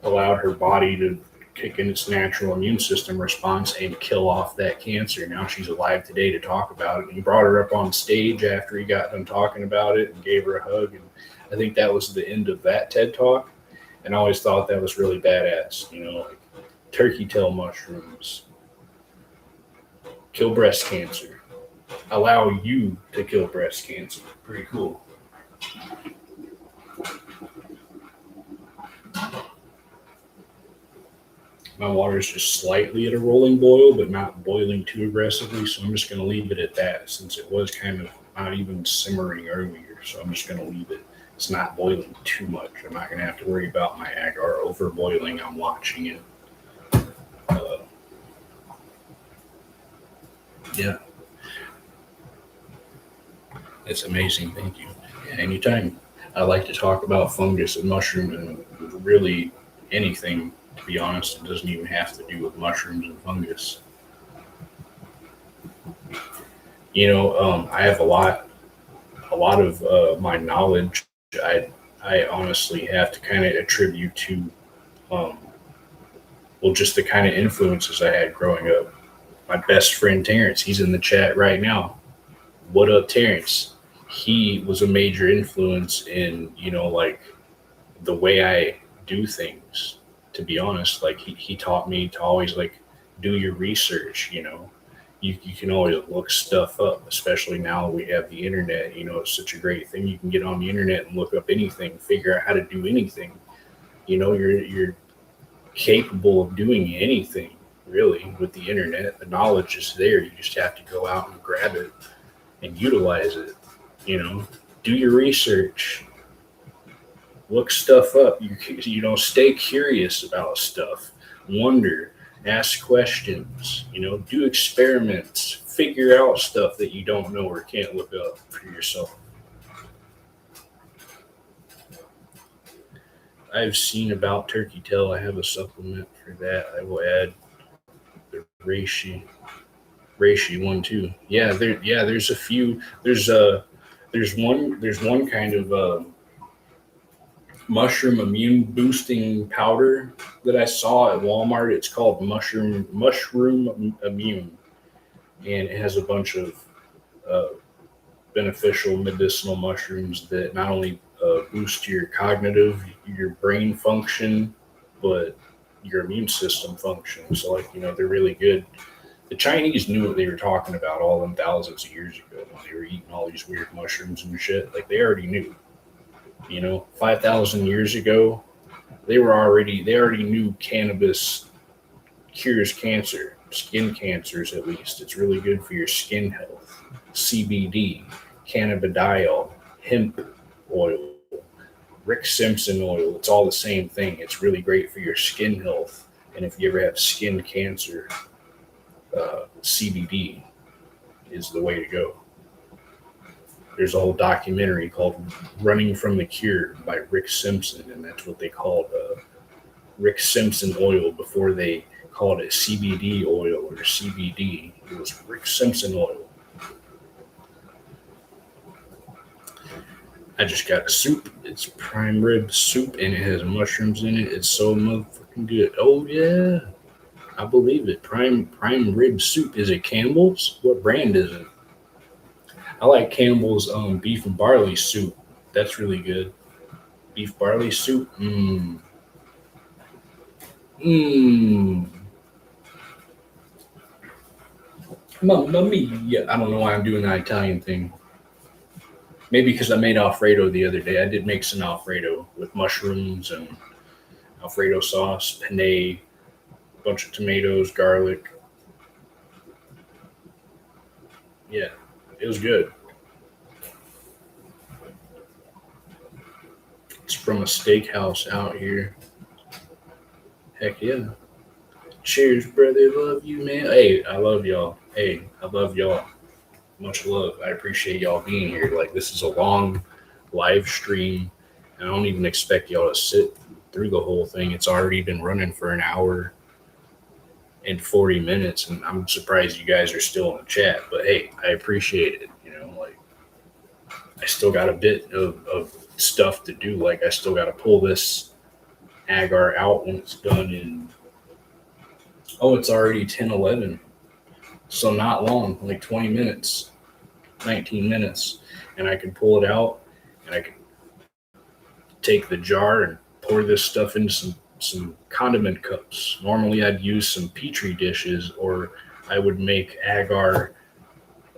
allowed her body to kick in its natural immune system response and kill off that cancer. Now she's alive today to talk about it. And he brought her up on stage after he got done talking about it and gave her a hug. And I think that was the end of that TED talk. And I always thought that was really badass. Like turkey tail mushrooms kill breast cancer, allow you to kill breast cancer. Pretty cool. My water is just slightly at a rolling boil, but not boiling too aggressively. So I'm just going to leave it at that since it was kind of not even simmering earlier. So I'm just going to leave it. It's not boiling too much. I'm not going to have to worry about my agar over boiling. I'm watching it. Yeah, it's amazing. Thank you. Yeah, anytime. I like to talk about fungus and mushrooms and really anything. To be honest, it doesn't even have to do with mushrooms and fungus. I have a lot of my knowledge. I honestly have to kind of attribute to, um, well, just the kind of influences I had growing up. My best friend Terrence, he's in the chat right now. What up, Terrence? He was a major influence in, like the way I do things. To be honest, like he taught me to always like do your research. You can always look stuff up, especially now we have the internet. It's such a great thing. You can get on the internet and look up anything, figure out how to do anything. You're capable of doing anything really with the internet. The knowledge is there. You just have to go out and grab it and utilize it. Do your research, look stuff up. Stay curious about stuff, wonder, ask questions. Do experiments, figure out stuff that you don't know or can't look up for yourself. I've seen about turkey tail. I have a supplement for that. I will add the reishi one too. Yeah. There's a few. There's one kind of mushroom immune boosting powder that I saw at Walmart. It's called mushroom immune, and it has a bunch of uh, beneficial medicinal mushrooms that not only boost your cognitive, your brain function, but your immune system function. So, like, they're really good. The Chinese knew what they were talking about all them thousands of years ago when they were eating all these weird mushrooms and shit. Like, they already knew. 5,000 years ago, they already knew cannabis cures cancer, skin cancers at least. It's really good for your skin health. CBD, cannabidiol, hemp oil, Rick Simpson oil. It's all the same thing. It's really great for your skin health. And if you ever have skin cancer, CBD is the way to go. There's a whole documentary called Running from the Cure by Rick Simpson, and that's what they called Rick Simpson oil before they called it CBD oil or CBD. It was Rick Simpson oil. I just got a soup. It's prime rib soup, and it has mushrooms in it. It's so motherfucking good. Oh, yeah. I believe it. Prime rib soup. Is it Campbell's? What brand is it? I like Campbell's beef and barley soup. That's really good. Beef barley soup. Mmm. Mmm. Mamma mia. I don't know why I'm doing that Italian thing. Maybe because I made Alfredo the other day. I did make some Alfredo with mushrooms and Alfredo sauce, penne, a bunch of tomatoes, garlic. Yeah, it was good. It's from a steakhouse out here. Heck yeah. Cheers, brother. Love you, man. Hey, I love y'all. Hey, I love y'all. Much love. I appreciate y'all being here. Like, this is a long live stream. I don't even expect y'all to sit through the whole thing. It's already been running for an hour and 40 minutes, and I'm surprised you guys are still in the chat. But hey, I appreciate it. Like, I still got a bit of stuff to do. Like, I still got to pull this agar out when it's done in, oh, it's already 10:11. So not long, like 20 minutes, 19 minutes. And I can pull it out, and I can take the jar and pour this stuff into some condiment cups. Normally I'd use some petri dishes, or I would make agar,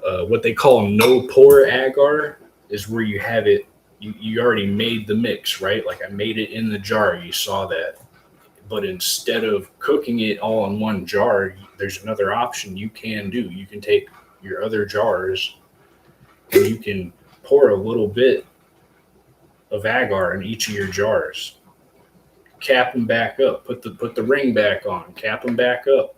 what they call no pour agar, is where you have it, you already made the mix, right? Like, I made it in the jar, you saw that. But instead of cooking it all in one jar, there's another option you can do. You can take your other jars and you can pour a little bit of agar in each of your jars. Cap them back up. Put the ring back on. Cap them back up.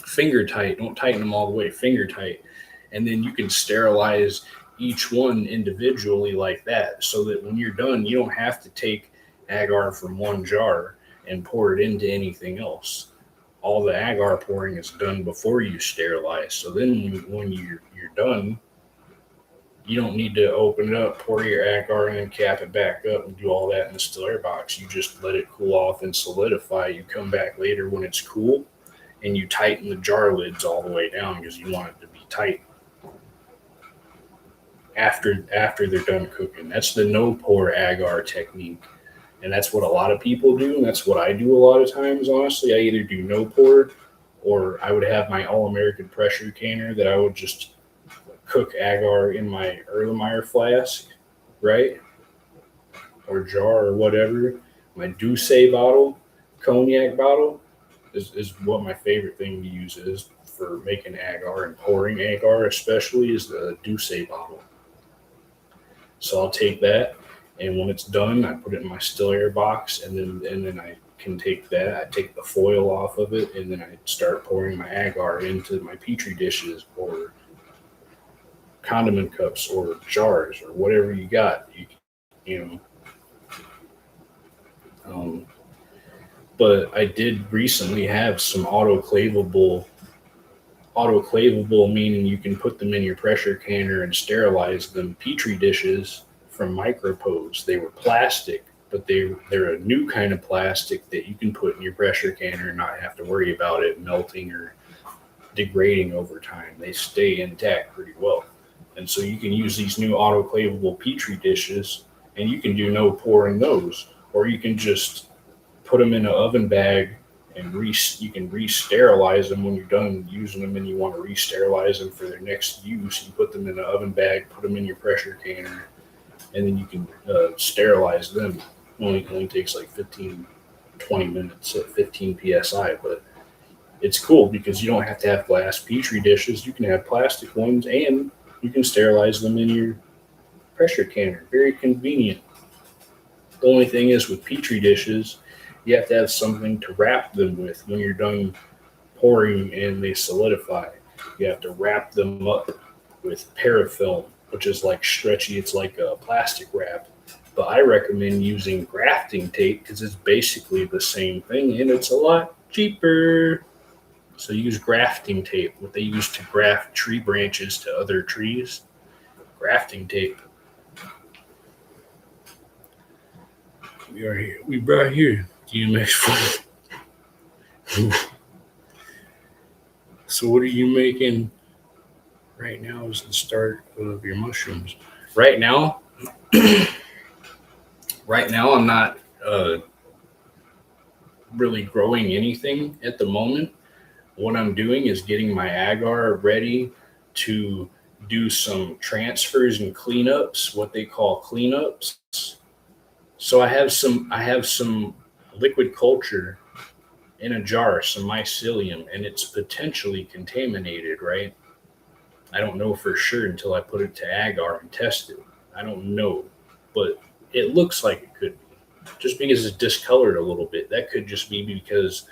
Finger tight. Don't tighten them all the way. Finger tight. And then you can sterilize each one individually like that, so that when you're done, you don't have to take agar from one jar and pour it into anything else. All the agar pouring is done before you sterilize. So then when you're done, you don't need to open it up, pour your agar in, cap it back up, and do all that in the still air box. You just let it cool off and solidify. You come back later when it's cool, and you tighten the jar lids all the way down, because you want it to be tight after they're done cooking. That's the no pour agar technique, and that's what a lot of people do, and that's what I do a lot of times. Honestly, I either do no pour, or I would have my All American pressure canner that I would just cook agar in my Erlenmeyer flask, right? Or jar or whatever. My Douce bottle, cognac bottle, is what my favorite thing to use is for making agar and pouring agar, especially, is the Douce bottle. So I'll take that, and when it's done, I put it in my still air box, and then I can take that. I take the foil off of it, and then I start pouring my agar into my petri dishes or condiment cups or jars or whatever you got. You know. But I did recently have some autoclavable, meaning you can put them in your pressure canner and sterilize them, petri dishes from Micropose. They were plastic, but they're a new kind of plastic that you can put in your pressure canner and not have to worry about it melting or degrading over time. They stay intact pretty well. And so you can use these new autoclavable petri dishes, and you can do no pour in those, or you can just put them in an oven bag, and you can re-sterilize them when you're done using them, and you want to re-sterilize them for their next use. You put them in an oven bag, put them in your pressure canner, and then you can sterilize them. Only takes like 15-20 minutes at 15 psi, but it's cool because you don't have to have glass petri dishes. You can have plastic ones, and you can sterilize them in your pressure canner. Very convenient. The only thing is, with petri dishes, you have to have something to wrap them with when you're done pouring and they solidify. You have to wrap them up with parafilm, which is like stretchy. It's like a plastic wrap. But I recommend using grafting tape because it's basically the same thing, and it's a lot cheaper. So use grafting tape, what they use to graft tree branches to other trees. Grafting tape. We are here. We brought here DMX. So what are you making right now? Is the start of your mushrooms? Right now, I'm not really growing anything at the moment. What I'm doing is getting my agar ready to do some transfers and cleanups, what they call cleanups. So I have some liquid culture in a jar, some mycelium, and it's potentially contaminated, right? I don't know for sure until I put it to agar and test it. I don't know, but it looks like it could be. Just because it's discolored a little bit, that could just be because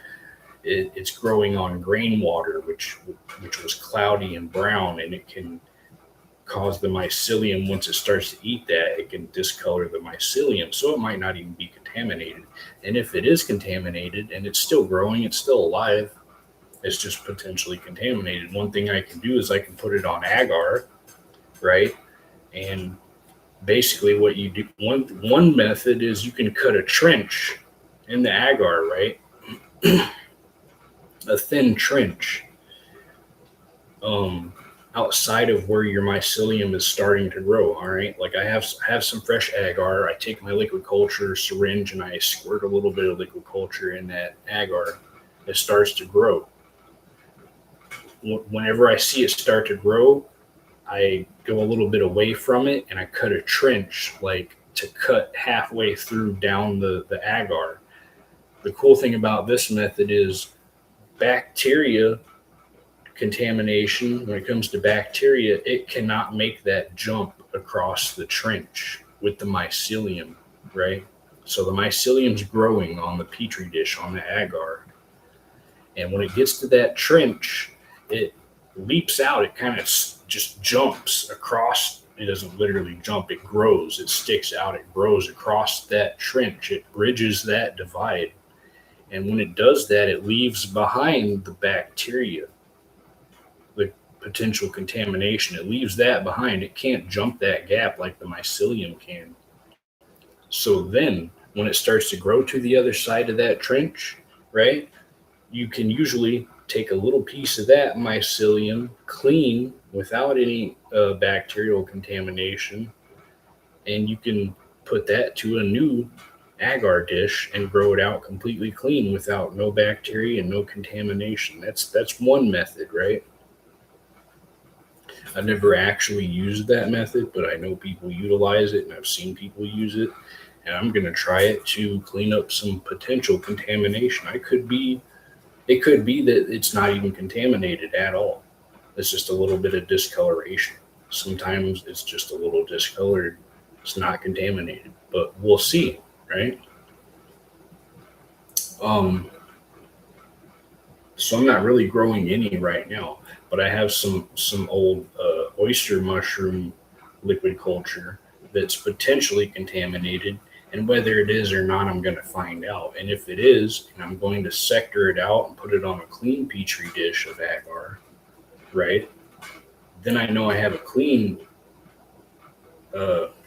it's growing on grain water, which was cloudy and brown, and it can cause the mycelium. Once it starts to eat that, it can discolor the mycelium, so it might not even be contaminated. And if it is contaminated and it's still growing, it's still alive, it's just potentially contaminated. One thing I can do is I can put it on agar, right? And basically what you do, one method is you can cut a trench in the agar, right? A thin trench, outside of where your mycelium is starting to grow. All right, like I have some fresh agar. I take my liquid culture syringe and I squirt a little bit of liquid culture in that agar. It starts to grow. Whenever I see it start to grow, I go a little bit away from it and I cut a trench, like to cut halfway through down the agar. The cool thing about this method is bacteria contamination. When it comes to bacteria, it cannot make that jump across the trench with the mycelium, right? So the mycelium's growing on the petri dish, on the agar. And when it gets to that trench, it leaps out. It kind of just jumps across. It doesn't literally jump, it grows, it sticks out, it grows across that trench, it bridges that divide. And when it does that, it leaves behind the bacteria, the potential contamination. It leaves that behind. It can't jump that gap like the mycelium can. So then, when it starts to grow to the other side of that trench, right, you can usually take a little piece of that mycelium, clean without any bacterial contamination, and you can put that to a new agar dish and grow it out completely clean without no bacteria and no contamination. That's one method, right? I've never actually used that method, but I know people utilize it and I've seen people use it. And I'm going to try it to clean up some potential contamination. It could be that it's not even contaminated at all. It's just a little bit of discoloration. Sometimes it's just a little discolored. It's not contaminated, but we'll see, right? So I'm not really growing any right now, but I have some old oyster mushroom liquid culture that's potentially contaminated. And whether it is or not, I'm going to find out. And if it is, and I'm going to sector it out and put it on a clean petri dish of agar, right? Then I know I have a clean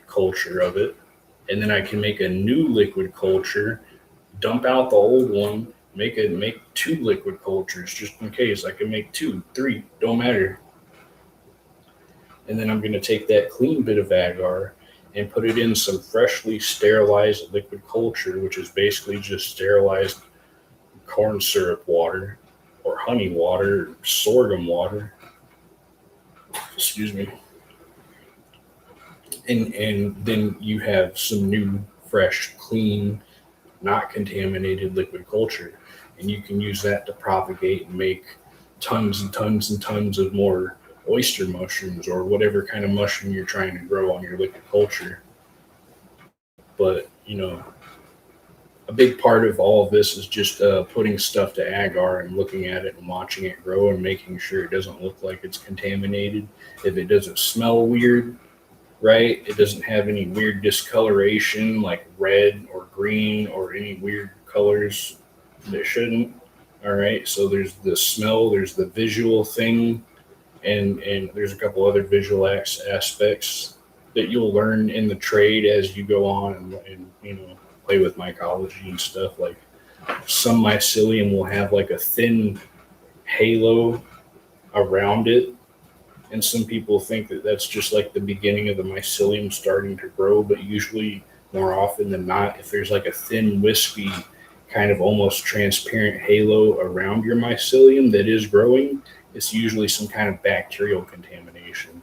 culture of it. And then I can make a new liquid culture, dump out the old one, make two liquid cultures just in case. I can make two, three, don't matter. And then I'm going to take that clean bit of agar and put it in some freshly sterilized liquid culture, which is basically just sterilized corn syrup water or honey water, or sorghum water. Excuse me. And then you have some new, fresh, clean, not contaminated liquid culture. And you can use that to propagate and make tons and tons and tons of more oyster mushrooms or whatever kind of mushroom you're trying to grow on your liquid culture. But, a big part of all of this is just putting stuff to agar and looking at it and watching it grow and making sure it doesn't look like it's contaminated. If it doesn't smell weird, right? It doesn't have any weird discoloration like red or green or any weird colors that shouldn't. All right. So there's the smell, there's the visual thing, and there's a couple other visual aspects that you'll learn in the trade as you go on and play with mycology and stuff. Like some mycelium will have like a thin halo around it. And some people think that that's just like the beginning of the mycelium starting to grow, but usually, more often than not, if there's like a thin, wispy, kind of almost transparent halo around your mycelium that is growing, it's usually some kind of bacterial contamination.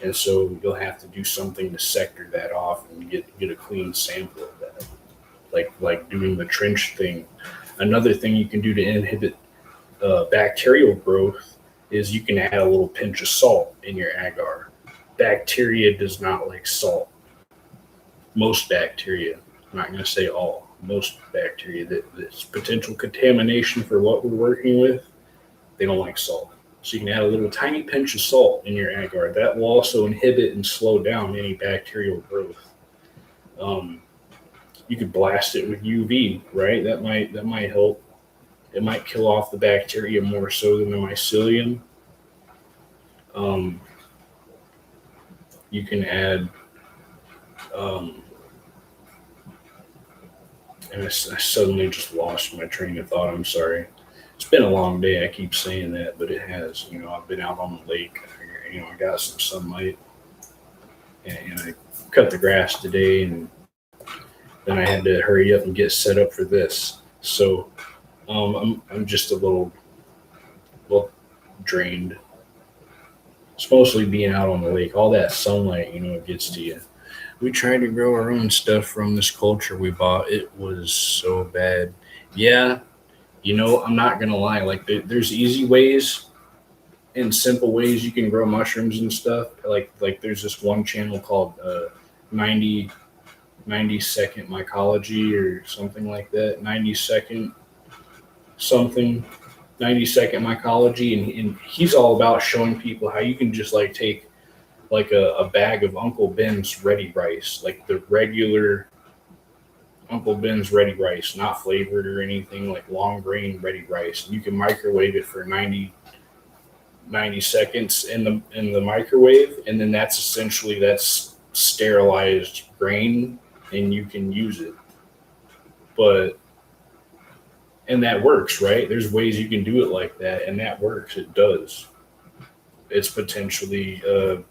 And so you'll have to do something to sector that off and get a clean sample of that, like doing the trench thing. Another thing you can do to inhibit bacterial growth is you can add a little pinch of salt in your agar. Bacteria does not like salt. Most bacteria, I'm not going to say all, most bacteria that's potential contamination for what we're working with, they don't like salt. So you can add a little tiny pinch of salt in your agar. That will also inhibit and slow down any bacterial growth. Um, you could blast it with UV, right? That might help. It might kill off the bacteria more so than the mycelium. Um, you can add, um, and I suddenly just lost my train of thought. I'm sorry. It's been a long day. I keep saying that, but it has. I've been out on the lake. I got some sunlight, and I cut the grass today, and then I had to hurry up and get set up for this. So I'm just a little drained. It's mostly being out on the lake. All that sunlight, it gets to you. We tried to grow our own stuff from this culture we bought. It was so bad. Yeah, I'm not gonna lie. Like there's easy ways and simple ways you can grow mushrooms and stuff. Like there's this one channel called 90 90-second mycology or something like that. 90-second something. 90-second mycology, and he's all about showing people how you can just like take like a bag of Uncle Ben's ready rice, like the regular Uncle Ben's ready rice, not flavored or anything, like long grain ready rice. And you can microwave it for 90 seconds in the microwave, and then that's sterilized grain, and you can use it. But and that works, right? There's ways you can do it like that, and that works. It does. It's potentially a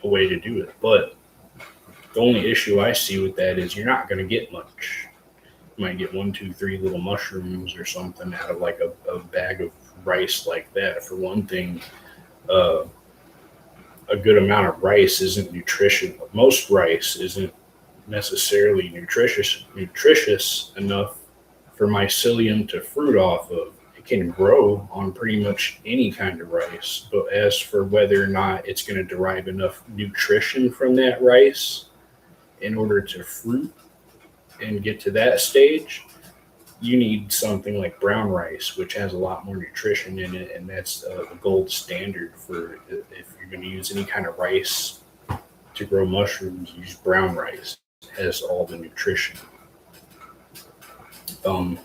way to do it, but the only issue I see with that is you're not going to get much. You might get 1, 2, 3 little mushrooms or something out of like a bag of rice like that. For one thing, uh, a good amount of rice isn't nutrition. Most rice isn't necessarily nutritious enough for mycelium to fruit off of. It can grow on pretty much any kind of rice, but as for whether or not it's going to derive enough nutrition from that rice in order to fruit and get to that stage, you need something like brown rice, which has a lot more nutrition in it, and that's the gold standard for if you're going to use any kind of rice to grow mushrooms. Use brown rice. It has all the nutrition. Um,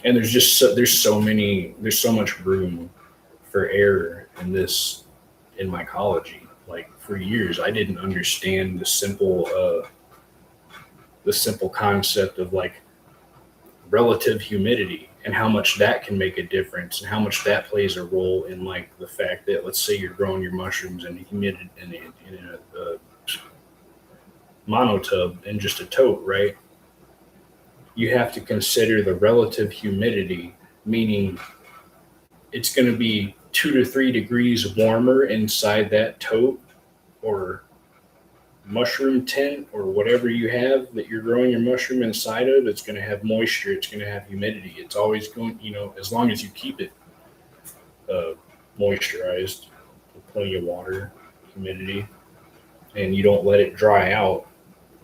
and there's so much room for error in mycology. Like for years, I didn't understand the simple concept of like relative humidity and how much that can make a difference and how much that plays a role in like the fact that, let's say you're growing your mushrooms in a humidity in a monotub in just a tote, right? You have to consider the relative humidity, meaning it's going to be 2 to 3 degrees warmer inside that tote or mushroom tent or whatever you have that you're growing your mushroom inside of. It's going to have moisture, it's going to have humidity. It's always going, as long as you keep it uh, moisturized with plenty of water, humidity, and you don't let it dry out.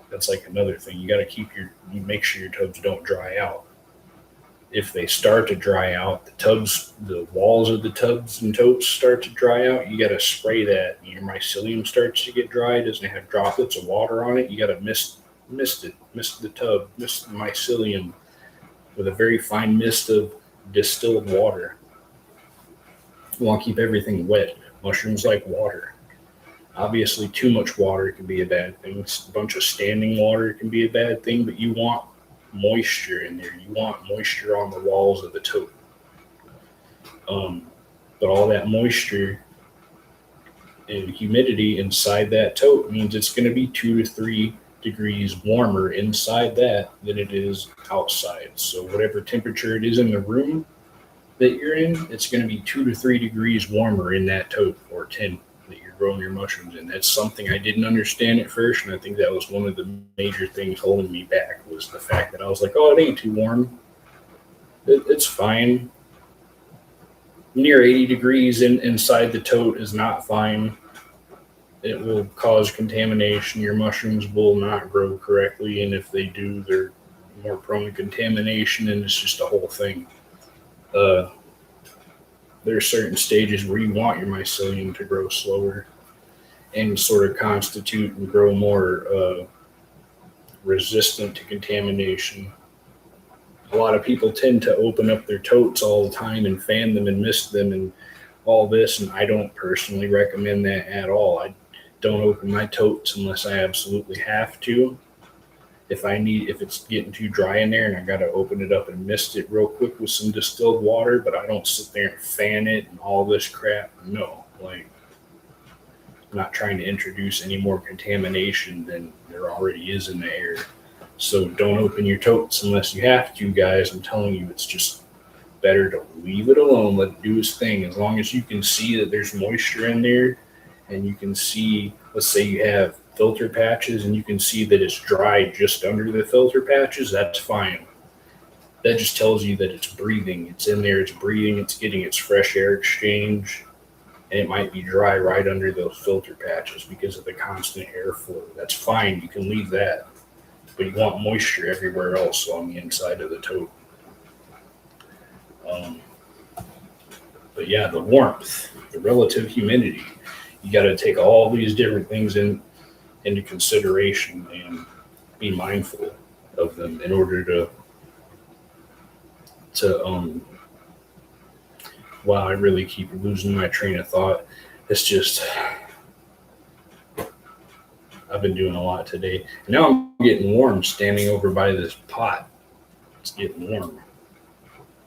That's like another thing. You make sure your tubs don't dry out. If they start to dry out, the walls of the tubs and totes start to dry out, you got to spray that. Your mycelium starts to get dry. It doesn't have droplets of water on it. You got to mist the tub, mist the mycelium with a very fine mist of distilled water. You want to keep everything wet. Mushrooms like water. Obviously, too much water can be a bad thing. A bunch of standing water can be a bad thing, but you want moisture in there. You want moisture on the walls of the tote. But all that moisture and humidity inside that tote means it's going to be 2 to 3 degrees warmer inside that than it is outside. So whatever temperature it is in the room that you're in, it's going to be 2 to 3 degrees warmer in that tote or tin that you're growing your mushrooms in. That's something I didn't understand at first, and I think that was one of the major things holding me back was the fact that I was like, oh, it ain't too warm. It's fine. Near 80 degrees inside the tote is not fine. it will cause contamination. Your mushrooms will not grow correctly, and if they do, they're more prone to contamination, and it's just a whole thing. Uh, there are certain stages where you want your mycelium to grow slower and sort of constitute and grow more resistant to contamination. A lot of people tend to open up their totes all the time and fan them and mist them and all this, and I don't personally recommend that at all. I don't open my totes unless I absolutely have to. If it's getting too dry in there and I gotta open it up and mist it real quick with some distilled water, but I don't sit there and fan it and all this crap. No, like I'm not trying to introduce any more contamination than there already is in the air. So don't open your totes unless you have to, guys. I'm telling you, it's just better to leave it alone, let it do its thing. As long as you can see that there's moisture in there and you can see, let's say you have filter patches and you can see that it's dry just under the filter patches, that's fine. That just tells you that it's breathing. It's in there, it's breathing, it's getting its fresh air exchange, and it might be dry right under those filter patches because of the constant airflow. That's fine, you can leave that. But you want moisture everywhere else on the inside of the tote. Um, but yeah, the warmth, the relative humidity, you got to take all these different things into consideration and be mindful of them in order to wow, I really keep losing my train of thought. It's just I've been doing a lot today. And now I'm getting warm standing over by this pot. It's getting warm.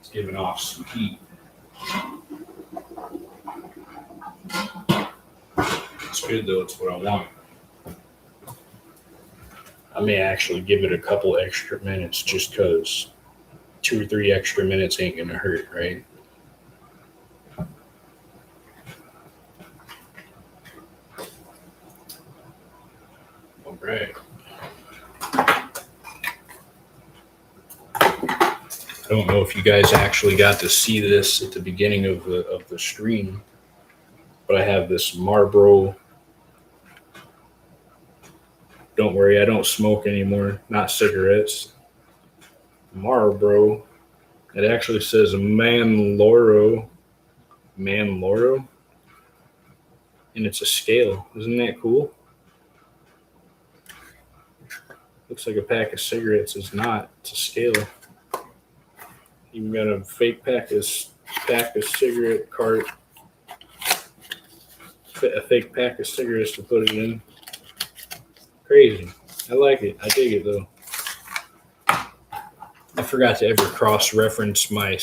It's giving off some heat. It's good though, it's what I want. I may actually give it a couple extra minutes just because 2 or 3 extra minutes ain't gonna hurt, right? All right. I don't know if you guys actually got to see this at the beginning of the stream, but I have this Marlboro. Don't worry, I don't smoke anymore. Not cigarettes. Marlboro. It actually says Man Loro, and it's a scale. Isn't that cool? Looks like a pack of cigarettes. Is not. It's a scale. Even got a fake pack of cigarette cart. A fake pack of cigarettes to put it in. Crazy. I like it. I dig it though. I forgot to ever cross-reference my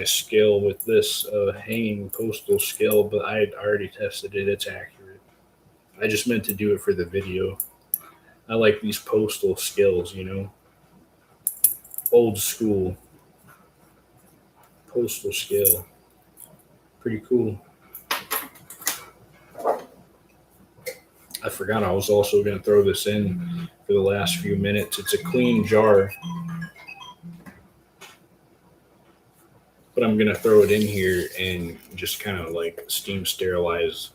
scale with this hanging postal scale, but I had already tested it. It's accurate. I just meant to do it for the video. I like these postal scales, old school postal scale. Pretty cool. I forgot I was also going to throw this in for the last few minutes. It's a clean jar, but I'm going to throw it in here and just kind of like steam sterilize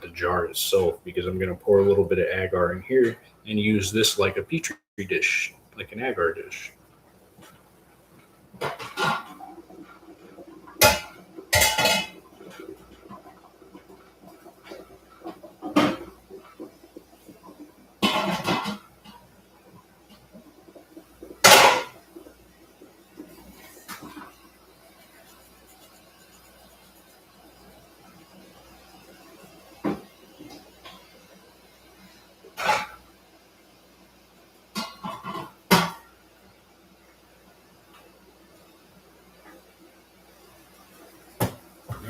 the jar itself because I'm going to pour a little bit of agar in here and use this like a petri dish, like an agar dish.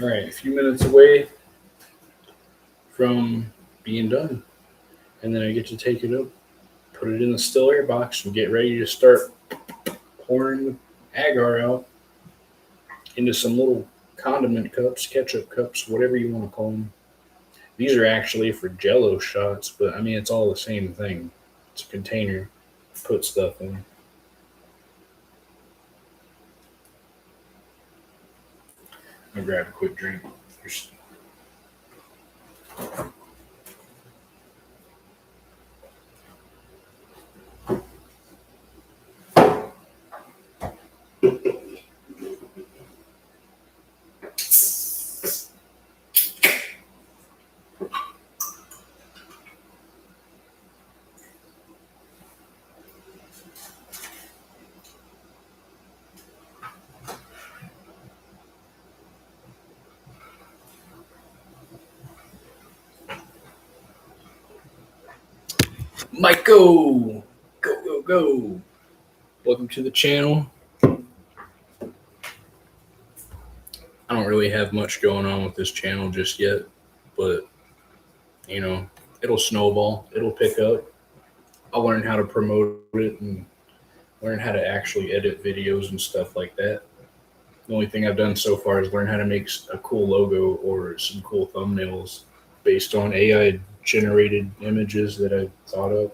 All right, a few minutes away from being done. And then I get to take it up, put it in the still air box, and get ready to start pouring the agar out into some little condiment cups, ketchup cups, whatever you want to call them. These are actually for jello shots, but I mean, it's all the same thing. It's a container to put stuff in. I'm gonna grab a quick drink. Michael, go. Welcome to the channel. I don't really have much going on with this channel just yet, but you know, it'll snowball, it'll pick up. I'll learn how to promote it and learn how to actually edit videos and stuff like that. The only thing I've done so far is learn how to make a cool logo or some cool thumbnails based on AI generated images that I thought of.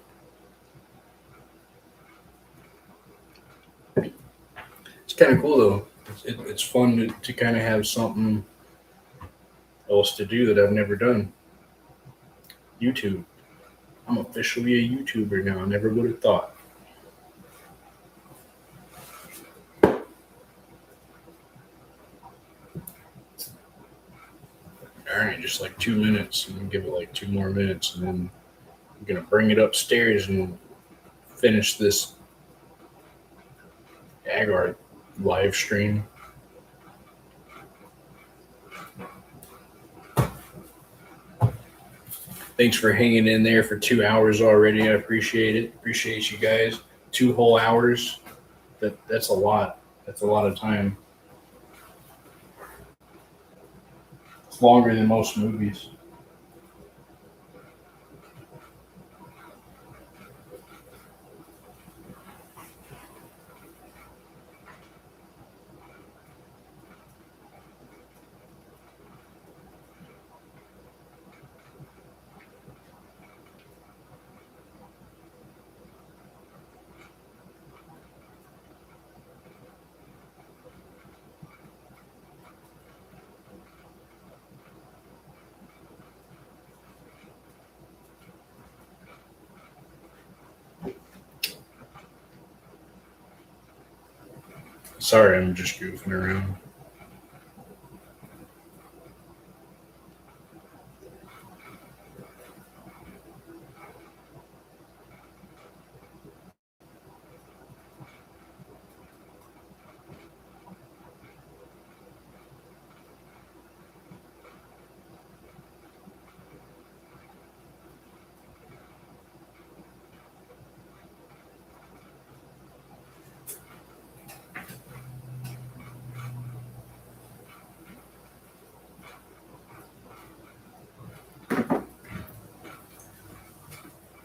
It's kind of cool though. It's fun to kind of have something else to do that I've never done. YouTube. I'm officially a YouTuber now. I never would have thought. All right, just like 2 minutes, and give it like 2 more minutes, and then I'm gonna bring it upstairs and finish this Agar live stream. Thanks for hanging in there for 2 hours already. I appreciate it. Appreciate you guys. 2 whole hours. That's a lot. That's a lot of time. It's longer than most movies. Sorry, I'm just goofing around.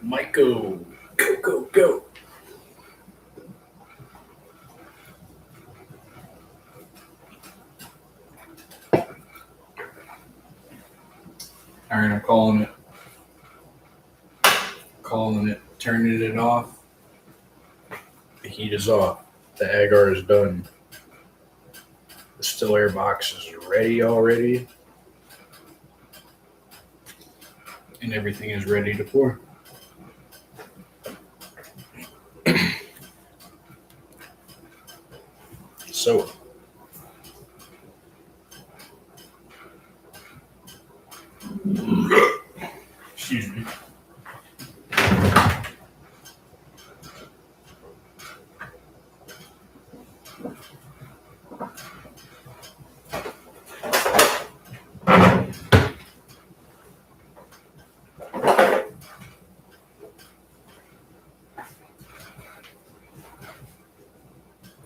Michael, go. All right, I'm calling it. Turning it off. The heat is off. The agar is done. The still air box is ready already. And everything is ready to pour. So, excuse me.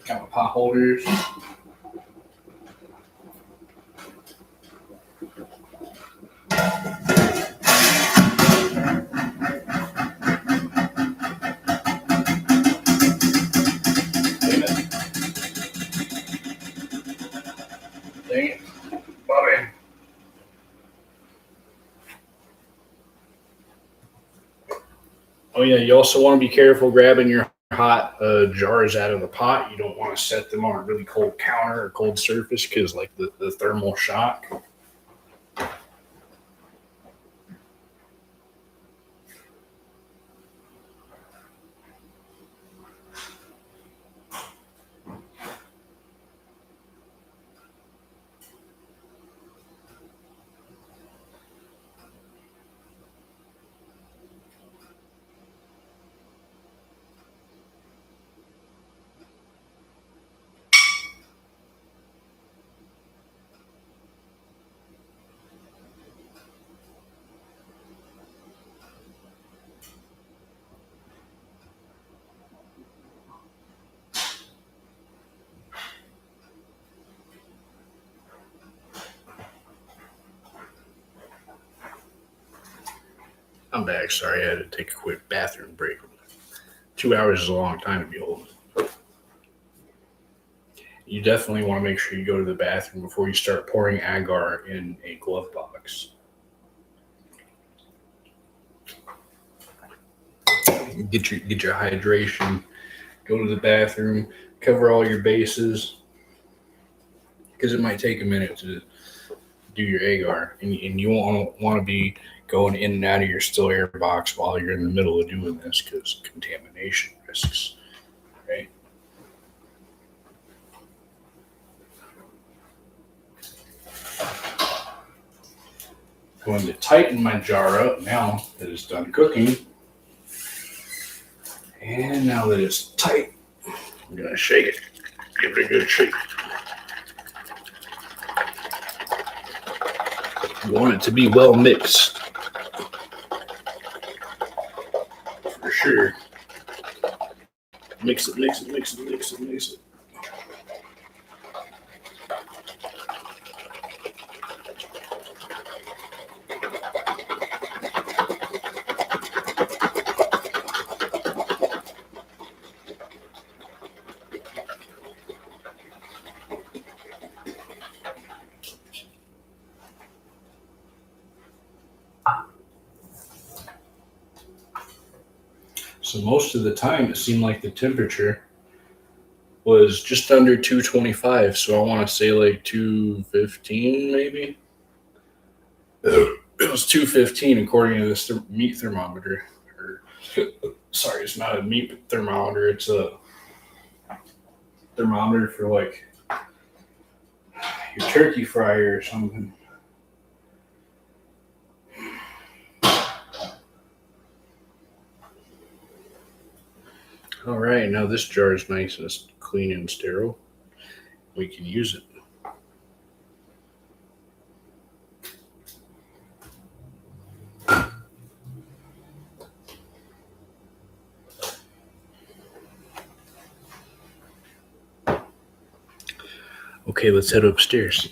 Got my pot holders. Dang it. Bobby. Oh yeah, you also want to be careful grabbing your hot jars out of the pot. You don't want to set them on a really cold counter or cold surface because like the thermal shock. I'm back. Sorry, I had to take a quick bathroom break. 2 hours is a long time to be old. You definitely want to make sure you go to the bathroom before you start pouring agar in a glove box. Get your hydration. Go to the bathroom. Cover all your bases because it might take a minute to do your agar, and you won't want to be going in and out of your still air box while you're in the middle of doing this because contamination risks. Right. Going to tighten my jar up now that it's done cooking. And now that it's tight, I'm going to shake it. Give it a good shake. You want it to be well mixed. For sure. Mix it, mix it, mix it, mix it, mix it. So most of the time, it seemed like the temperature was just under 225. So I want to say like 215, maybe. It was 215 according to this meat thermometer. Sorry, it's not a meat thermometer. It's a thermometer for like your turkey fryer or something. All right, now this jar is nice and clean and sterile. We can use it. Okay, let's head upstairs.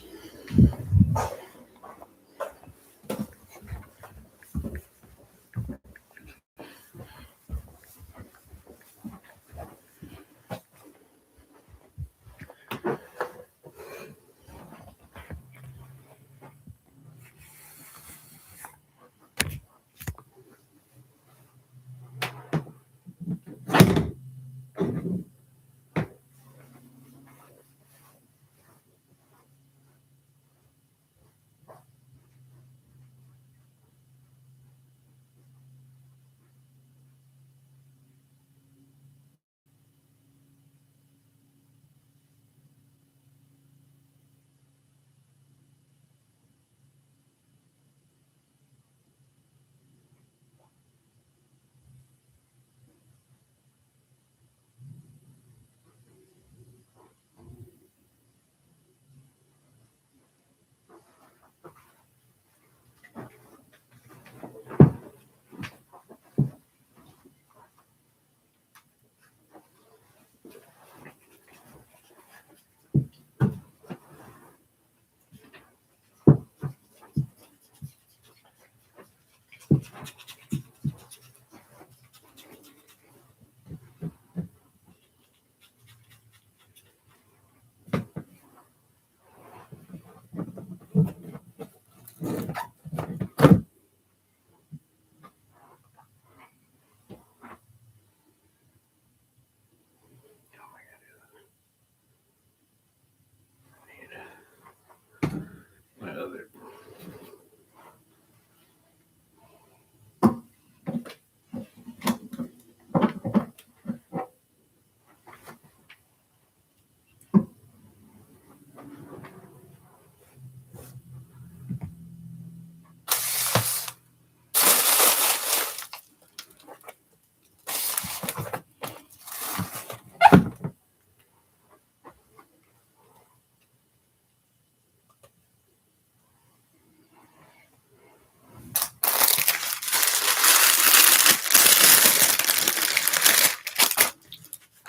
My other.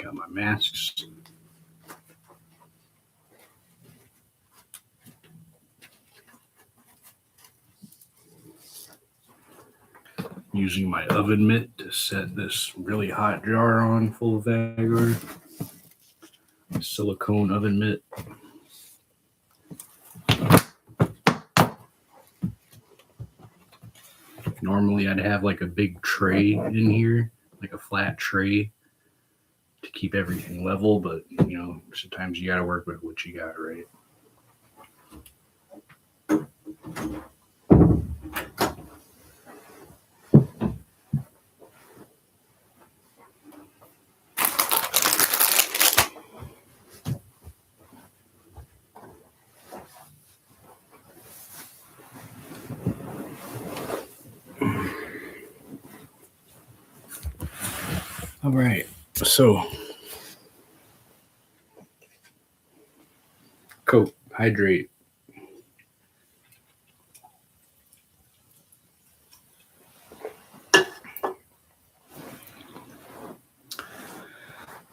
Got my masks. using my oven mitt to set this really hot jar on full of Agar. Silicone oven mitt. Normally I'd have like a big tray in here, like a flat tray to keep everything level, but sometimes you gotta work with what you got, right? All right, so coat, hydrate.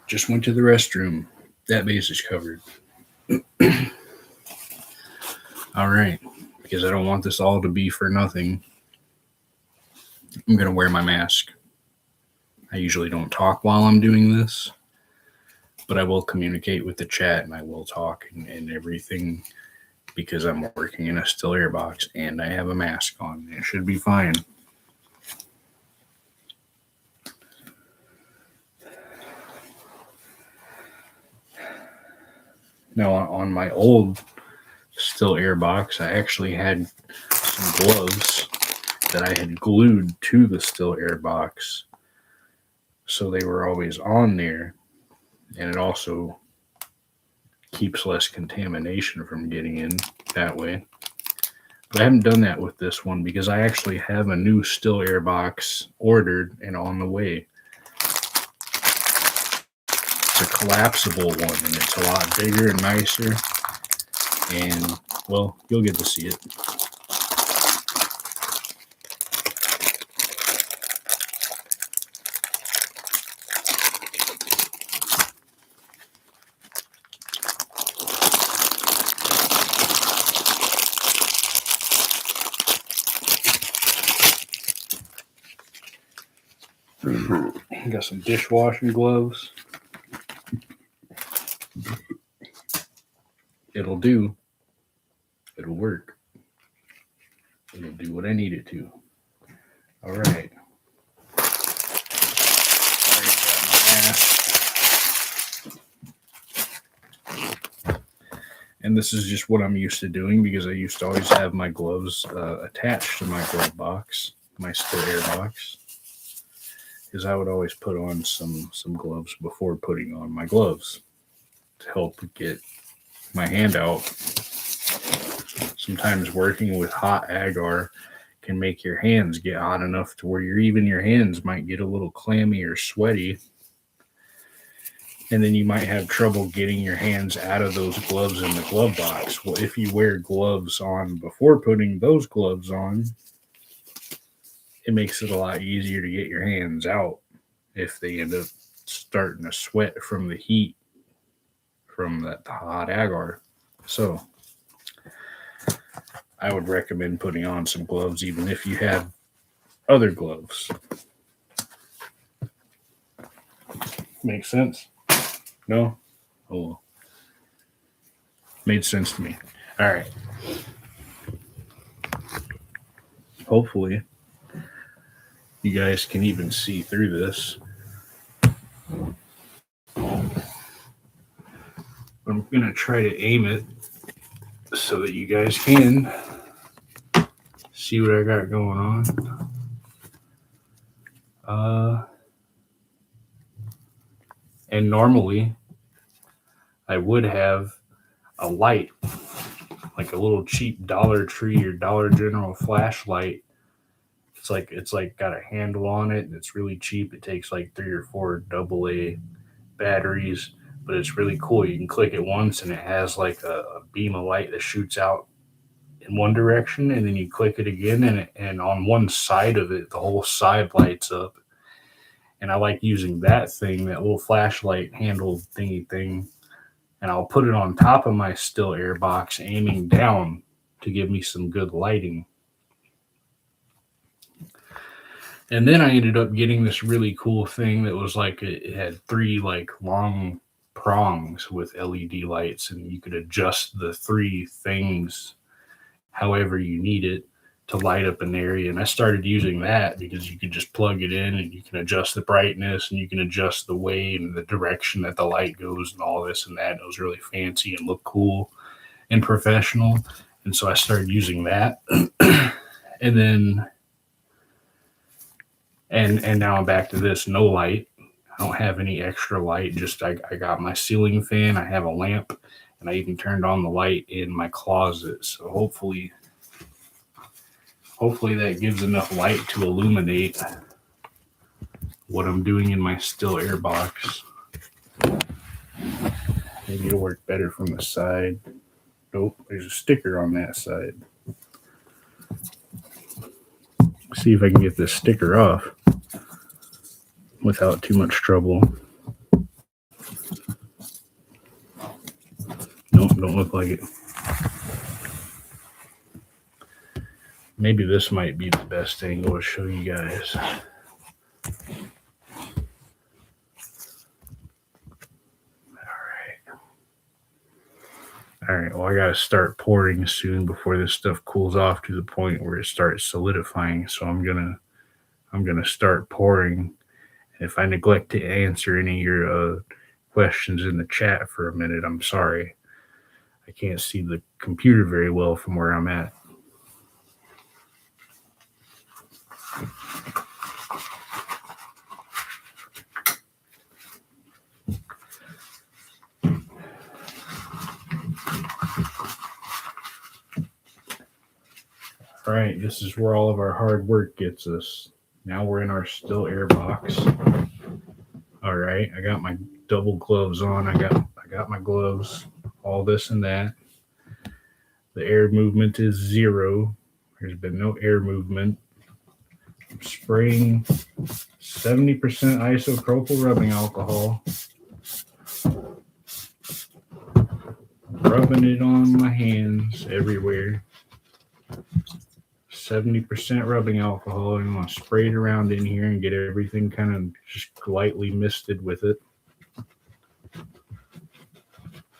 Just went to the restroom. That base is covered. All right, because I don't want this all to be for nothing, I'm going to wear my mask. I usually don't talk while I'm doing this, but I will communicate with the chat and I will talk and everything because I'm working in a still air box and I have a mask on. It should be fine. Now, on my old still air box, I actually had some gloves that I had glued to the still air box, so they were always on there, and it also keeps less contamination from getting in that way. But I haven't done that with this one because I actually have a new still air box ordered and on the way. It's a collapsible one, and it's a lot bigger and nicer, and well, you'll get to see it. Got some dishwashing gloves. It'll do. It'll work. It'll do what I need it to. All right. Already got my mask. And this is just what I'm used to doing because I used to always have my gloves attached to my glove box, my still air box. Because I would always put on some gloves before putting on my gloves to help get my hand out. Sometimes working with hot agar can make your hands get hot enough to where your hands might get a little clammy or sweaty. And then you might have trouble getting your hands out of those gloves in the glove box. Well, if you wear gloves on before putting those gloves on, it makes it a lot easier to get your hands out if they end up starting to sweat from the heat from the hot agar. So I would recommend putting on some gloves even if you have other gloves. Makes sense? No? Oh well. Made sense to me. All right. Hopefully you guys can even see through this. I'm going to try to aim it so that you guys can see what I got going on. And normally I would have a light, like a little cheap Dollar Tree or Dollar General flashlight. It's like got a handle on it and it's really cheap. It takes like 3 or 4 AA batteries, but it's really cool. You can click it once and it has like a beam of light that shoots out in one direction, and then you click it again and on one side of it, the whole side lights up. And I like using that little flashlight handle thingy thing, and I'll put it on top of my still air box, aiming down to give me some good lighting. And then I ended up getting this really cool thing that was like it had three like long prongs with LED lights, and you could adjust the three things however you need it to light up an area. And I started using that because you could just plug it in and you can adjust the brightness and you can adjust the way and the direction that the light goes and all this and that. And it was really fancy and looked cool and professional. And so I started using that. And then and now I'm back to this no light. I don't have any extra light. Just I got my ceiling fan. I have a lamp, and I even turned on the light in my closet. So hopefully that gives enough light to illuminate what I'm doing in my still air box. Maybe it'll work better from the side. Nope, there's a sticker on that side. See if I can get this sticker off without too much trouble. Nope, don't look like it. Maybe this might be the best angle to show you guys. All right, well, I got to start pouring soon before this stuff cools off to the point where it starts solidifying. So I'm gonna start pouring. If I neglect to answer any of your questions in the chat for a minute, I'm sorry. I can't see the computer very well from where I'm at. All right, this is where all of our hard work gets us. Now we're in our still air box. All right, I got my double gloves on. I got my gloves, all this and that. The air movement is 0. There's been no air movement. I'm spraying 70% isopropyl rubbing alcohol. Rubbing it on my hands everywhere. 70% rubbing alcohol, and I'm going to spray it around in here and get everything kind of just lightly misted with it.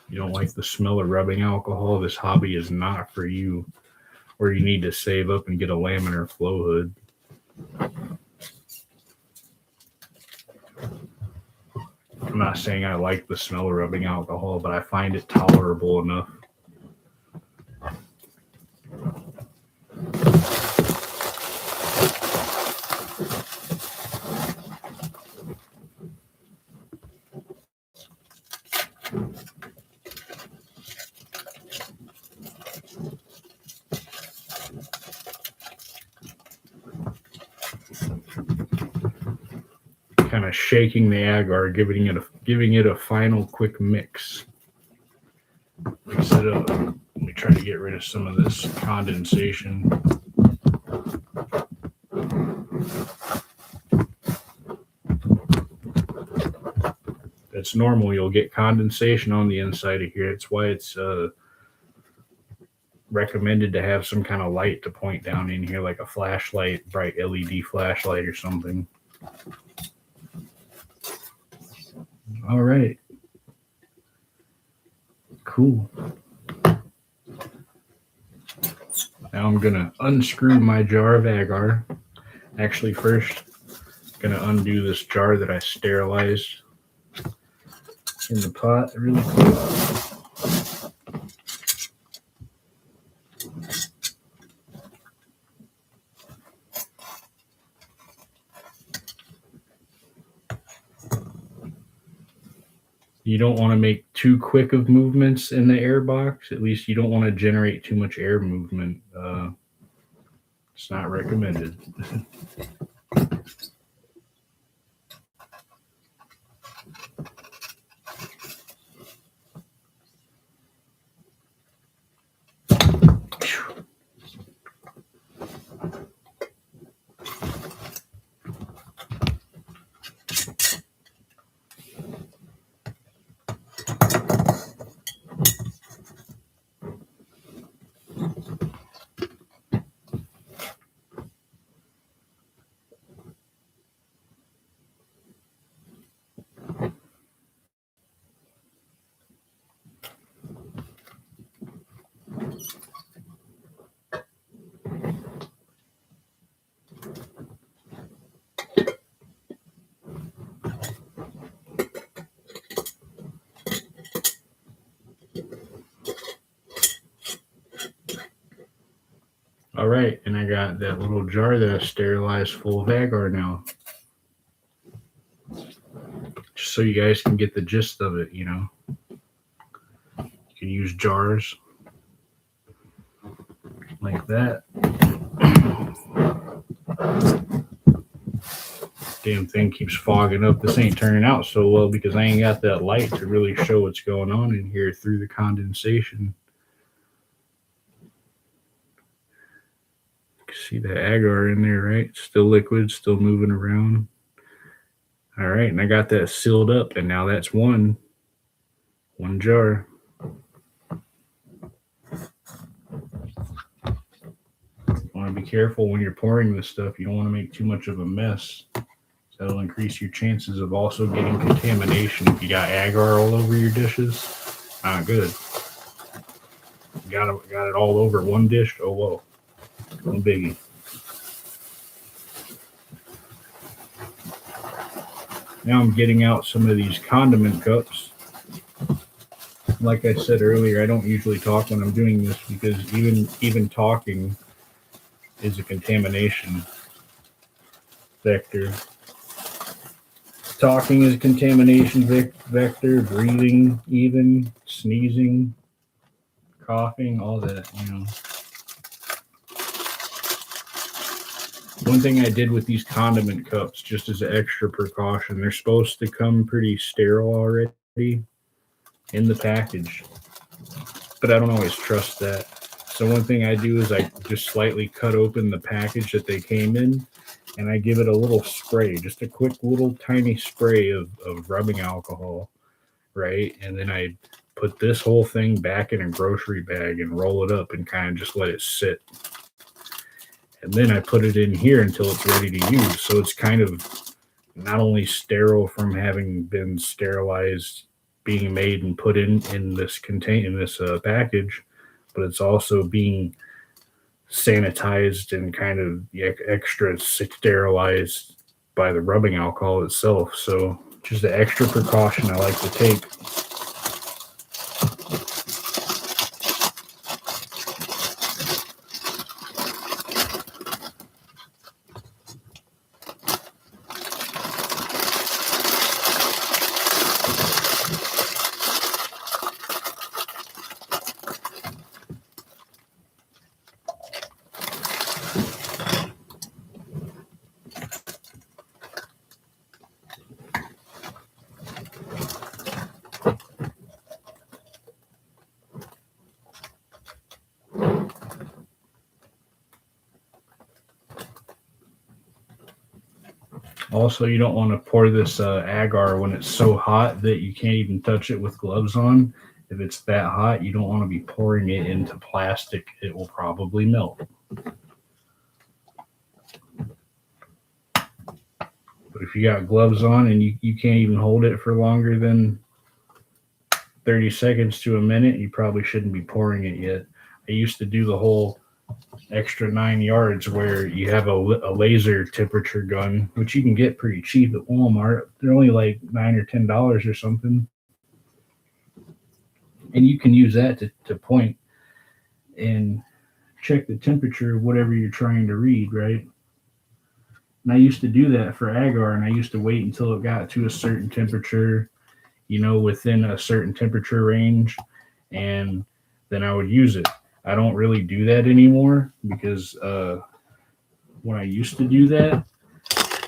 You don't like the smell of rubbing alcohol? This hobby is not for you, or you need to save up and get a laminar flow hood. I'm not saying I like the smell of rubbing alcohol, but I find it tolerable enough. Kind of shaking the agar, giving it a final quick mix. Mix it up. Let me try to get rid of some of this condensation. That's normal. You'll get condensation on the inside of here. It's why it's recommended to have some kind of light to point down in here, like a flashlight, bright LED flashlight or something. All right. Cool. Now I'm going to unscrew my jar of agar. Actually, first, I'm going to undo this jar that I sterilized in the pot really quick. You don't want to make too quick of movements in the air box. At least you don't want to generate too much air movement. It's not recommended. All right, and I got that little jar that I sterilized full of agar now. Just so you guys can get the gist of it, you know. You can use jars like that. Damn thing keeps fogging up. This ain't turning out so well because I ain't got that light to really show what's going on in here through the condensation. You can see the agar in there, right? Still liquid, still moving around. All right, and I got that sealed up, and now that's one jar. You want to be careful when you're pouring this stuff. You don't want to make too much of a mess. That'll increase your chances of also getting contamination. If you got agar all over your dishes, not good. Got it all over one dish. Oh, whoa. No biggie. Now I'm getting out some of these condiment cups. Like I said earlier, I don't usually talk when I'm doing this because even talking is a contamination vector. Talking is a contamination vector, breathing, even sneezing, coughing, all that, you know. One thing I did with these condiment cups, just as an extra precaution, they're supposed to come pretty sterile already in the package, but I don't always trust that. So one thing I do is I just slightly cut open the package that they came in, and I give it a little spray, just a quick little tiny spray of rubbing alcohol, right? And then I put this whole thing back in a grocery bag and roll it up and kind of just let it sit. And then I put it in here until it's ready to use. So it's kind of not only sterile from having been sterilized, being made and put in this package, but it's also being sanitized and kind of extra sterilized by the rubbing alcohol itself. So just an extra precaution I like to take. Also, you don't want to pour this agar when it's so hot that you can't even touch it with gloves on. If it's that hot, you don't want to be pouring it into plastic. It will probably melt. But if you got gloves on and you can't even hold it for longer than 30 seconds to a minute, you probably shouldn't be pouring it yet. I used to do the whole extra 9 yards where you have a laser temperature gun, which you can get pretty cheap at Walmart. They're only like $9 or $10 or something. And you can use that to point and check the temperature of whatever you're trying to read, right? And I used to do that for agar, and I used to wait until it got to a certain temperature, you know, within a certain temperature range, and then I would use it. I don't really do that anymore because when I used to do that,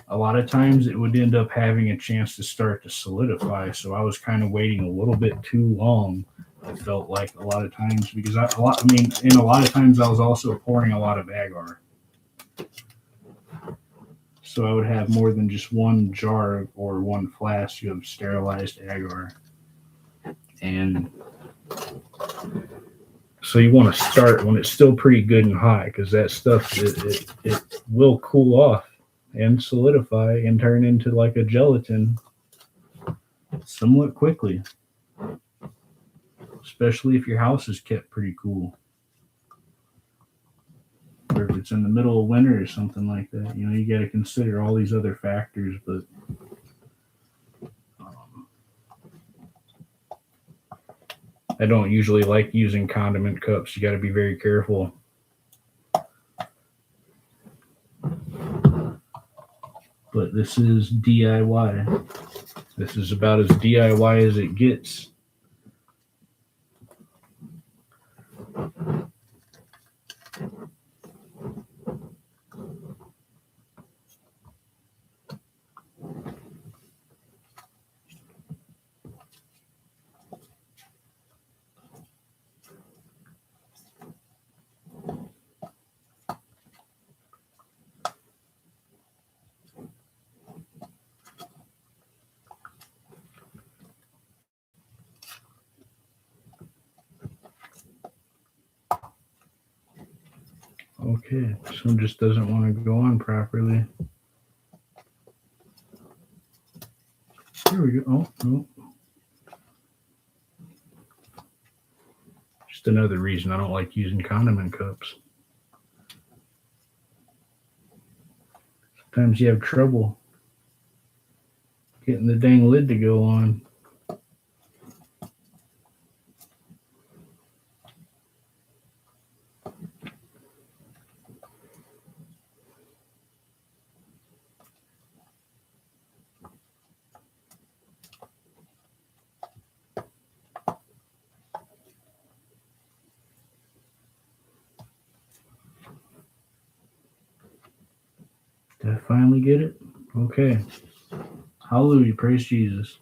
a lot of times it would end up having a chance to start to solidify. So I was kind of waiting a little bit too long. I felt like a lot of times because a lot of times I was also pouring a lot of agar. So I would have more than just one jar or one flask of sterilized agar. And so you want to start when it's still pretty good and hot, because that stuff, it will cool off and solidify and turn into like a gelatin somewhat quickly, especially if your house is kept pretty cool. Or if it's in the middle of winter or something like that, you know, you got to consider all these other factors, but I don't usually like using condiment cups. You got to be very careful. but this is DIY. This is about as DIY as it gets. Okay, this one just doesn't want to go on properly. There we go. Oh, no. Just another reason I don't like using condiment cups. Sometimes you have trouble getting the dang lid to go on. Did I finally get it? Okay. Hallelujah. Praise Jesus.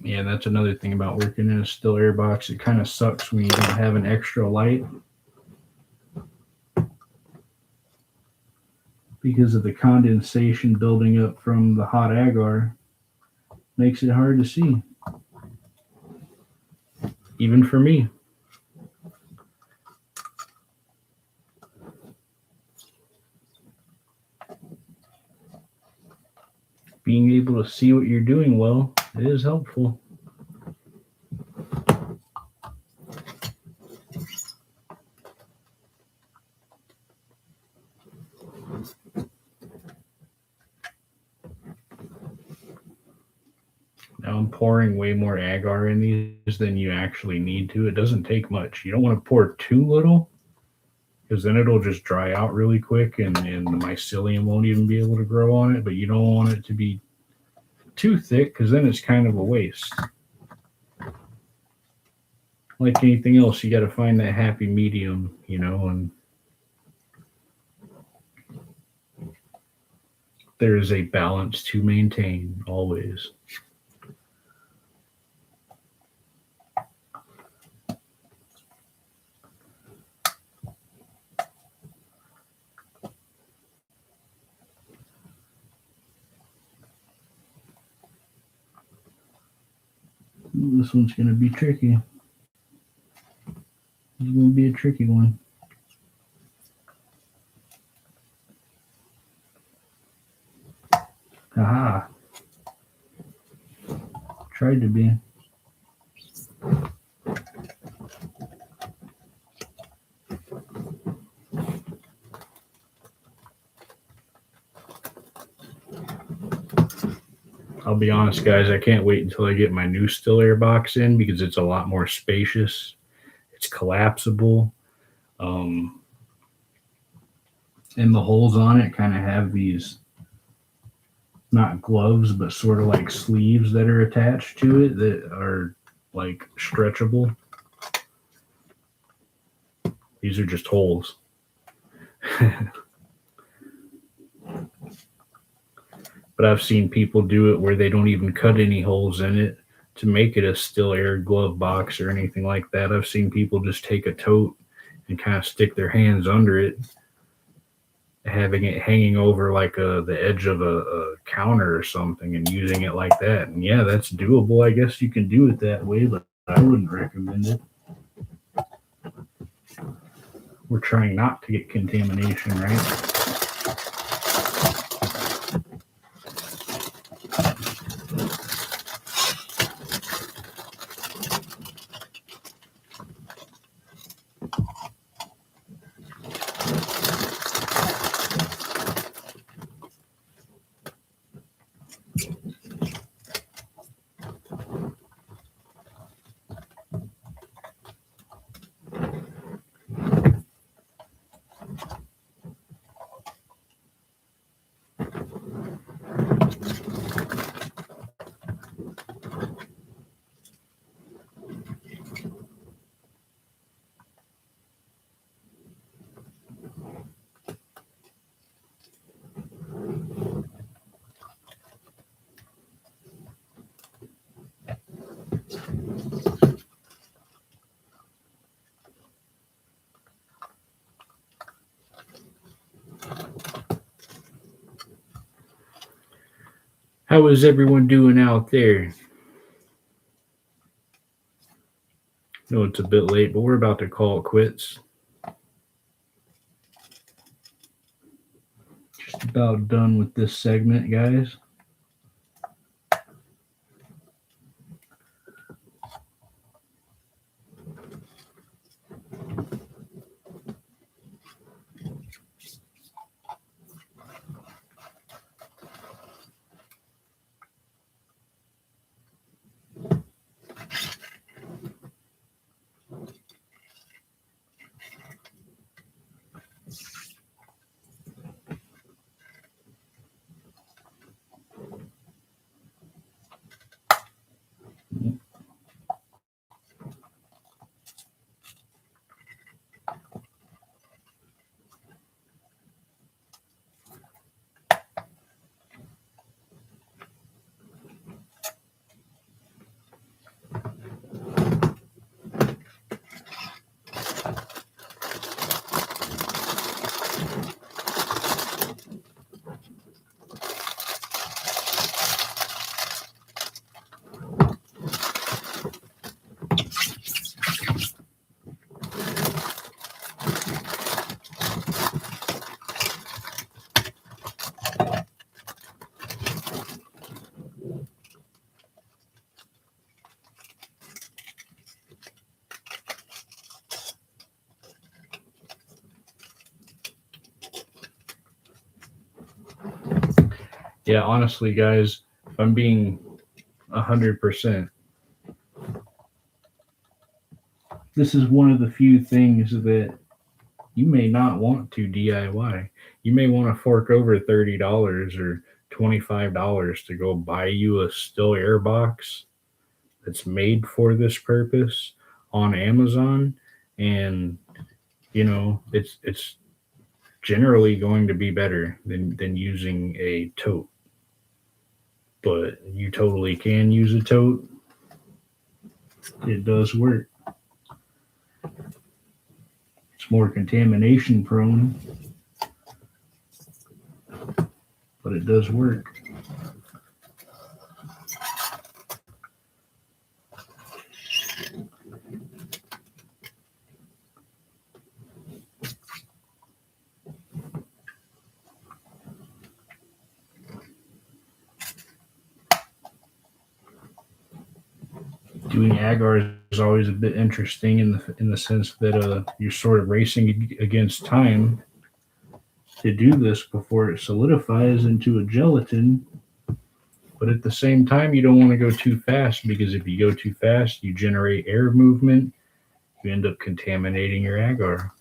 Yeah, that's another thing about working in a still air box. It kind of sucks when you don't have an extra light because of the condensation building up from the hot agar. Makes it hard to see, even for me. Being able to see what you're doing well is helpful. Now I'm pouring way more agar in these than you actually need to. It doesn't take much. You don't want to pour too little because then it'll just dry out really quick and the mycelium won't even be able to grow on it. But you don't want it to be too thick because then it's kind of a waste. Like anything else, you got to find that happy medium, and there is a balance to maintain always. This one's going to be tricky. It's going to be a tricky one. Aha. Tried to be. I'll be honest, guys, I can't wait until I get my new still air box in because it's a lot more spacious. It's collapsible. And the holes on it kind of have these, not gloves, but sort of like sleeves that are attached to it that are like stretchable. These are just holes. But I've seen people do it where they don't even cut any holes in it to make it a still air glove box or anything like that. I've seen people just take a tote and kind of stick their hands under it, having it hanging over like the edge of a counter or something and using it like that. And yeah, that's doable. I guess you can do it that way, but I wouldn't recommend it. We're trying not to get contamination, right? How is everyone doing out there? I know it's a bit late, but we're about to call it quits. Just about done with this segment, guys. Yeah, honestly, guys, if I'm being 100%, this is one of the few things that you may not want to DIY. You may want to fork over $30 or $25 to go buy you a still air box that's made for this purpose on Amazon, and it's generally going to be better than using a tote. But you totally can use a tote. It does work. It's more contamination prone, but it does work. Doing agar is always a bit interesting in the sense that you're sort of racing against time to do this before it solidifies into a gelatin. But at the same time, you don't want to go too fast, because if you go too fast, you generate air movement. You end up contaminating your agar.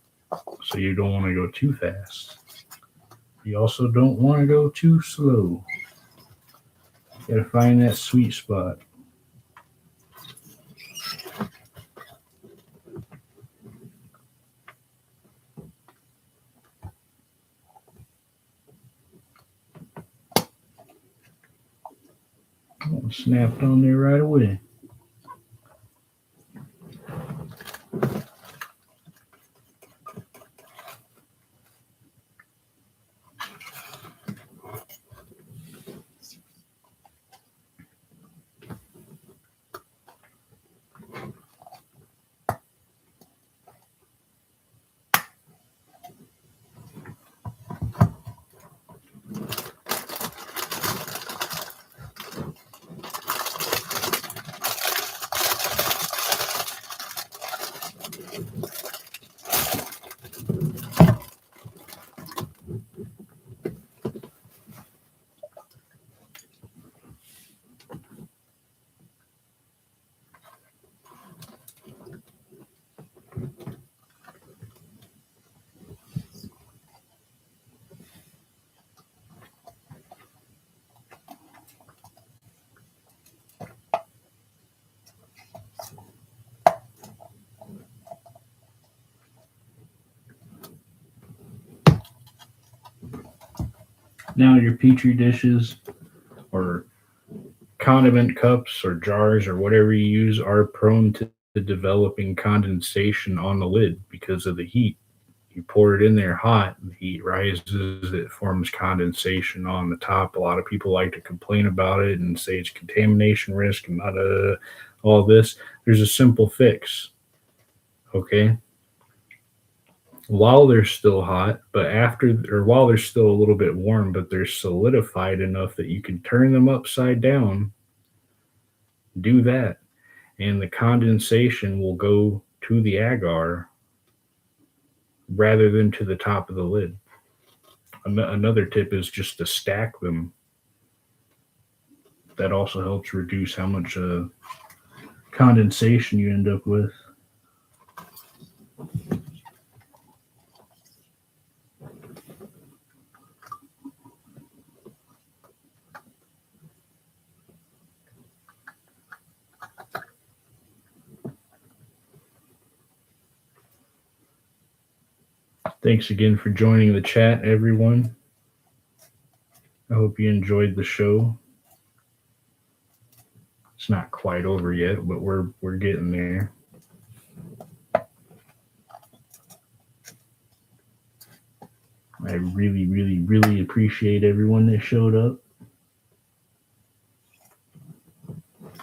So you don't want to go too fast. You also don't want to go too slow. You got to find that sweet spot. Oh, snapped on there right away. Now your petri dishes or condiment cups or jars or whatever you use are prone to developing condensation on the lid because of the heat. You pour it in there hot, the heat rises, it forms condensation on the top. A lot of people like to complain about it and say it's contamination risk and all this. There's a simple fix. Okay. While they're still hot, but while they're still a little bit warm, but they're solidified enough that you can turn them upside down, do that. And the condensation will go to the agar rather than to the top of the lid. Another tip is just to stack them. That also helps reduce how much condensation you end up with. Thanks again for joining the chat, everyone. I hope you enjoyed the show. It's not quite over yet, but we're getting there. I really, really, really appreciate everyone that showed up.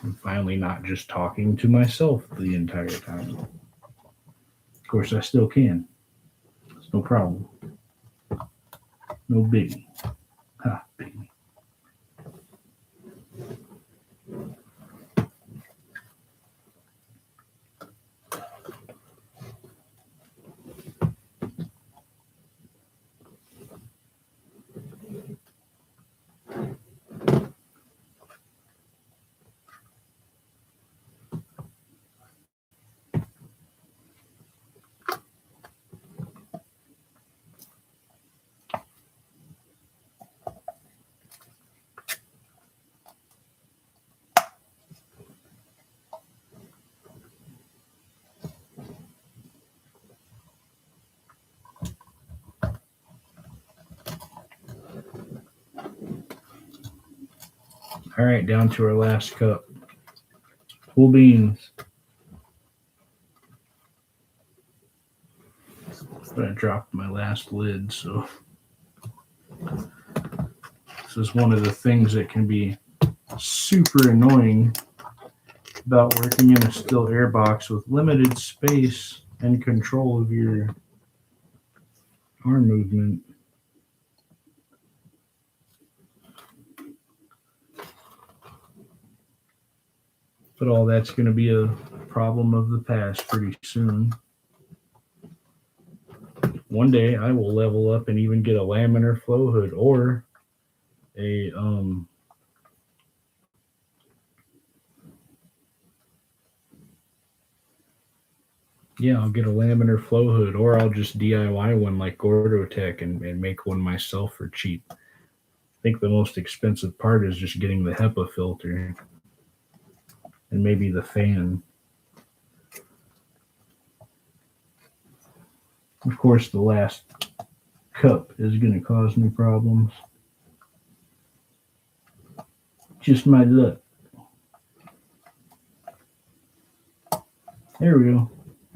I'm finally not just talking to myself the entire time. Of course, I still can. It's no problem. No biggie. Ha, biggie. All right, down to our last cup. Full beans. But I dropped my last lid, so this is one of the things that can be super annoying about working in a still air box with limited space and control of your arm movement. But all that's going to be a problem of the past pretty soon. One day I will level up and even get a laminar flow hood or a I'll get a laminar flow hood, or I'll just DIY one like Gordotech and make one myself for cheap. I think the most expensive part is just getting the HEPA filter and maybe the fan. Of course, the last cup is going to cause me problems. Just my luck. There we go.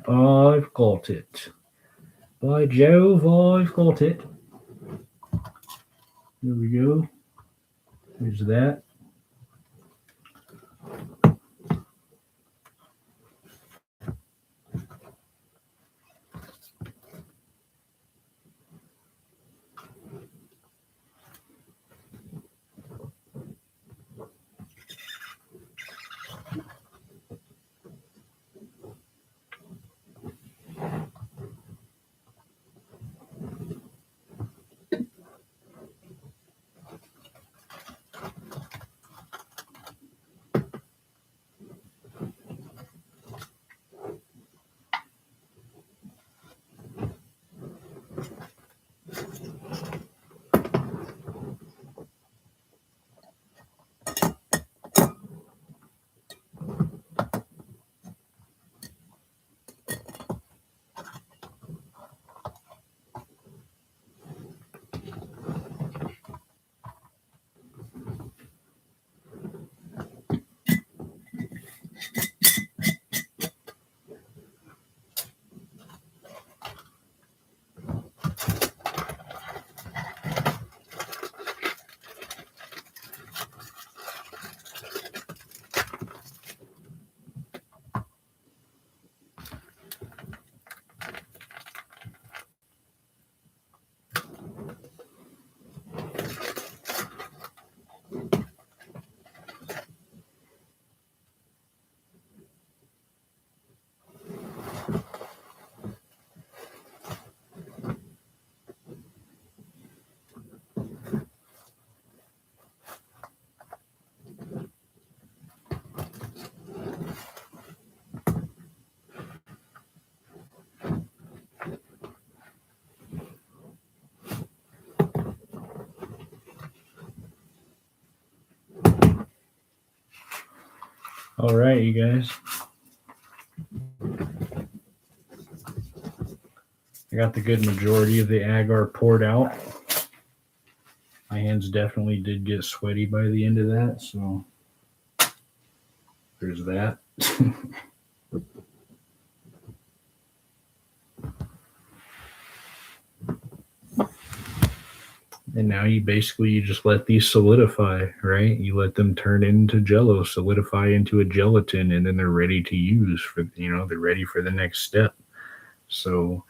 I've got it. By Jove, I've got it. There we go. There's that. All right, you guys. I got the good majority of the agar poured out. My hands definitely did get sweaty by the end of that, so there's that. And now you just let these solidify, right? You let them turn into jello, solidify into a gelatin, and then they're ready to use for, they're ready for the next step. So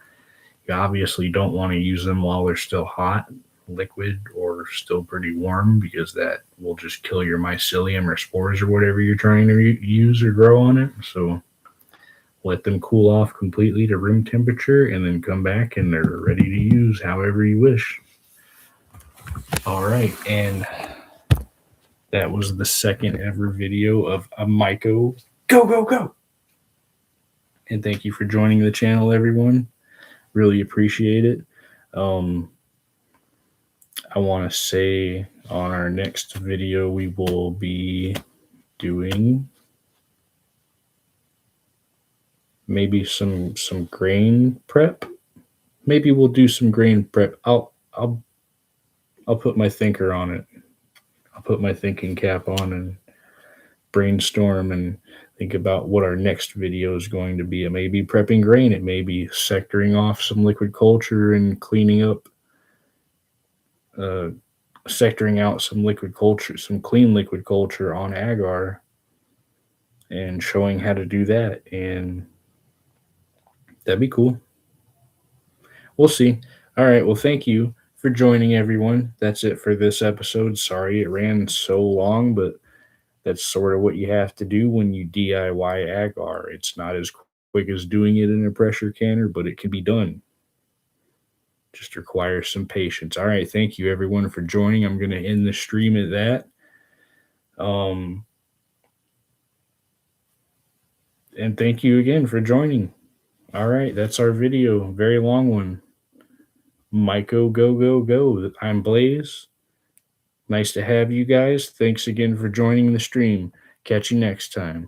you obviously don't want to use them while they're still hot, liquid, or still pretty warm, because that will just kill your mycelium or spores or whatever you're trying to use or grow on it. So let them cool off completely to room temperature, and then come back and they're ready to use however you wish. All right, and that was the second ever video of a Myco Go Go Go. And thank you for joining the channel, everyone. Really appreciate it. I want to say on our next video we will be doing maybe some grain prep. Maybe we'll do some grain prep. I'll put my thinker on it. I'll put my thinking cap on and brainstorm and think about what our next video is going to be. It may be prepping grain. It may be sectoring off some liquid culture and cleaning up, sectoring out some liquid culture, some clean liquid culture on agar, and showing how to do that. And that'd be cool. We'll see. All right. Well, thank you for joining, everyone. That's it for this episode. Sorry it ran so long, but that's sort of what you have to do when you DIY agar. It's not as quick as doing it in a pressure canner, but it can be done. Just requires some patience. All right. Thank you, everyone, for joining. I'm going to end the stream at that. And thank you again for joining. All right. That's our video. Very long one. Myco Go Go Go. I'm Blaze. Nice to have you guys. Thanks again for joining the stream. Catch you next time.